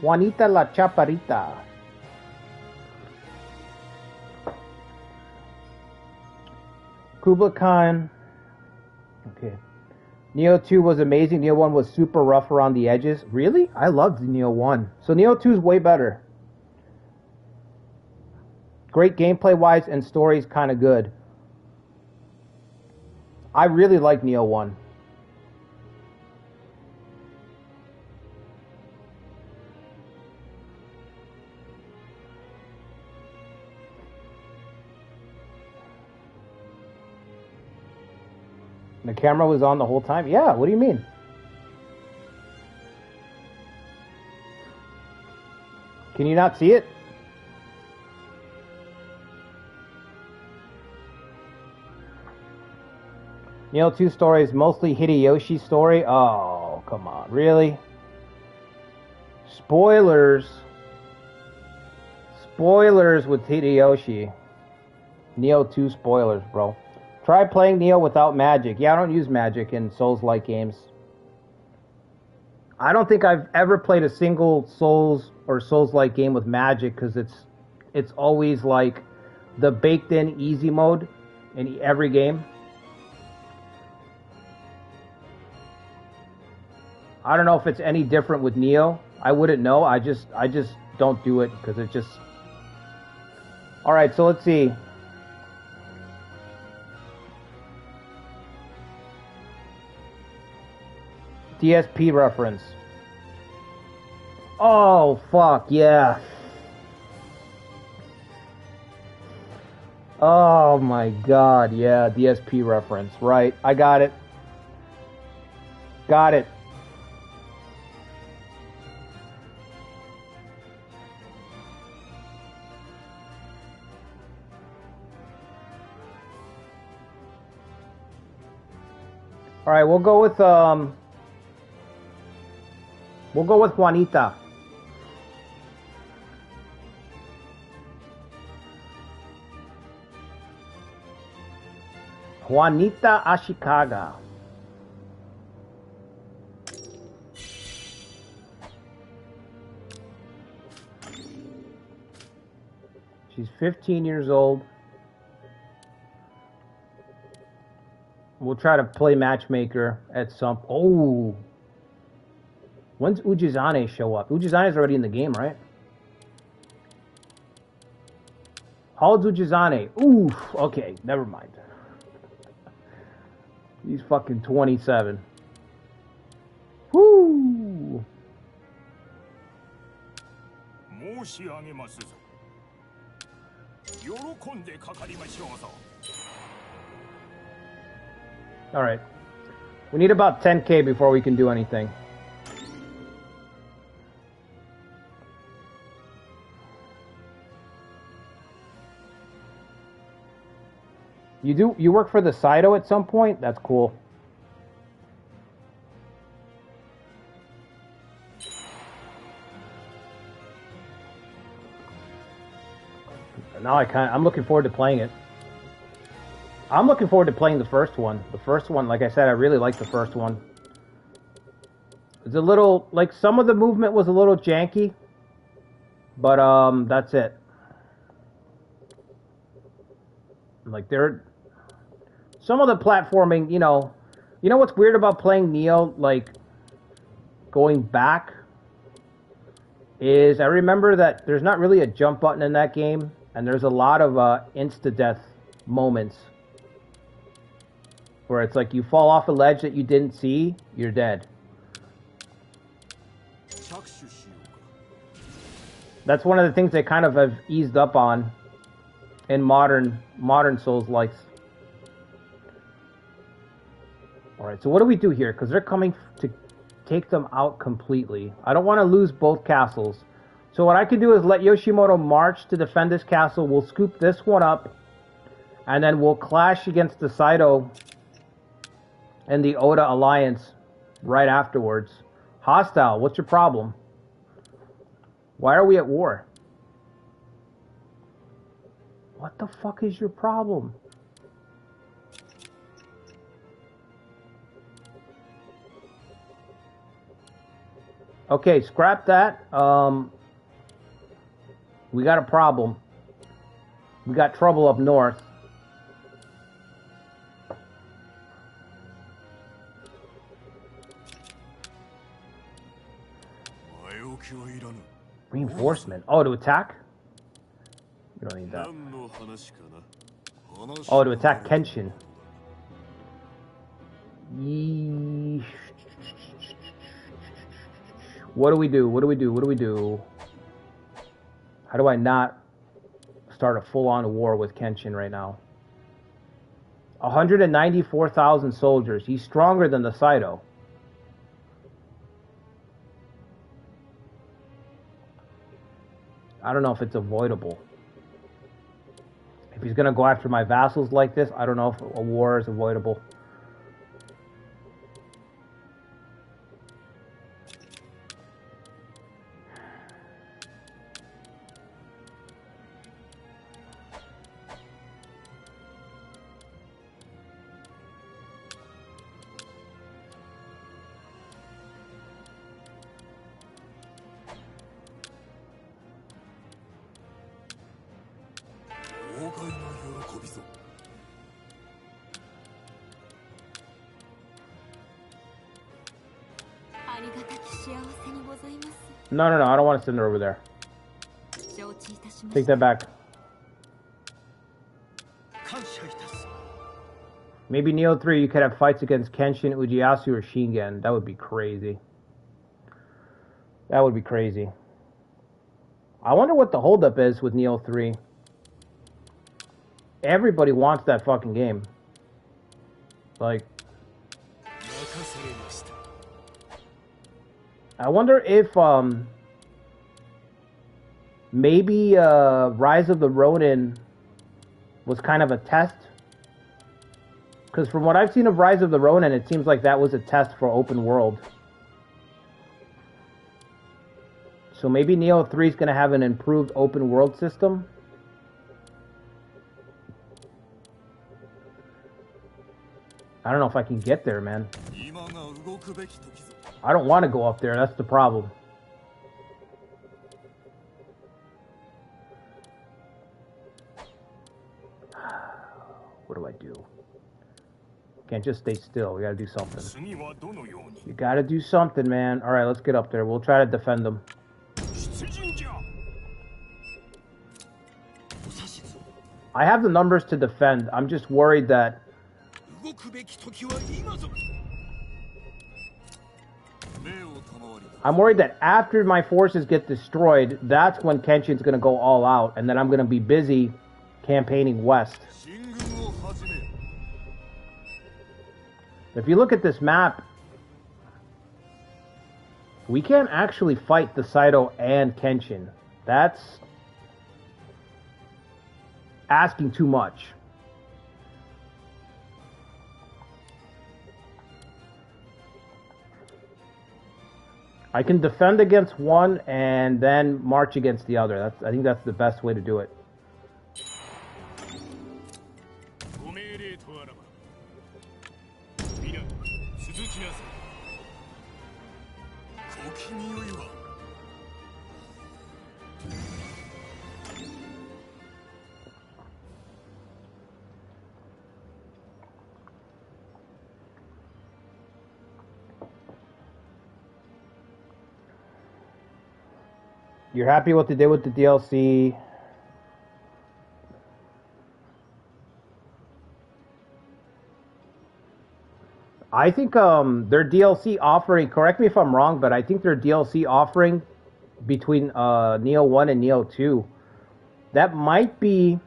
Juanita la Chaparrita. Kublai Khan. Okay. Neo 2 was amazing. Neo 1 was super rough around the edges. Really? I loved Neo 1. So Neo 2 is way better. Great gameplay-wise and story's kind of good. I really like Neo 1. The camera was on the whole time? Yeah, what do you mean? Can you not see it? Neo 2 story is mostly Hideyoshi's story. Oh, come on. Really? Spoilers. Spoilers with Hideyoshi. Neo 2 spoilers, bro. Try playing Neo without magic. Yeah, I don't use magic in Souls-like games. I don't think I've ever played a single Souls or Souls-like game with magic because it's always like the baked-in easy mode in every game. I don't know if it's any different with Neo. I wouldn't know. I just don't do it because it just... Alright, so let's see. DSP reference. Oh, fuck, yeah. Oh my god, yeah, DSP reference. Right, I got it. Got it. All right, we'll go with Juanita. Juanita Ashikaga. She's 15 years old. We'll try to play matchmaker at some... Oh! When's Ujizane show up? Ujizane's already in the game, right? How old's Ujizane? Oof! Okay, never mind. He's fucking 27. Woo! Alright. We need about 10k before we can do anything. You work for the Saito at some point? That's cool. Now I'm looking forward to playing it. I'm looking forward to playing the first one. The first one, like I said, I really like the first one. It's a little, like, some of the movement was a little janky, but that's it. Like, some of the platforming, you know what's weird about playing Neo, like, going back, is I remember that there's not really a jump button in that game, and there's a lot of insta-death moments where it's like you fall off a ledge that you didn't see, you're dead. That's one of the things they kind of have eased up on in modern Souls-likes. Alright, so what do we do here? Because they're coming to take them out completely. I don't want to lose both castles. So what I can do is let Yoshimoto march to defend this castle. We'll scoop this one up. And then we'll clash against the Saito and the Oda alliance right afterwards. Hostile, what's your problem? Why are we at war? What the fuck is your problem? Okay, scrap that. We got a problem. We got trouble up north. Reinforcement. Oh, to attack? You don't need that. Oh, to attack Kenshin. Yeesh. What do we do? What do we do? What do we do? How do I not start a full-on war with Kenshin right now? 194,000 soldiers. He's stronger than the Saito. I don't know if it's avoidable. If he's going to go after my vassals like this, I don't know if a war is avoidable. No, I don't want to send her over there. Take that back. Maybe Neo 3, you could have fights against Kenshin, Ujiyasu, or Shingen. That would be crazy. That would be crazy. I wonder what the holdup is with Neo 3. Everybody wants that fucking game. Like... I wonder if, maybe, Rise of the Ronin was kind of a test. Because from what I've seen of Rise of the Ronin, it seems like that was a test for open world. So maybe Neo 3 is going to have an improved open world system. I don't know if I can get there, man. I don't want to go up there, that's the problem. What do I do? Can't just stay still, we gotta do something. You gotta do something, man. Alright, let's get up there. We'll try to defend them. I have the numbers to defend. I'm just worried that... I'm worried that after my forces get destroyed, that's when Kenshin's going to go all out, and then I'm going to be busy campaigning west. If you look at this map, we can't actually fight the Saito and Kenshin. That's asking too much. I can defend against one and then march against the other. I think that's the best way to do it. You're happy what they did with the DLC. I think their DLC offering, correct me if I'm wrong, but I think their DLC offering between Neo 1 and Neo 2, that might be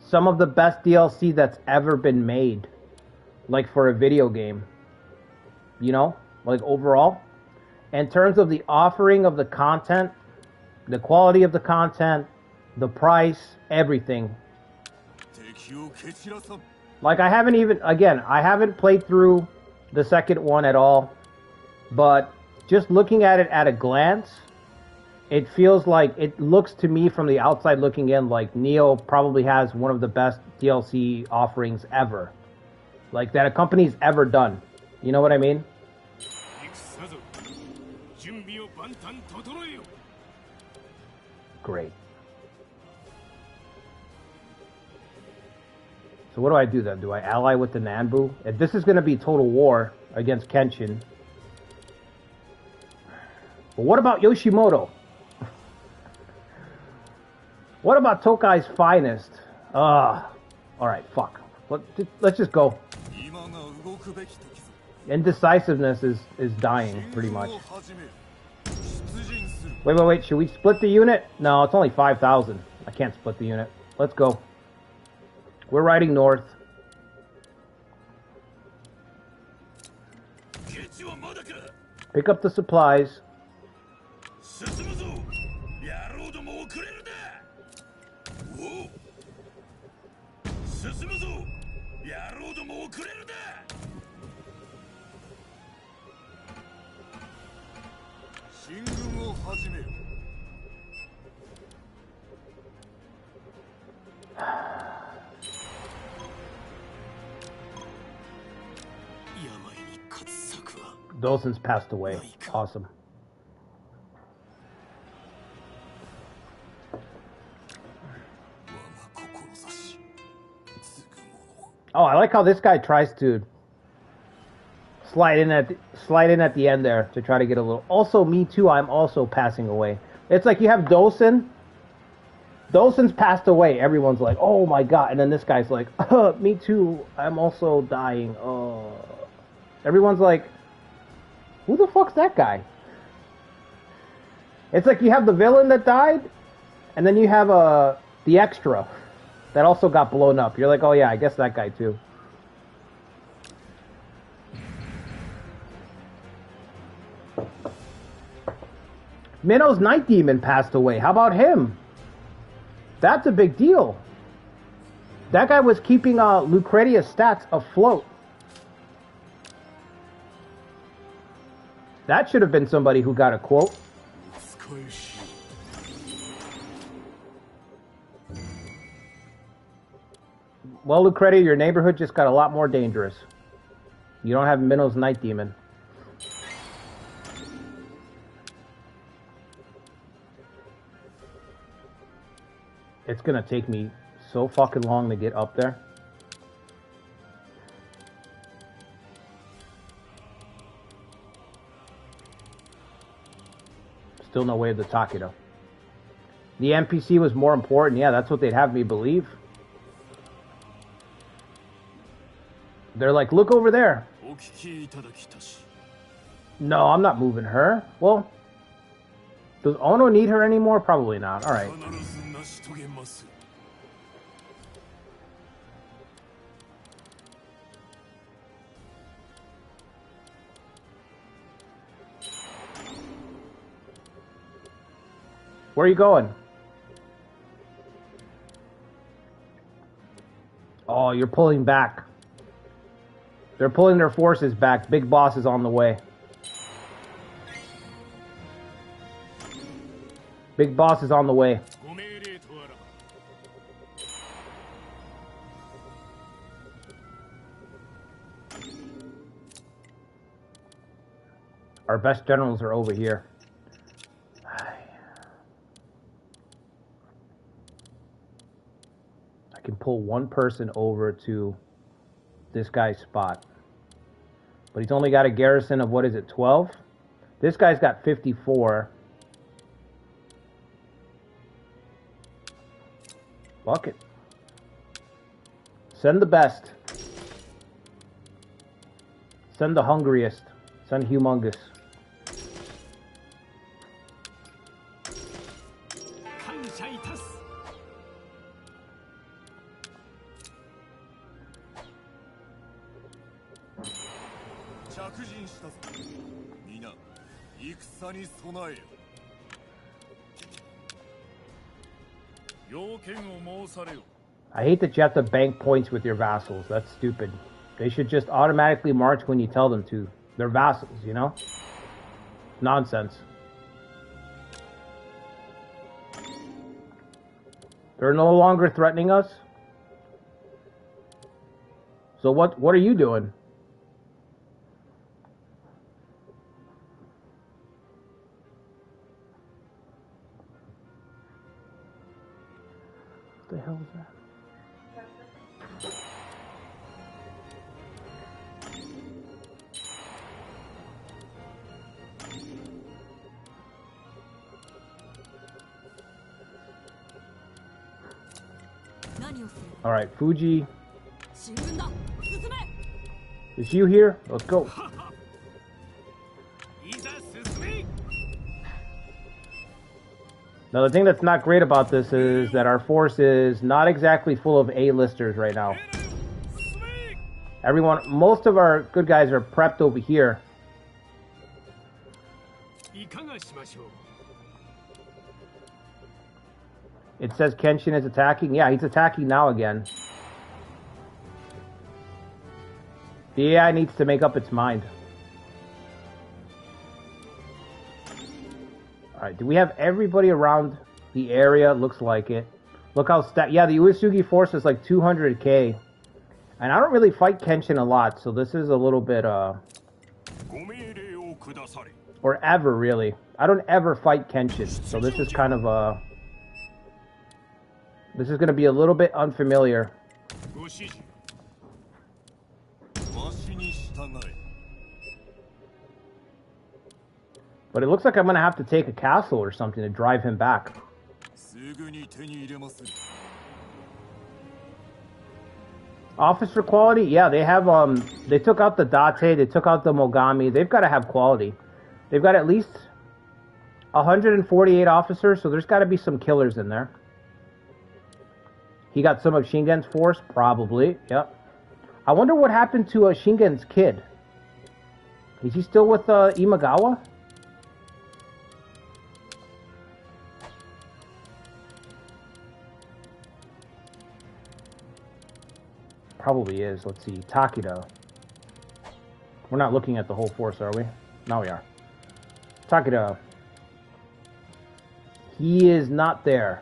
some of the best DLC that's ever been made, like for a video game. You know, like overall. In terms of the offering of the content, the quality of the content, the price, everything. Like I haven't played through the second one at all, but just looking at it at a glance, it feels like, it looks to me from the outside looking in like Neo probably has one of the best DLC offerings ever. Like that a company's ever done. You know what I mean? Great. So what do I do then? Do I ally with the Nanbu? If this is going to be total war against Kenshin. But what about Yoshimoto? What about Tokai's finest? Alright, fuck. Let's just go. Indecisiveness is dying, pretty much. Wait. Should we split the unit? No, it's only 5,000. I can't split the unit. Let's go. We're riding north. Pick up the supplies. Dawson's passed away. Awesome. Oh, I like how this guy tries to slide in at the end there to try to get a little. Also, me too. I'm also passing away. It's like you have Dawson. Dawson's passed away. Everyone's like, "Oh my god!" And then this guy's like, "Me too. I'm also dying." Oh, everyone's like, "Who the fuck's that guy?" It's like you have the villain that died, and then you have the extra that also got blown up. You're like, "Oh yeah, I guess that guy too." Minno's Night Demon passed away. How about him? That's a big deal. That guy was keeping Lucretia's stats afloat. That should have been somebody who got a quote. Well, Lucretia, your neighborhood just got a lot more dangerous. You don't have Minno's Night Demon. It's gonna take me so fucking long to get up there. Still no way of the Takedo. The NPC was more important. Yeah, that's what they'd have me believe. They're like, look over there. No, I'm not moving her. Well, does Ono need her anymore? Probably not. Alright. Where are you going? Oh, you're pulling back. They're pulling their forces back. Big Boss is on the way. Big boss is on the way. Our best generals are over here. I can pull one person over to this guy's spot. But he's only got a garrison of, what is it, 12? This guy's got 54. Fuck it. Send the best. Send the hungriest. Send humongous. I hate that you have to bank points with your vassals. That's stupid. They should just automatically march when you tell them to. They're vassals, you know? Nonsense. They're no longer threatening us. So what are you doing? What the hell is that? All right, Fuji. Is you here? Let's go. Now, the thing that's not great about this is that our force is not exactly full of A-listers right now. Most of our good guys are prepped over here. It says Kenshin is attacking. Yeah, he's attacking now again. The AI needs to make up its mind. Alright, do we have everybody around the area? Looks like it. Look how yeah, the Uesugi force is like 200k. And I don't really fight Kenshin a lot, so this is a little bit, or ever, really. I don't ever fight Kenshin, so this is kind of, this is going to be a little bit unfamiliar. But it looks like I'm going to have to take a castle or something to drive him back. Officer quality? Yeah, they have, they took out the Date, they took out the Mogami. They've got to have quality. They've got at least 148 officers, so there's got to be some killers in there. He got some of Shingen's force? Probably, yep. I wonder what happened to Shingen's kid. Is he still with Imagawa? Probably is. Let's see. Takeda. We're not looking at the whole force, are we? Now we are. Takeda. He is not there.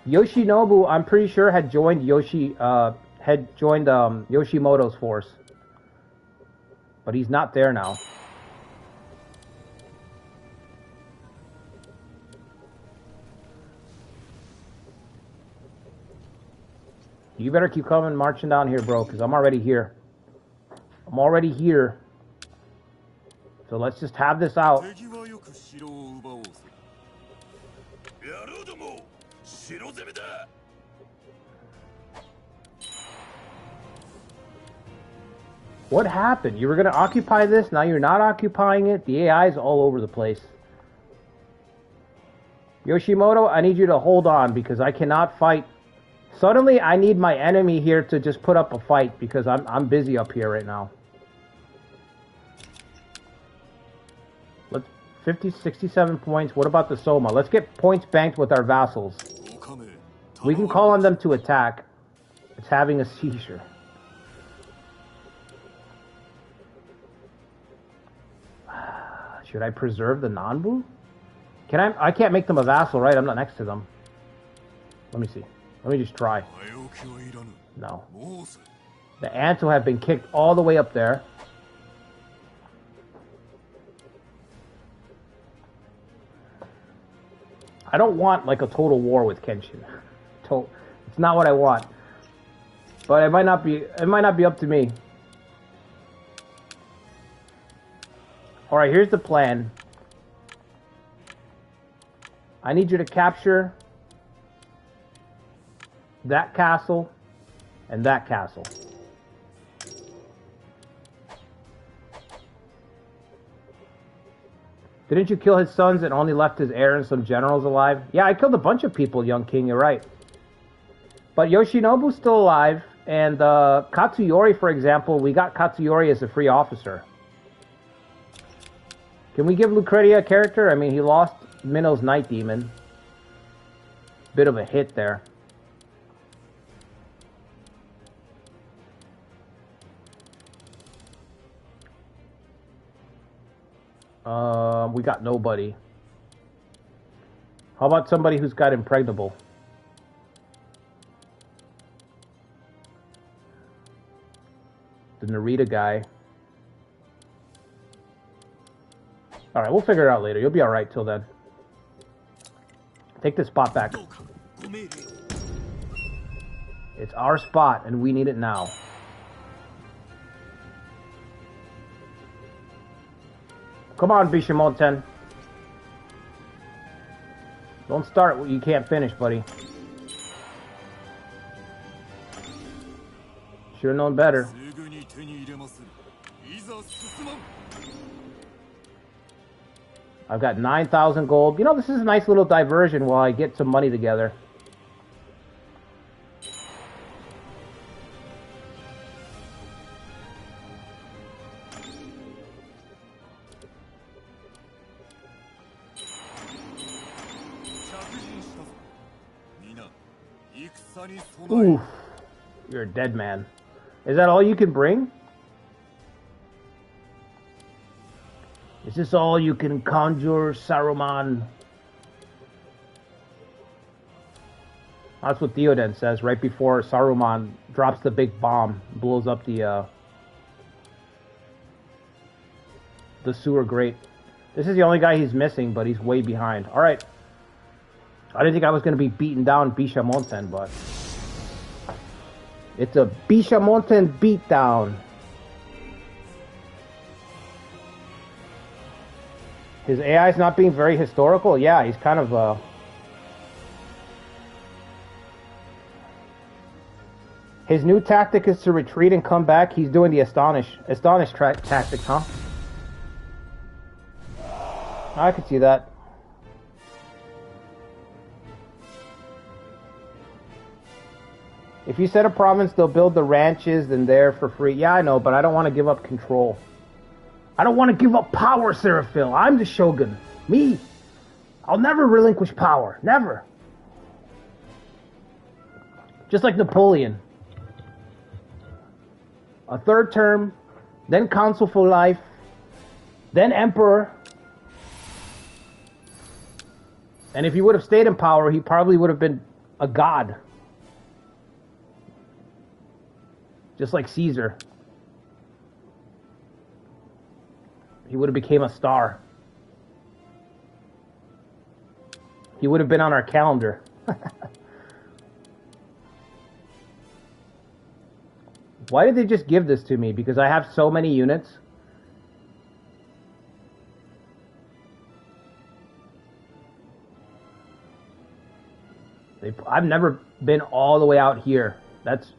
Yoshinobu, I'm pretty sure, had joined Yoshimoto's force. But he's not there now. You better keep coming, marching down here, bro, because I'm already here. I'm already here. So let's just have this out. What happened? You were going to occupy this, now you're not occupying it? The AI is all over the place. Yoshimoto, I need you to hold on because I cannot fight. Suddenly, I need my enemy here to just put up a fight because I'm busy up here right now. Let's 67 points. What about the Soma? Let's get points banked with our vassals. We can call on them to attack. It's having a seizure. Should I preserve the Nanbu? Can I can't make them a vassal, right? I'm not next to them. Let me see. Let me just try. No. The ants will have been kicked all the way up there. I don't want like a total war with Kenshin. It's not what I want. But it might not be up to me. Alright, here's the plan. I need you to capture that castle and that castle. Didn't you kill his sons and only left his heir and some generals alive? Yeah, I killed a bunch of people, young king, you're right. But Yoshinobu's still alive, and Katsuyori, for example, we got Katsuyori as a free officer. Can we give Lucretia a character? I mean, he lost Minno's Night Demon. Bit of a hit there. We got nobody. How about somebody who's got impregnable? The Narita guy. Alright, we'll figure it out later. You'll be alright till then. Take this spot back. It's our spot, and we need it now. Come on, Bishamonten. Don't start what you can't finish, buddy. Should have known better. I've got 9,000 gold. You know, this is a nice little diversion while I get some money together. Oof. You're a dead man. Is that all you can bring? Is this all you can conjure, Saruman? That's what Theoden says right before Saruman drops the big bomb, blows up the sewer grate. This is the only guy he's missing, but he's way behind. All right. I didn't think I was going to be beating down Bishamonten, but it's a Bishamonten beatdown. His AI is not being very historical. Yeah, he's kind of his new tactic is to retreat and come back. He's doing the astonish tactics, huh? I could see that. If you set a province, they'll build the ranches and there for free. Yeah, I know, but I don't want to give up control. I don't want to give up power, Seraphil. I'm the Shogun. Me. I'll never relinquish power. Never. Just like Napoleon. A third term, then consul for life, then emperor. And if he would have stayed in power, he probably would have been a god. Just like Caesar. He would have became a star. He would have been on our calendar. Why did they just give this to me? Because I have so many units? I've never been all the way out here. That's...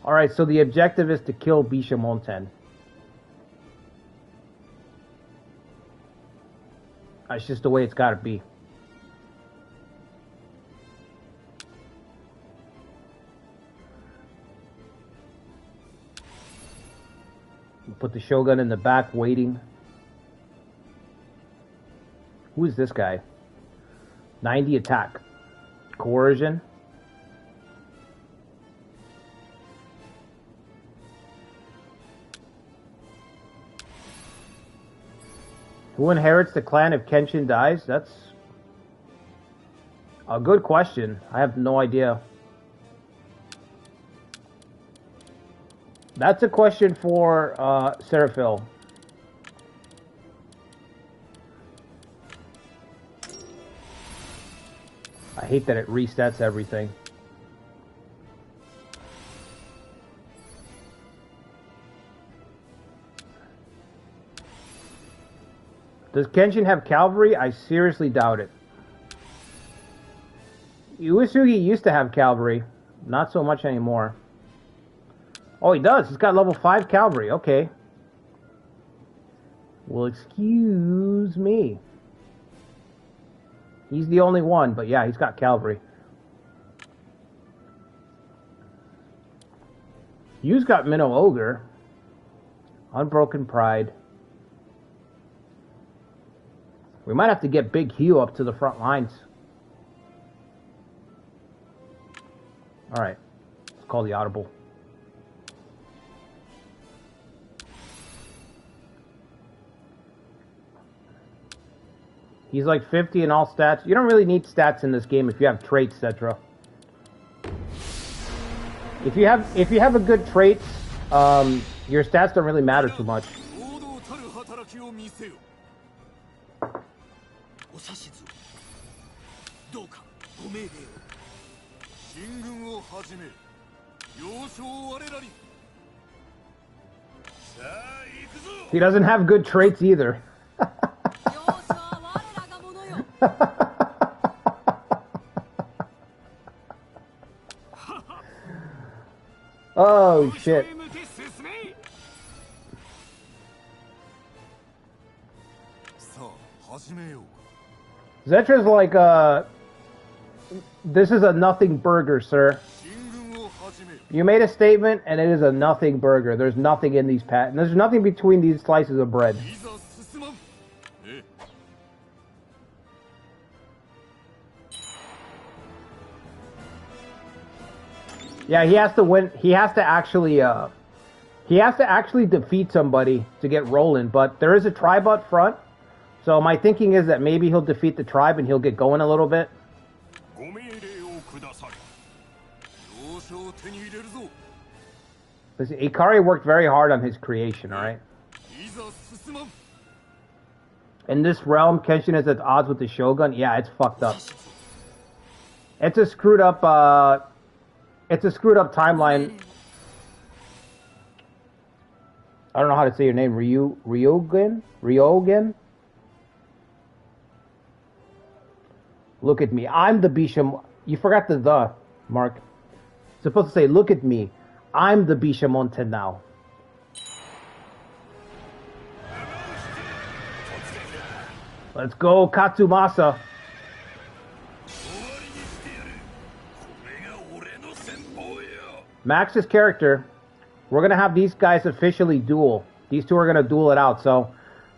Alright, so the objective is to kill Bishamonten. That's just the way it's got to be. Put the Shogun in the back waiting. Who is this guy? 90 attack. Coercion. Who inherits the clan if Kenshin dies? That's a good question. I have no idea. That's a question for Seraphil. I hate that it resets everything. Does Kenshin have cavalry? I seriously doubt it. Uesugi used to have cavalry. Not so much anymore. Oh, he does. He's got level 5 cavalry. Okay. Well, excuse me. He's the only one, but yeah, he's got cavalry. Yu's got Minnow Ogre. Unbroken Pride. We might have to get Big Hugh up to the front lines. Alright. Let's call the audible. He's like 50 in all stats. You don't really need stats in this game if you have traits, etc. If you have a good traits, your stats don't really matter too much. He doesn't have good traits either. Oh shit. Zetra's like, this is a nothing burger, sir. You made a statement, and it is a nothing burger. There's nothing in these there's nothing between these slices of bread. Yeah, he has to win. He has to actually defeat somebody to get rolling. But there is a tribe up front, so my thinking is that maybe he'll defeat the tribe and he'll get going a little bit. Listen, Ikari worked very hard on his creation. All right. In this realm, Kenshin is at odds with the Shogun. Yeah, it's fucked up. It's a screwed up. It's a screwed up timeline. I don't know how to say your name. Ryogen? Look at me. I'm the Bisham. You forgot the, Mark. It's supposed to say, look at me. I'm the Bishamonte now. Let's go, Katsumasa. Max's character, we're going to have these guys officially duel. These two are going to duel it out. So,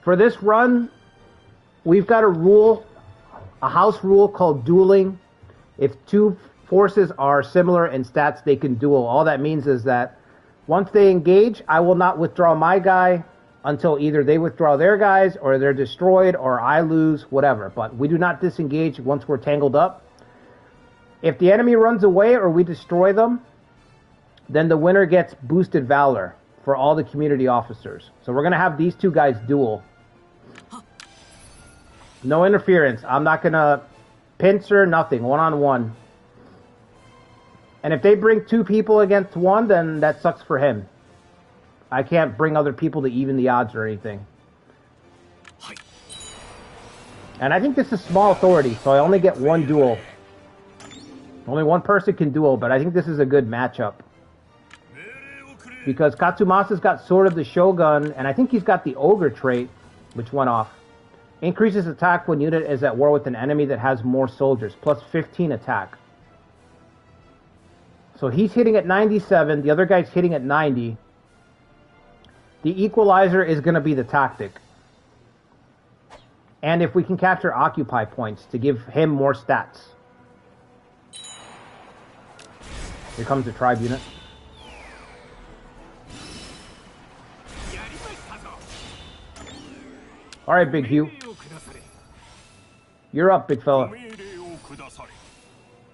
for this run, we've got a house rule called dueling. If two forces are similar in stats, they can duel. All that means is that once they engage, I will not withdraw my guy until either they withdraw their guys, or they're destroyed, or I lose, whatever. But we do not disengage once we're tangled up. If the enemy runs away or we destroy them, then the winner gets boosted valor for all the community officers. So we're going to have these two guys duel. No interference. I'm not going to pincer, nothing. One-on-one. And if they bring two people against one, then that sucks for him. I can't bring other people to even the odds or anything. And I think this is small authority, so I only get one duel. Only one person can duel, but I think this is a good matchup. Because Katsumasa's got Sword of the Shogun, and I think he's got the Ogre trait, which went off. Increases attack when unit is at war with an enemy that has more soldiers, plus 15 attack. So he's hitting at 97, the other guy's hitting at 90. The equalizer is going to be the tactic. And if we can capture occupy points to give him more stats. Here comes the tribe unit. Alright, Big Hugh. You're up, big fella.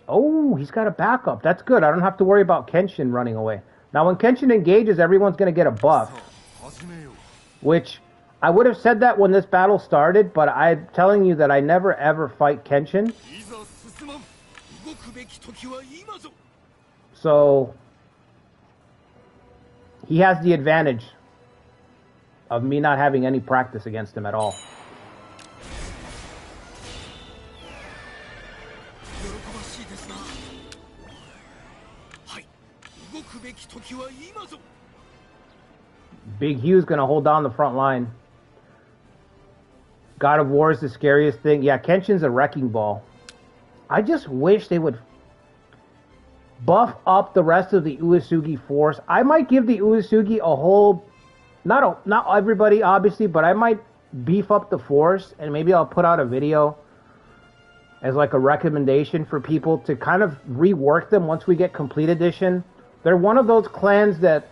Oh, he's got a backup. That's good. I don't have to worry about Kenshin running away. Now, when Kenshin engages, everyone's going to get a buff. Which, I would have said that when this battle started, but I'm telling you that I never ever fight Kenshin. So, he has the advantage of me not having any practice against him at all. Big Hugh's gonna hold down the front line. God of War is the scariest thing. Yeah, Kenshin's a wrecking ball. I just wish they would buff up the rest of the Uesugi force. I might give the Uesugi a whole... Not everybody, obviously, but I might beef up the force, and maybe I'll put out a video as like a recommendation for people to kind of rework them once we get Complete Edition. They're one of those clans that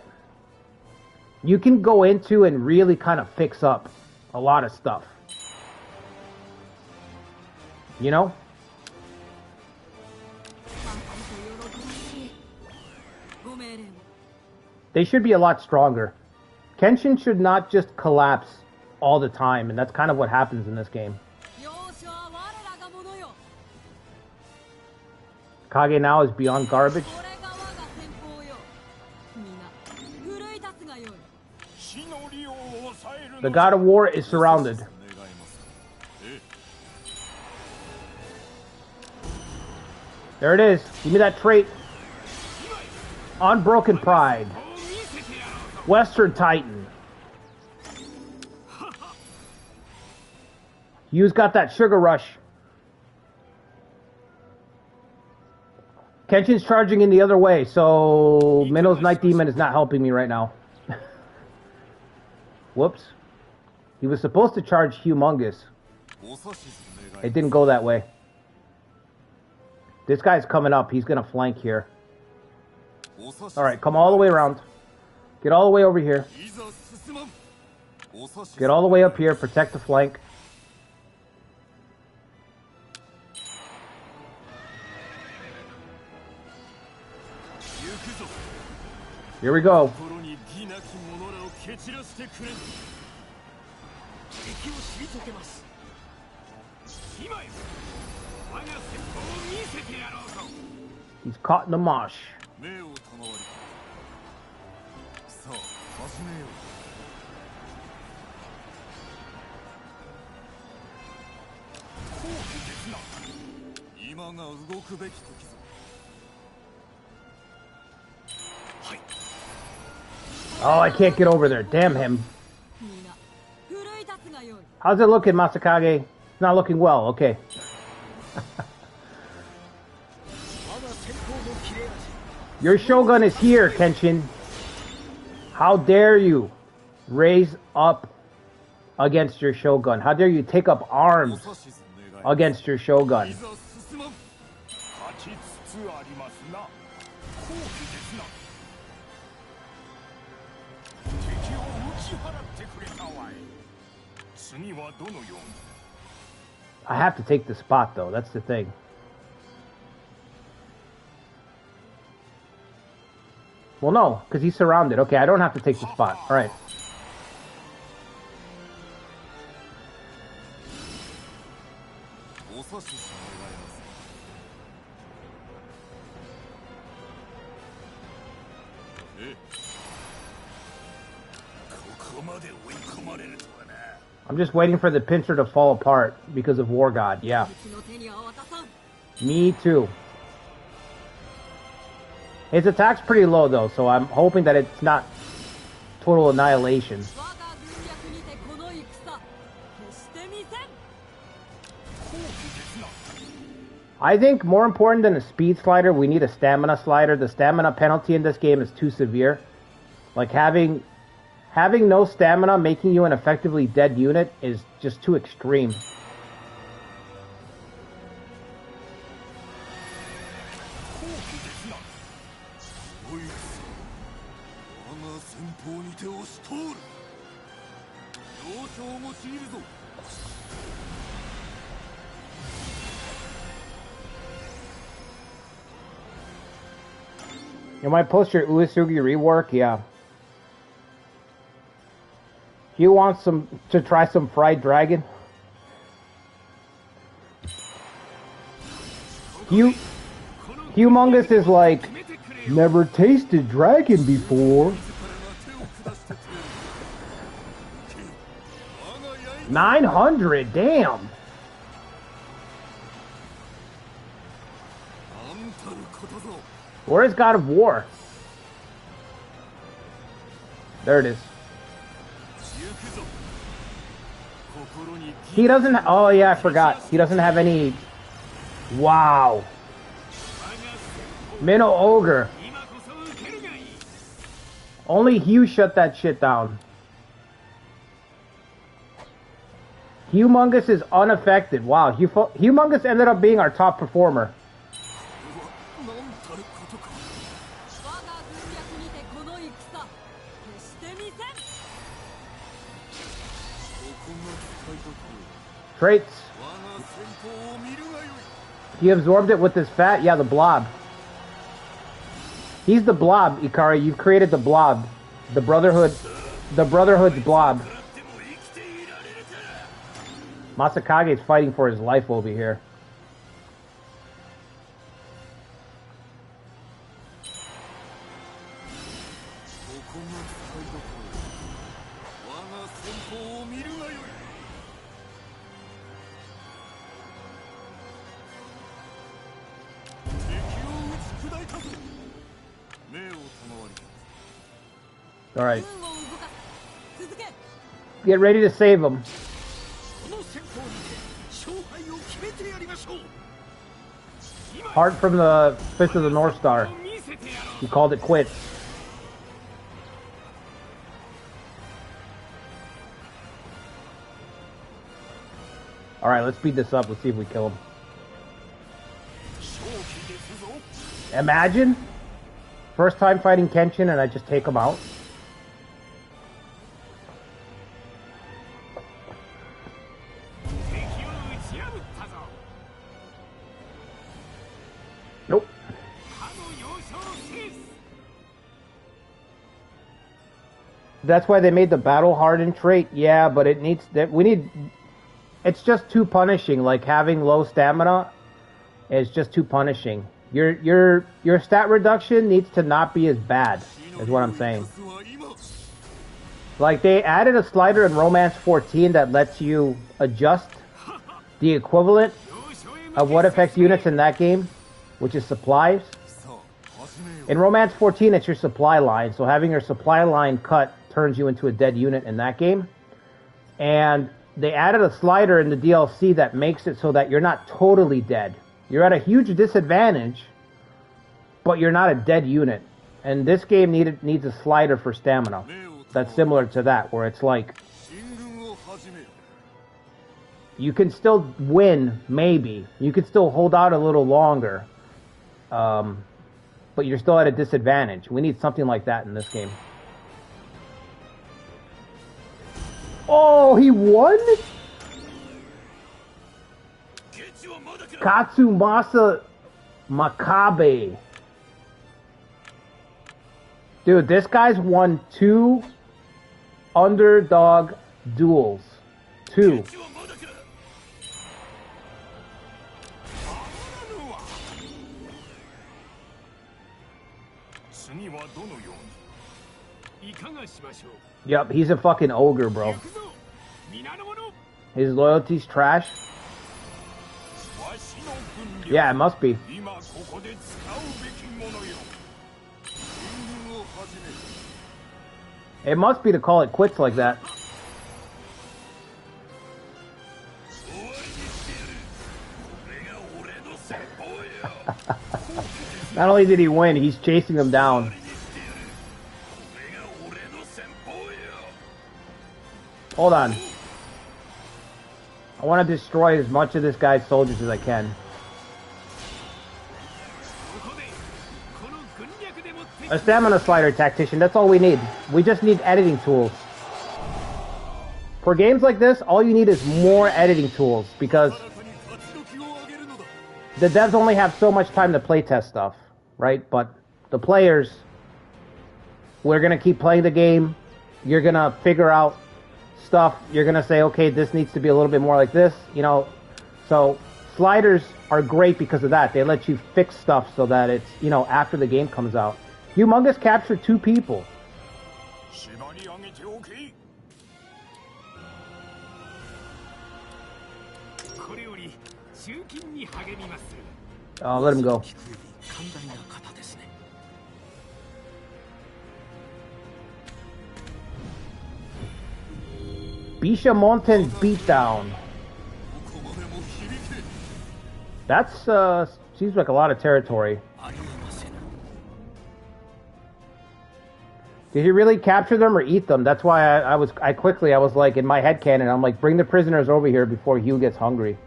you can go into and really kind of fix up a lot of stuff. You know? They should be a lot stronger. Kenshin should not just collapse all the time, and that's kind of what happens in this game. Kage now is beyond garbage. The God of War is surrounded. There it is. Give me that trait. Unbroken Pride. Western Titan. Hugh's got that sugar rush. Kenshin's charging in the other way, so Minnow's Night Demon is not helping me right now. Whoops. He was supposed to charge Humongous. It didn't go that way. This guy's coming up. He's going to flank here. Alright, come all the way around. Get all the way over here. Get all the way up here. Protect the flank. Here we go. He's caught in the mosh. Oh, I can't get over there. Damn him. How's it looking, Masakage? It's not looking well. Okay. Your Shogun is here, Kenshin. How dare you raise up against your Shogun? How dare you take up arms against your Shogun? I have to take the spot, though. That's the thing. Well, no, because he's surrounded. Okay, I don't have to take the spot. All right. I'm just waiting for the pincer to fall apart because of War God. Yeah. Me too. His attack's pretty low though, so I'm hoping that it's not total annihilation. I think more important than a speed slider, we need a stamina slider. The stamina penalty in this game is too severe. Like having no stamina making you an effectively dead unit is just too extreme. You might post your Uesugi rework, yeah. You want to try some fried dragon? Humongous is like, never tasted dragon before. 900, damn. Where is God of War? There it is. He doesn't. Oh yeah, I forgot. He doesn't have any. Wow. Minnow Ogre. Only Hugh shut that shit down. Humongous is unaffected. Wow. Humongous ended up being our top performer. Traits. He absorbed it with his fat. Yeah, the blob. He's the blob, Ikari. You've created the blob. The Brotherhood's blob. Masakage is fighting for his life over here. All right. Get ready to save him. Heart from the Fist of the North Star. He called it quits. All right, let's speed this up. Let's see if we kill him. Imagine first time fighting Kenshin and I just take him out. Nope. That's why they made the battle hardened trait. Yeah, but it needs that. It's just too punishing. Like having low stamina is just too punishing. Your stat reduction needs to not be as bad, is what I'm saying. Like they added a slider in Romance 14 that lets you adjust the equivalent of what affects units in that game, which is supplies. In Romance 14, it's your supply line, so having your supply line cut turns you into a dead unit in that game. And they added a slider in the DLC that makes it so that you're not totally dead. You're at a huge disadvantage, but you're not a dead unit. And this game needs a slider for stamina that's similar to that, where it's like you can still win, maybe. You can still hold out a little longer, but you're still at a disadvantage. We need something like that in this game. Oh, he won? Katsumasa Makabe. Dude, this guy's won 2 underdog duels. 2. Yep, he's a fucking ogre, bro. His loyalty's trash. Yeah, it must be. It must be to call it quits like that. Not only did he win, he's chasing them down. Hold on. I want to destroy as much of this guy's soldiers as I can. A stamina slider, tactician. That's all we need. We just need editing tools. For games like this, all you need is more editing tools because the devs only have so much time to playtest stuff, right? But the players, we're going to keep playing the game. You're going to figure out stuff. You're going to say, okay, this needs to be a little bit more like this, you know. So sliders are great because of that. They let you fix stuff so that it's, you know, after the game comes out. Humongous captured 2 people. Oh, let him go. Bisha Mountain Beatdown. That's, seems like a lot of territory. Did he really capture them or eat them? That's why I was like, in my head canon, I'm like, bring the prisoners over here before Hugh gets hungry.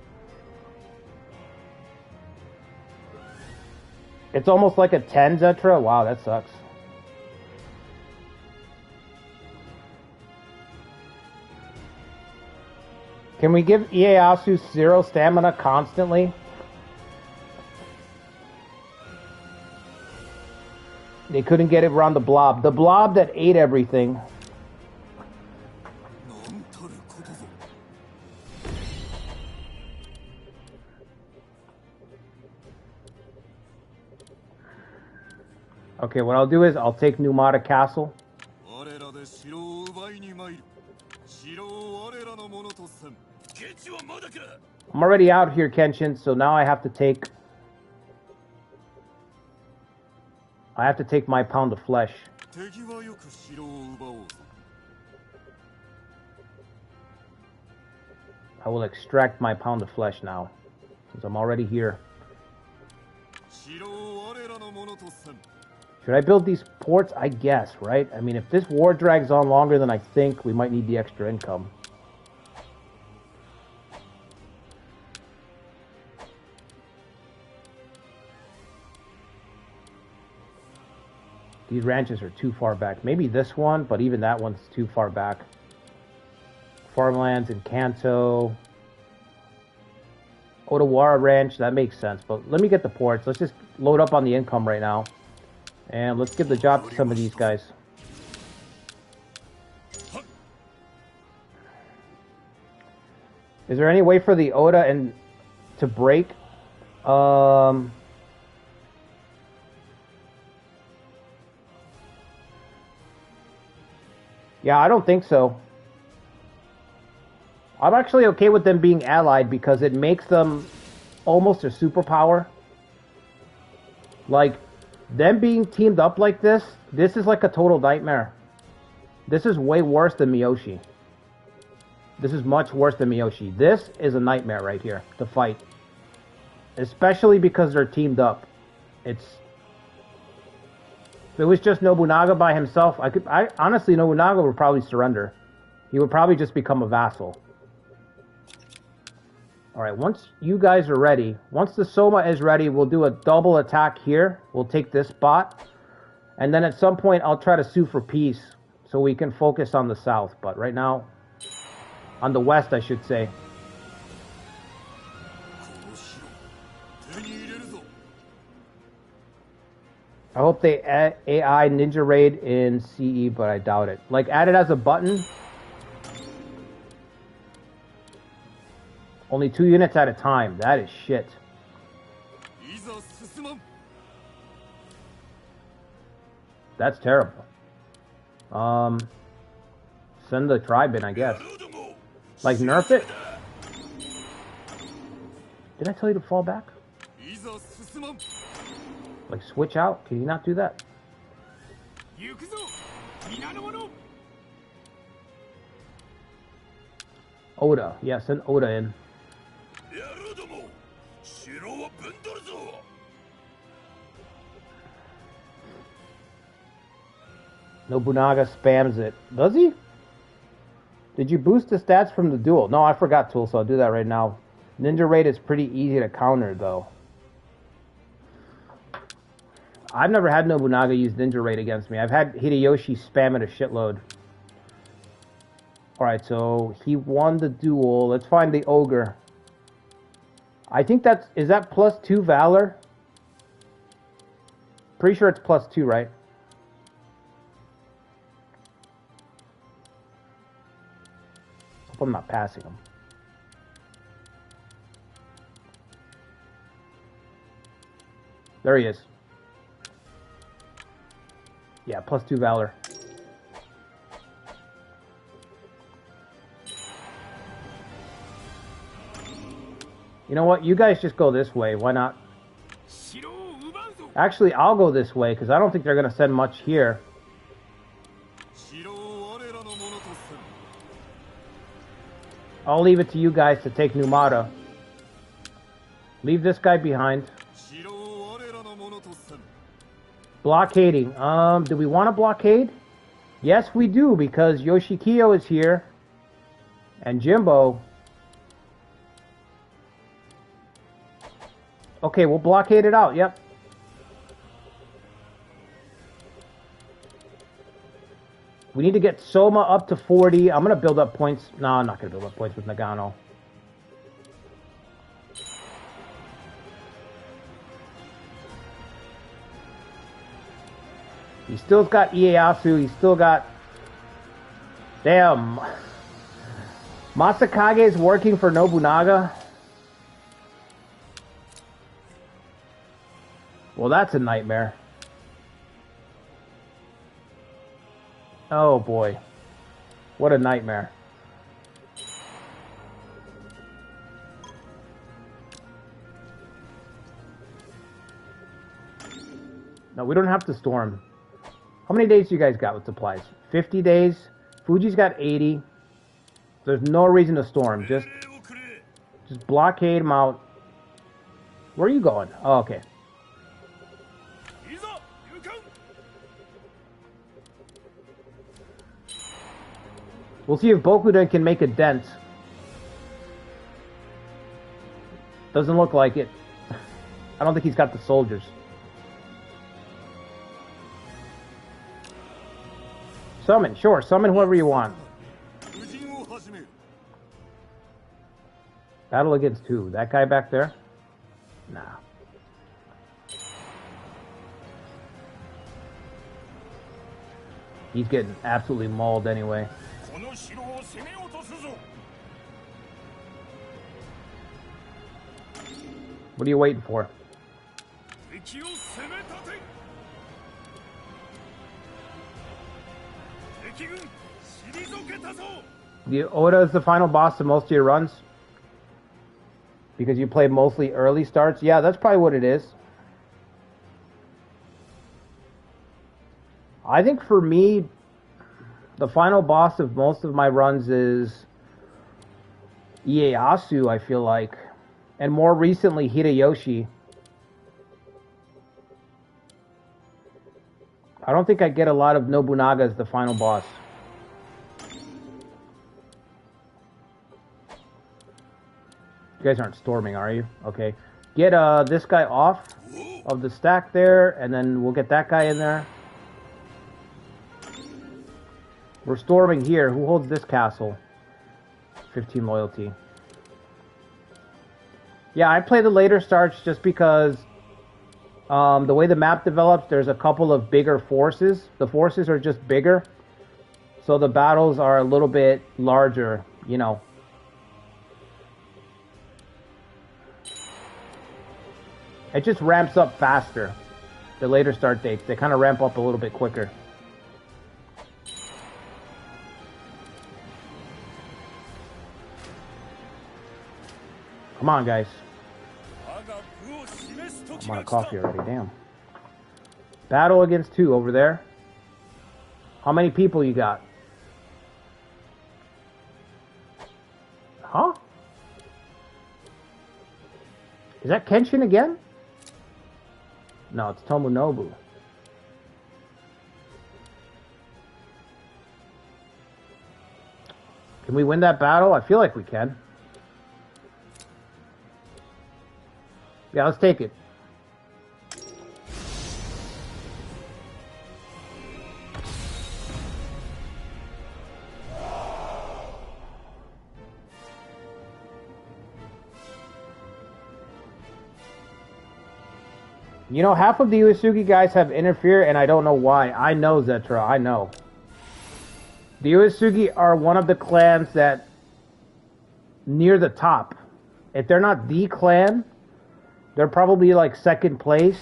It's almost like a 10, Zetra. Wow, that sucks. Can we give Ieyasu 0 stamina constantly? They couldn't get it around the blob. The blob that ate everything. Okay, what I'll do is I'll take Numata Castle. I'm already out here, Kenshin, so now I have to take my pound of flesh. I will extract my pound of flesh now, since I'm already here. Should I build these ports? I guess, right? I mean, if this war drags on longer than I think, we might need the extra income. These ranches are too far back. Maybe this one, but even that one's too far back. Farmlands in Kanto. Odawara Ranch, that makes sense. But let me get the ports. Let's just load up on the income right now. And let's give the job to some of these guys. Is there any way for the Oda and to break? Yeah, I don't think so. I'm actually okay with them being allied because it makes them almost a superpower. Like, them being teamed up like this is like a total nightmare. This is way worse than Miyoshi. This is much worse than Miyoshi. This is a nightmare right here to fight. Especially because they're teamed up. If it was just Nobunaga by himself, honestly, Nobunaga would probably surrender. He would probably just become a vassal. Alright, once you guys are ready, once the Soma is ready, we'll do a double attack here. We'll take this spot. And then at some point, I'll try to sue for peace so we can focus on the south. But right now, on the west, I should say. I hope they add AI Ninja Raid in CE, but I doubt it. Like, add it as a button. Only 2 units at a time. That is shit. That's terrible. Send the tribe in, I guess. Like, nerf it? Did I tell you to fall back? Like, switch out? Can you not do that? Oda. Yeah, send Oda in. Nobunaga spams it. Does he? Did you boost the stats from the duel? No, I forgot, Tool, so I'll do that right now. Ninja Raid is pretty easy to counter, though. I've never had Nobunaga use Ninja Raid against me. I've had Hideyoshi spam it a shitload. Alright, so he won the duel. Let's find the ogre. I think that's... Is that +2 valor? Pretty sure it's +2, right? Hope I'm not passing him. There he is. Yeah, +2 valor. You know what? You guys just go this way. Why not? Actually, I'll go this way because I don't think they're going to send much here. I'll leave it to you guys to take Numata. Leave this guy behind. Blockading. Do we want to blockade? Yes, we do, because Yoshikiyo is here. And Jimbo. Okay, we'll blockade it out, yep. We need to get Soma up to 40. I'm going to build up points. No, I'm not going to build up points with Nagano. He still got Ieyasu. He's still got... Damn. Masakage is working for Nobunaga. Well, that's a nightmare. Oh boy. What a nightmare. No, we don't have to storm. How many days do you guys got with supplies? 50 days? Fuji's got 80. There's no reason to storm. Just blockade them out. Where are you going? Oh, okay. We'll see if Bokuden can make a dent. Doesn't look like it. I don't think he's got the soldiers. Summon, sure. Summon whoever you want. Battle against who? That guy back there? Nah. He's getting absolutely mauled anyway. What are you waiting for? The Oda is the final boss of most of your runs? Because you play mostly early starts? Yeah, that's probably what it is. I think for me, the final boss of most of my runs is Ieyasu, I feel like. And more recently, Hideyoshi. I don't think I get a lot of Nobunaga as the final boss. You guys aren't storming, are you? Okay. Get this guy off of the stack there, and then we'll get that guy in there. We're storming here. Who holds this castle? 15 loyalty. Yeah, I play the later starts just because the way the map develops, there's a couple of bigger forces. The forces are just bigger, so the battles are a little bit larger, you know. It just ramps up faster. The later start dates, they kind of ramp up a little bit quicker. Come on, guys. I'm out of coffee already, damn. Battle against two over there. How many people you got? Huh? Is that Kenshin again? No, it's Tomonobu. Can we win that battle? I feel like we can. Yeah, let's take it. You know, half of the Uesugi guys have interfere, and I don't know why. I know, Zetra, I know. The Uesugi are one of the clans that near the top. If they're not the clan, they're probably like second place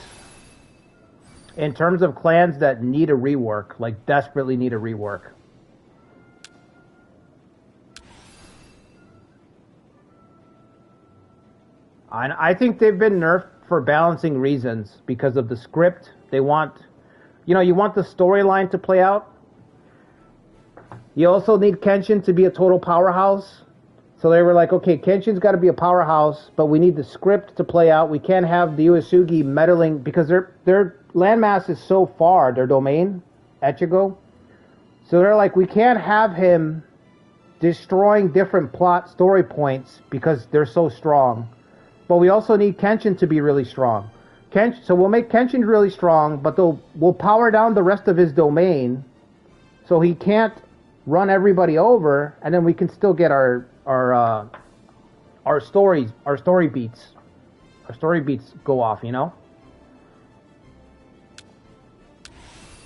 in terms of clans that need a rework, like desperately need a rework. I think they've been nerfed for balancing reasons because of the script. They want, you know, you want the storyline to play out. You also need Kenshin to be a total powerhouse. So they were like, okay, Kenshin's got to be a powerhouse, but we need the script to play out. We can't have the Uesugi meddling because their landmass is so far, their domain, Echigo. So they're like, we can't have him destroying different plot story points because they're so strong. But we also need Kenshin to be really strong. So we'll make Kenshin really strong, but we'll power down the rest of his domain so he can't run everybody over, and then we can still get our story beats go off, you know?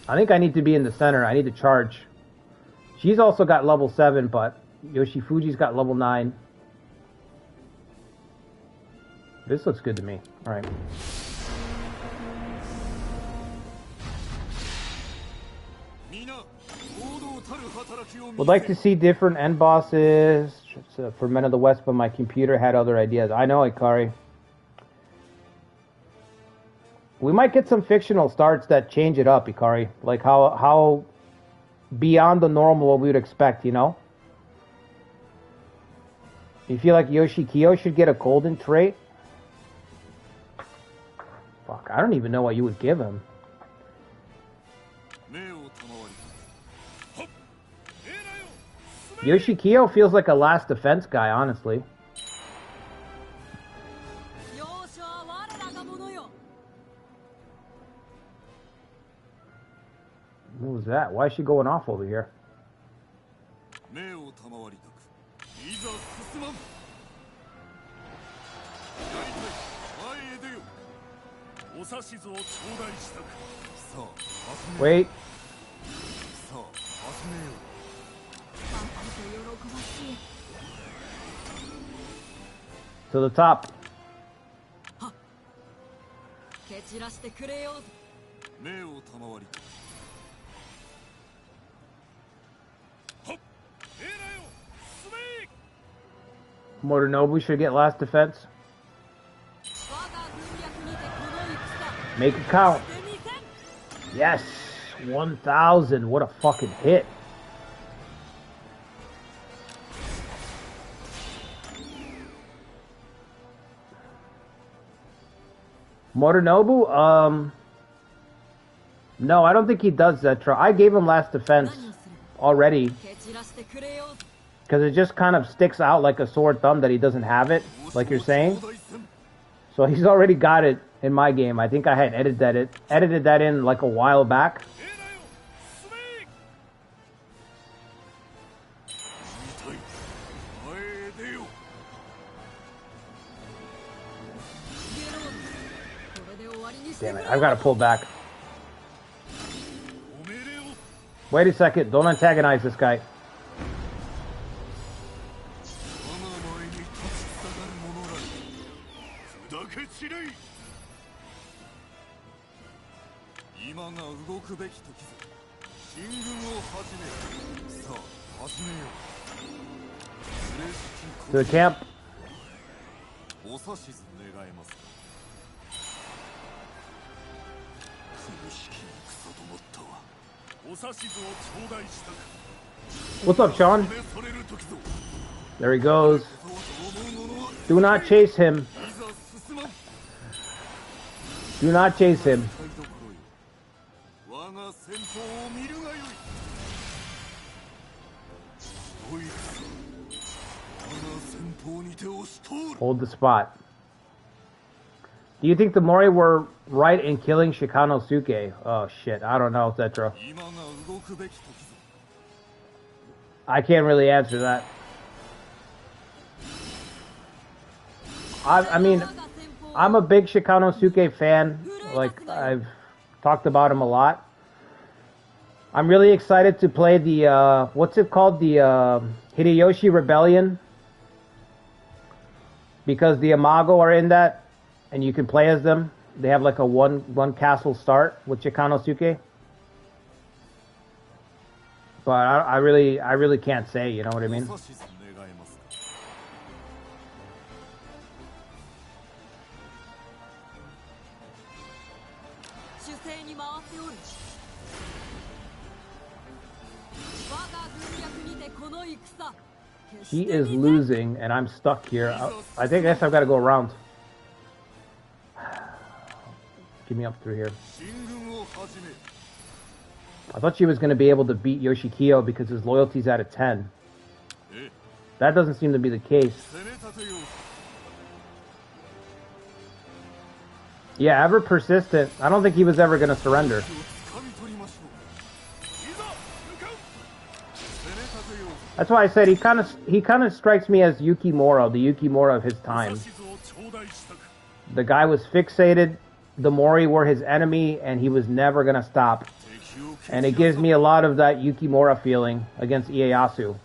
I think I need to be in the center. I need to charge. She's also got level 7, but Yoshifuji's got level 9. This looks good to me. All right. Would like to see different end bosses for Men of the West, but my computer had other ideas. I know, Ikari. We might get some fictional starts that change it up, Ikari. Like how beyond the normal what we would expect, you know? You feel like Yoshikyo should get a golden trait? Fuck, I don't even know what you would give him. Yoshikyo feels like a last defense guy, honestly. What was that? Why is she going off over here? Wait. To the top. Morinobu should get last defense. Make it count. Yes, 1,000. What a fucking hit. Morinobu, no, I don't think he does Zetra. I gave him last defense already. Because it just kind of sticks out like a sore thumb that he doesn't have it, like you're saying. So he's already got it in my game. I think I had edited that in like a while back. Damn it, I've got to pull back. Wait a second, don't antagonize this guy. To the camp. What's up, Sean? There he goes. Do not chase him. Do not chase him. Hold the spot. Do you think the Mori were right in killing Shikanosuke? Oh shit, I don't know, Zetra. I can't really answer that. I mean, I'm a big Shikanosuke fan. Like, I've talked about him a lot. I'm really excited to play the, what's it called? The Hideyoshi Rebellion. Because the Imago are in that, and you can play as them. They have like a one castle start with Chikanosuke. But I really can't say, you know what I mean? He is losing, and I'm stuck here. I guess I've got to go around. Get me up through here. I thought she was going to be able to beat Yoshikiyo because his loyalty's at a 10. That doesn't seem to be the case. Yeah, ever persistent. I don't think he was ever going to surrender. That's why I said he kind of strikes me as Yukimura, the Yukimura of his time. The guy was fixated. The Mori were his enemy, and he was never gonna stop. And it gives me a lot of that Yukimura feeling against Ieyasu.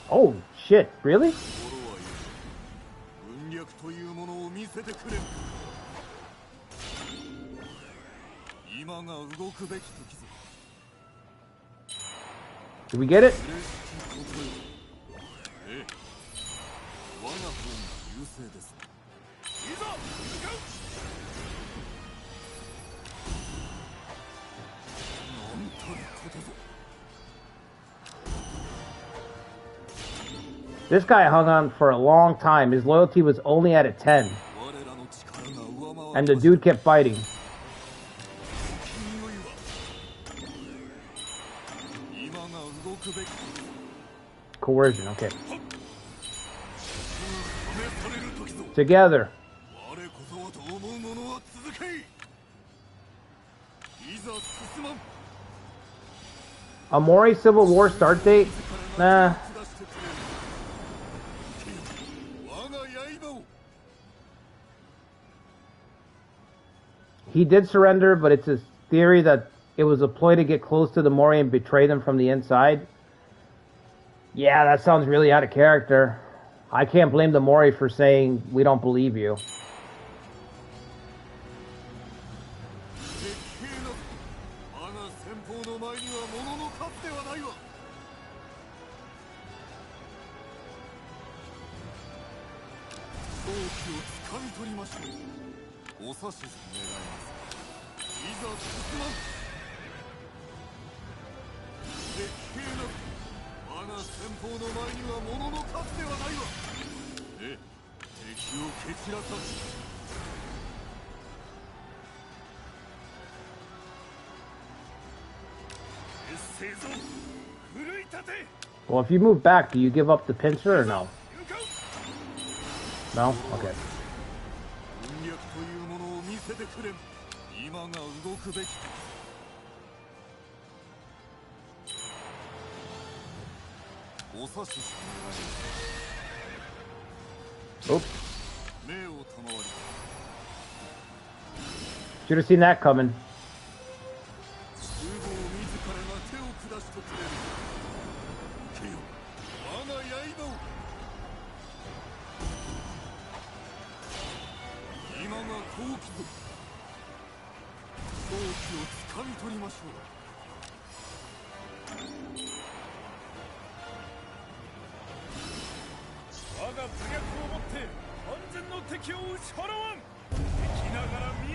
Oh shit! Really? Did we get it? This guy hung on for a long time. His loyalty was only at a 10. And the dude kept fighting. Coercion, okay. Together. A Mori Civil War start date? Nah. He did surrender, but it's his theory that it was a ploy to get close to the Mori and betray them from the inside. Yeah, that sounds really out of character. I can't blame the Mori for saying, we don't believe you. Well, if you move back, do you give up the pincer or no? No? Okay. Oops. Should have seen that coming.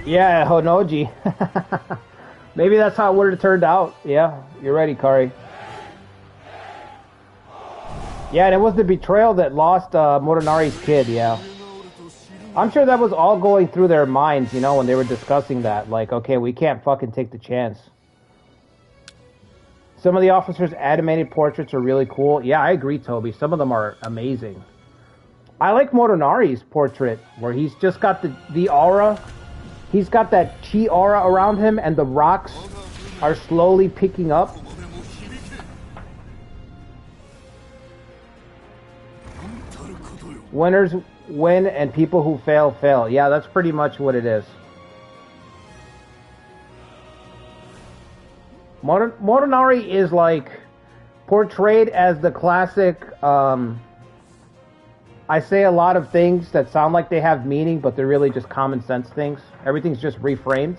Yeah, Honoji. Maybe that's how it would have turned out. Yeah, you're right, Ikari. Yeah, and it was the betrayal that lost Motonari's kid, yeah. I'm sure that was all going through their minds, you know, when they were discussing that. Like, okay, we can't fucking take the chance. Some of the officers' animated portraits are really cool. Yeah, I agree, Toby. Some of them are amazing. I like Motonari's portrait, where he's just got the aura. He's got that chi aura around him, and the rocks are slowly picking up. Winners win and people who fail, fail. Yeah, that's pretty much what it is. Motonari is like portrayed as the classic, I say a lot of things that sound like they have meaning, but they're really just common sense things. Everything's just reframed.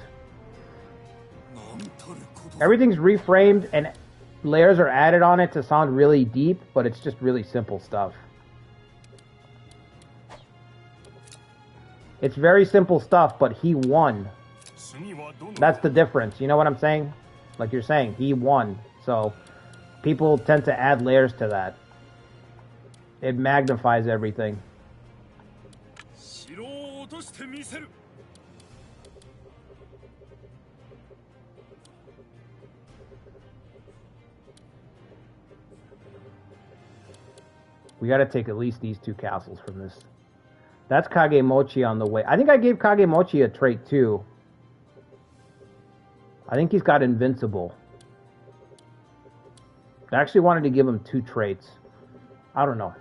Everything's reframed and layers are added on it to sound really deep, but it's just really simple stuff. It's very simple stuff, but he won. That's the difference. You know what I'm saying? Like you're saying, he won. So people tend to add layers to that. It magnifies everything. We gotta take at least these 2 castles from this. That's Kagemochi on the way. I think I gave Kagemochi a trait too. I think he's got Invincible. I actually wanted to give him 2 traits. I don't know.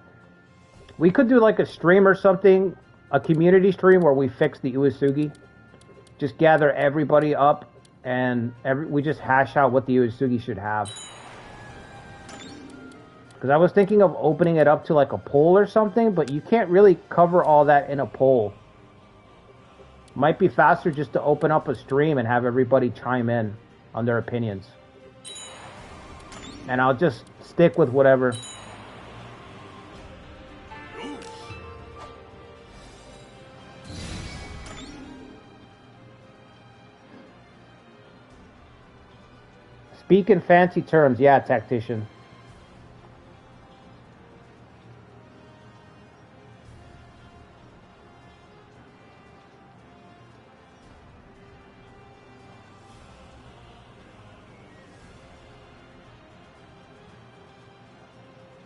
We could do like a stream or something, a community stream where we fix the Uesugi. Just gather everybody up and we just hash out what the Uesugi should have. Because I was thinking of opening it up to like a poll or something, but you can't really cover all that in a poll. Might be faster just to open up a stream and have everybody chime in on their opinions. And I'll just stick with whatever. Speak in fancy terms. Yeah, tactician.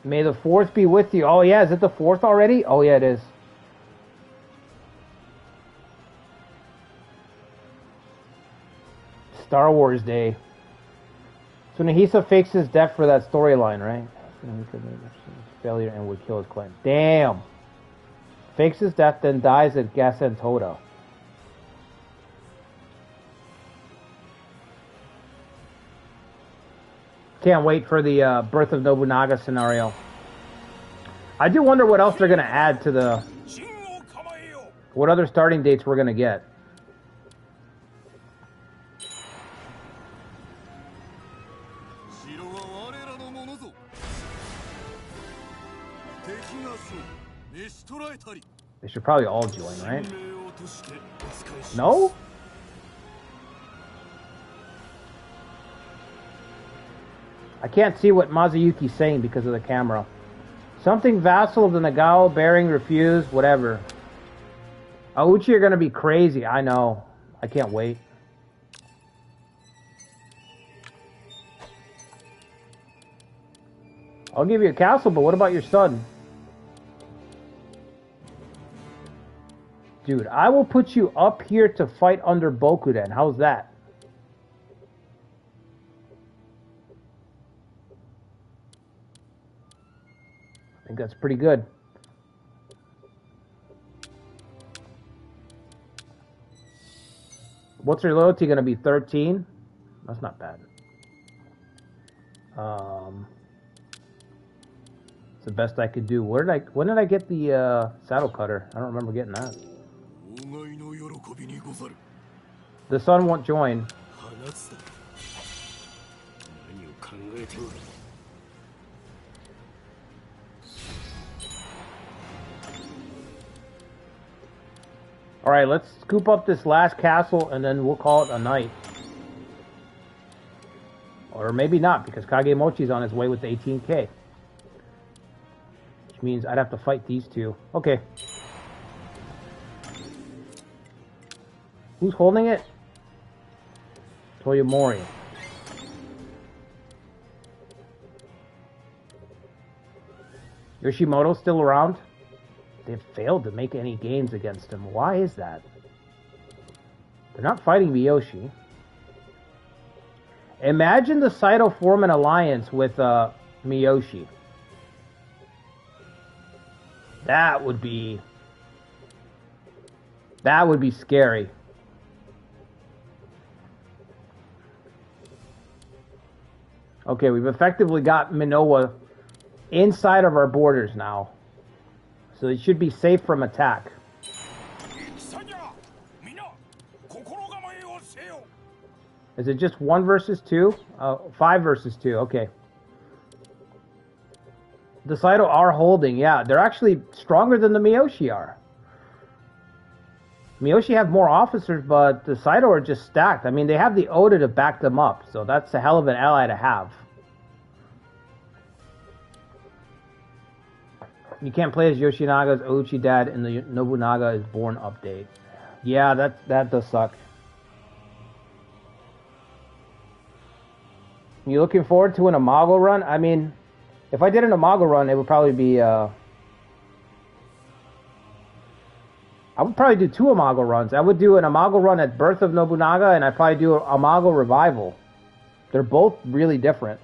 May the 4th be with you. Oh yeah, is it the 4th already? Oh yeah, it is. Star Wars Day. So Nahisa fakes his death for that storyline, right? Failure and would kill his clan. Damn. Fakes his death, then dies at Gasentoda. Can't wait for the Birth of Nobunaga scenario. I do wonder what else they're going to add to the... What other starting dates we're going to get. They should probably all join, right? No? I can't see what Mazuyuki's saying because of the camera. Something vassal of the Nagao, bearing, refuse, whatever. Auchi are gonna be crazy, I know. I can't wait. I'll give you a castle, but what about your son? Dude, I will put you up here to fight under Bokuden. How's that? I think that's pretty good. What's her loyalty going to be? 13? That's not bad. It's the best I could do. When did I get the saddle cutter? I don't remember getting that. The son won't join. Alright, let's scoop up this last castle and then we'll call it a night. Or maybe not, because Kagemochi's on his way with the 18k. Which means I'd have to fight these two. Okay. Who's holding it? Toyomori. Yoshimoto's still around? They've failed to make any gains against him. Why is that? They're not fighting Miyoshi. Imagine the Saito form an alliance with Miyoshi. That would be scary. Okay, we've effectively got Minoa inside of our borders now. So it should be safe from attack. Is it just 1 versus 2? 5 versus 2, okay. The Saito are holding, yeah. They're actually stronger than the Miyoshi are. Miyoshi have more officers, but the Saito are just stacked. I mean, they have the Oda to back them up, so that's a hell of an ally to have. You can't play as Yoshinaga's Ouchi dad in the Nobunaga is Born update. Yeah, that does suck. You looking forward to an Imago run? I mean, if I did an Imago run, it would probably be... I would probably do 2 Imago runs. I would do an Imago run at Birth of Nobunaga, and I'd probably do an Imago Revival. They're both really different.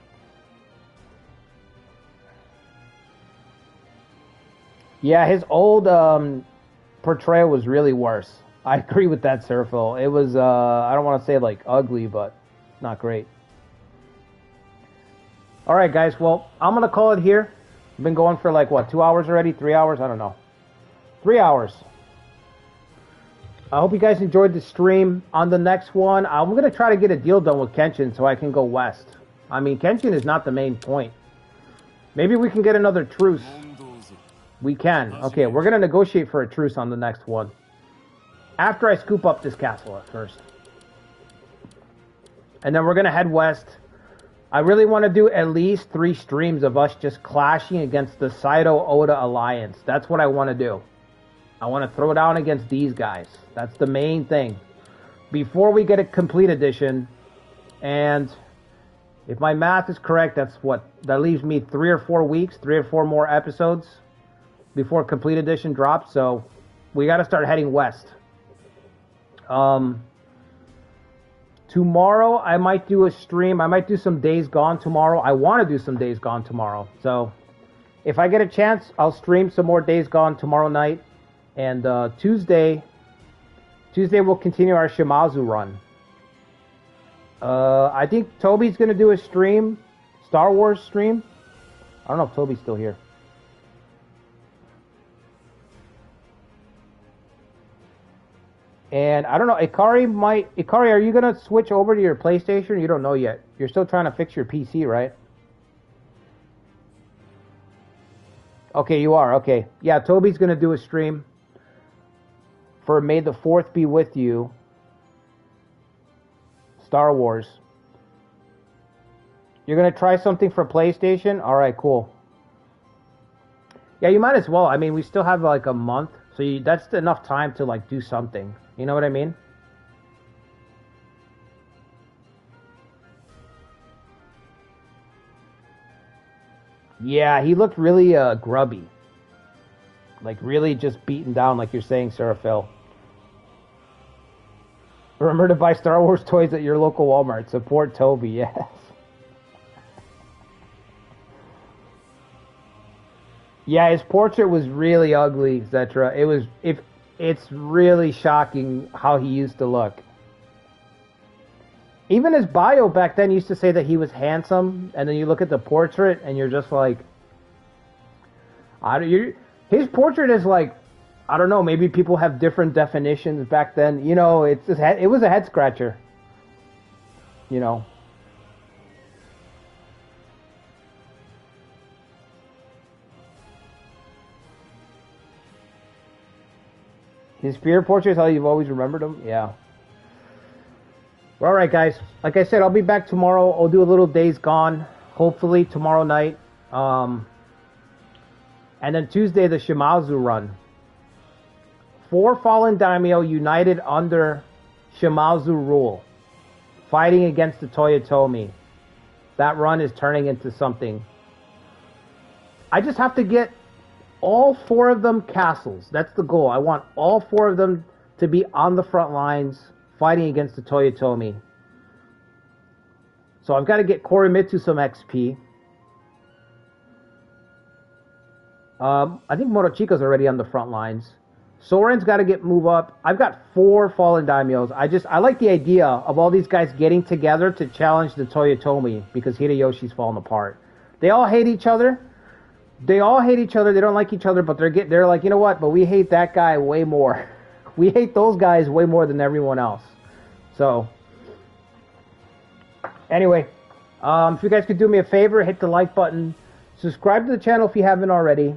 Yeah, his old portrayal was really worse. I agree with that, Serafil. It was, I don't want to say like ugly, but not great. Alright guys, well, I'm going to call it here. I've been going for like, what, 2 hours already? 3 hours? I don't know. 3 hours. I hope you guys enjoyed the stream. On the next one, I'm going to try to get a deal done with Kenshin so I can go west. I mean, Kenshin is not the main point. Maybe we can get another truce. We can. Okay, we're going to negotiate for a truce on the next one. After I scoop up this castle at first. And then we're going to head west. I really want to do at least 3 streams of us just clashing against the Saito-Oda alliance. That's what I want to do. I want to throw down against these guys. That's the main thing. Before we get a complete edition, and if my math is correct, that leaves me 3 or 4 weeks, 3 or 4 more episodes before complete edition drops. So we got to start heading west. Tomorrow I might do a stream. I might do some Days Gone tomorrow. I want to do some Days Gone tomorrow. So if I get a chance, I'll stream some more Days Gone tomorrow night. And Tuesday we'll continue our Shimazu run. I think Toby's going to do a stream, Star Wars stream. I don't know if Toby's still here. And I don't know, Ikari, are you going to switch over to your PlayStation? You don't know yet. You're still trying to fix your PC, right? Okay, you are. Okay. Yeah, Toby's going to do a stream for May the 4th Be With You, Star Wars. You're going to try something for PlayStation? Alright, cool. Yeah, you might as well. I mean, we still have like a month, so that's enough time to like do something. You know what I mean? Yeah, he looked really grubby. Like really just beaten down, like you're saying, Serafil. Remember to buy Star Wars toys at your local Walmart. Support Toby, yes. Yeah, his portrait was really ugly, etc. It's really shocking how he used to look. Even his bio back then used to say that he was handsome, and then you look at the portrait and you're just like, his portrait is like, I don't know, maybe people have different definitions back then. You know, it was a head scratcher. You know. His spirit portrait is how you've always remembered him? Yeah. Well, alright, guys. Like I said, I'll be back tomorrow. I'll do a little Days Gone, hopefully tomorrow night. And then Tuesday, the Shimazu run. 4 fallen daimyo united under Shimazu rule, fighting against the Toyotomi. That run is turning into something. I just have to get all 4 of them castles. That's the goal. I want all 4 of them to be on the front lines fighting against the Toyotomi. So I've got to get Korimitsu some XP. I think Morochika's already on the front lines. Soren's got to move up. I've got 4 fallen daimyos. I like the idea of all these guys getting together to challenge the Toyotomi because Hideyoshi's falling apart. They all hate each other. They don't like each other, but they're like, you know what? But we hate that guy way more. We hate those guys way more than everyone else. So, anyway, if you guys could do me a favor, hit the like button. Subscribe to the channel if you haven't already.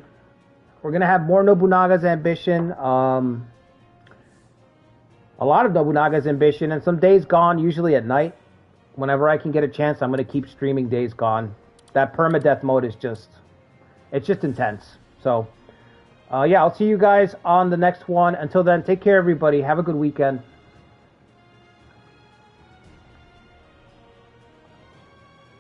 We're going to have more Nobunaga's Ambition. A lot of Nobunaga's Ambition and some Days Gone, usually at night. Whenever I can get a chance, I'm going to keep streaming Days Gone. That permadeath mode is just intense. So, yeah, I'll see you guys on the next one. Until then, take care, everybody. Have a good weekend.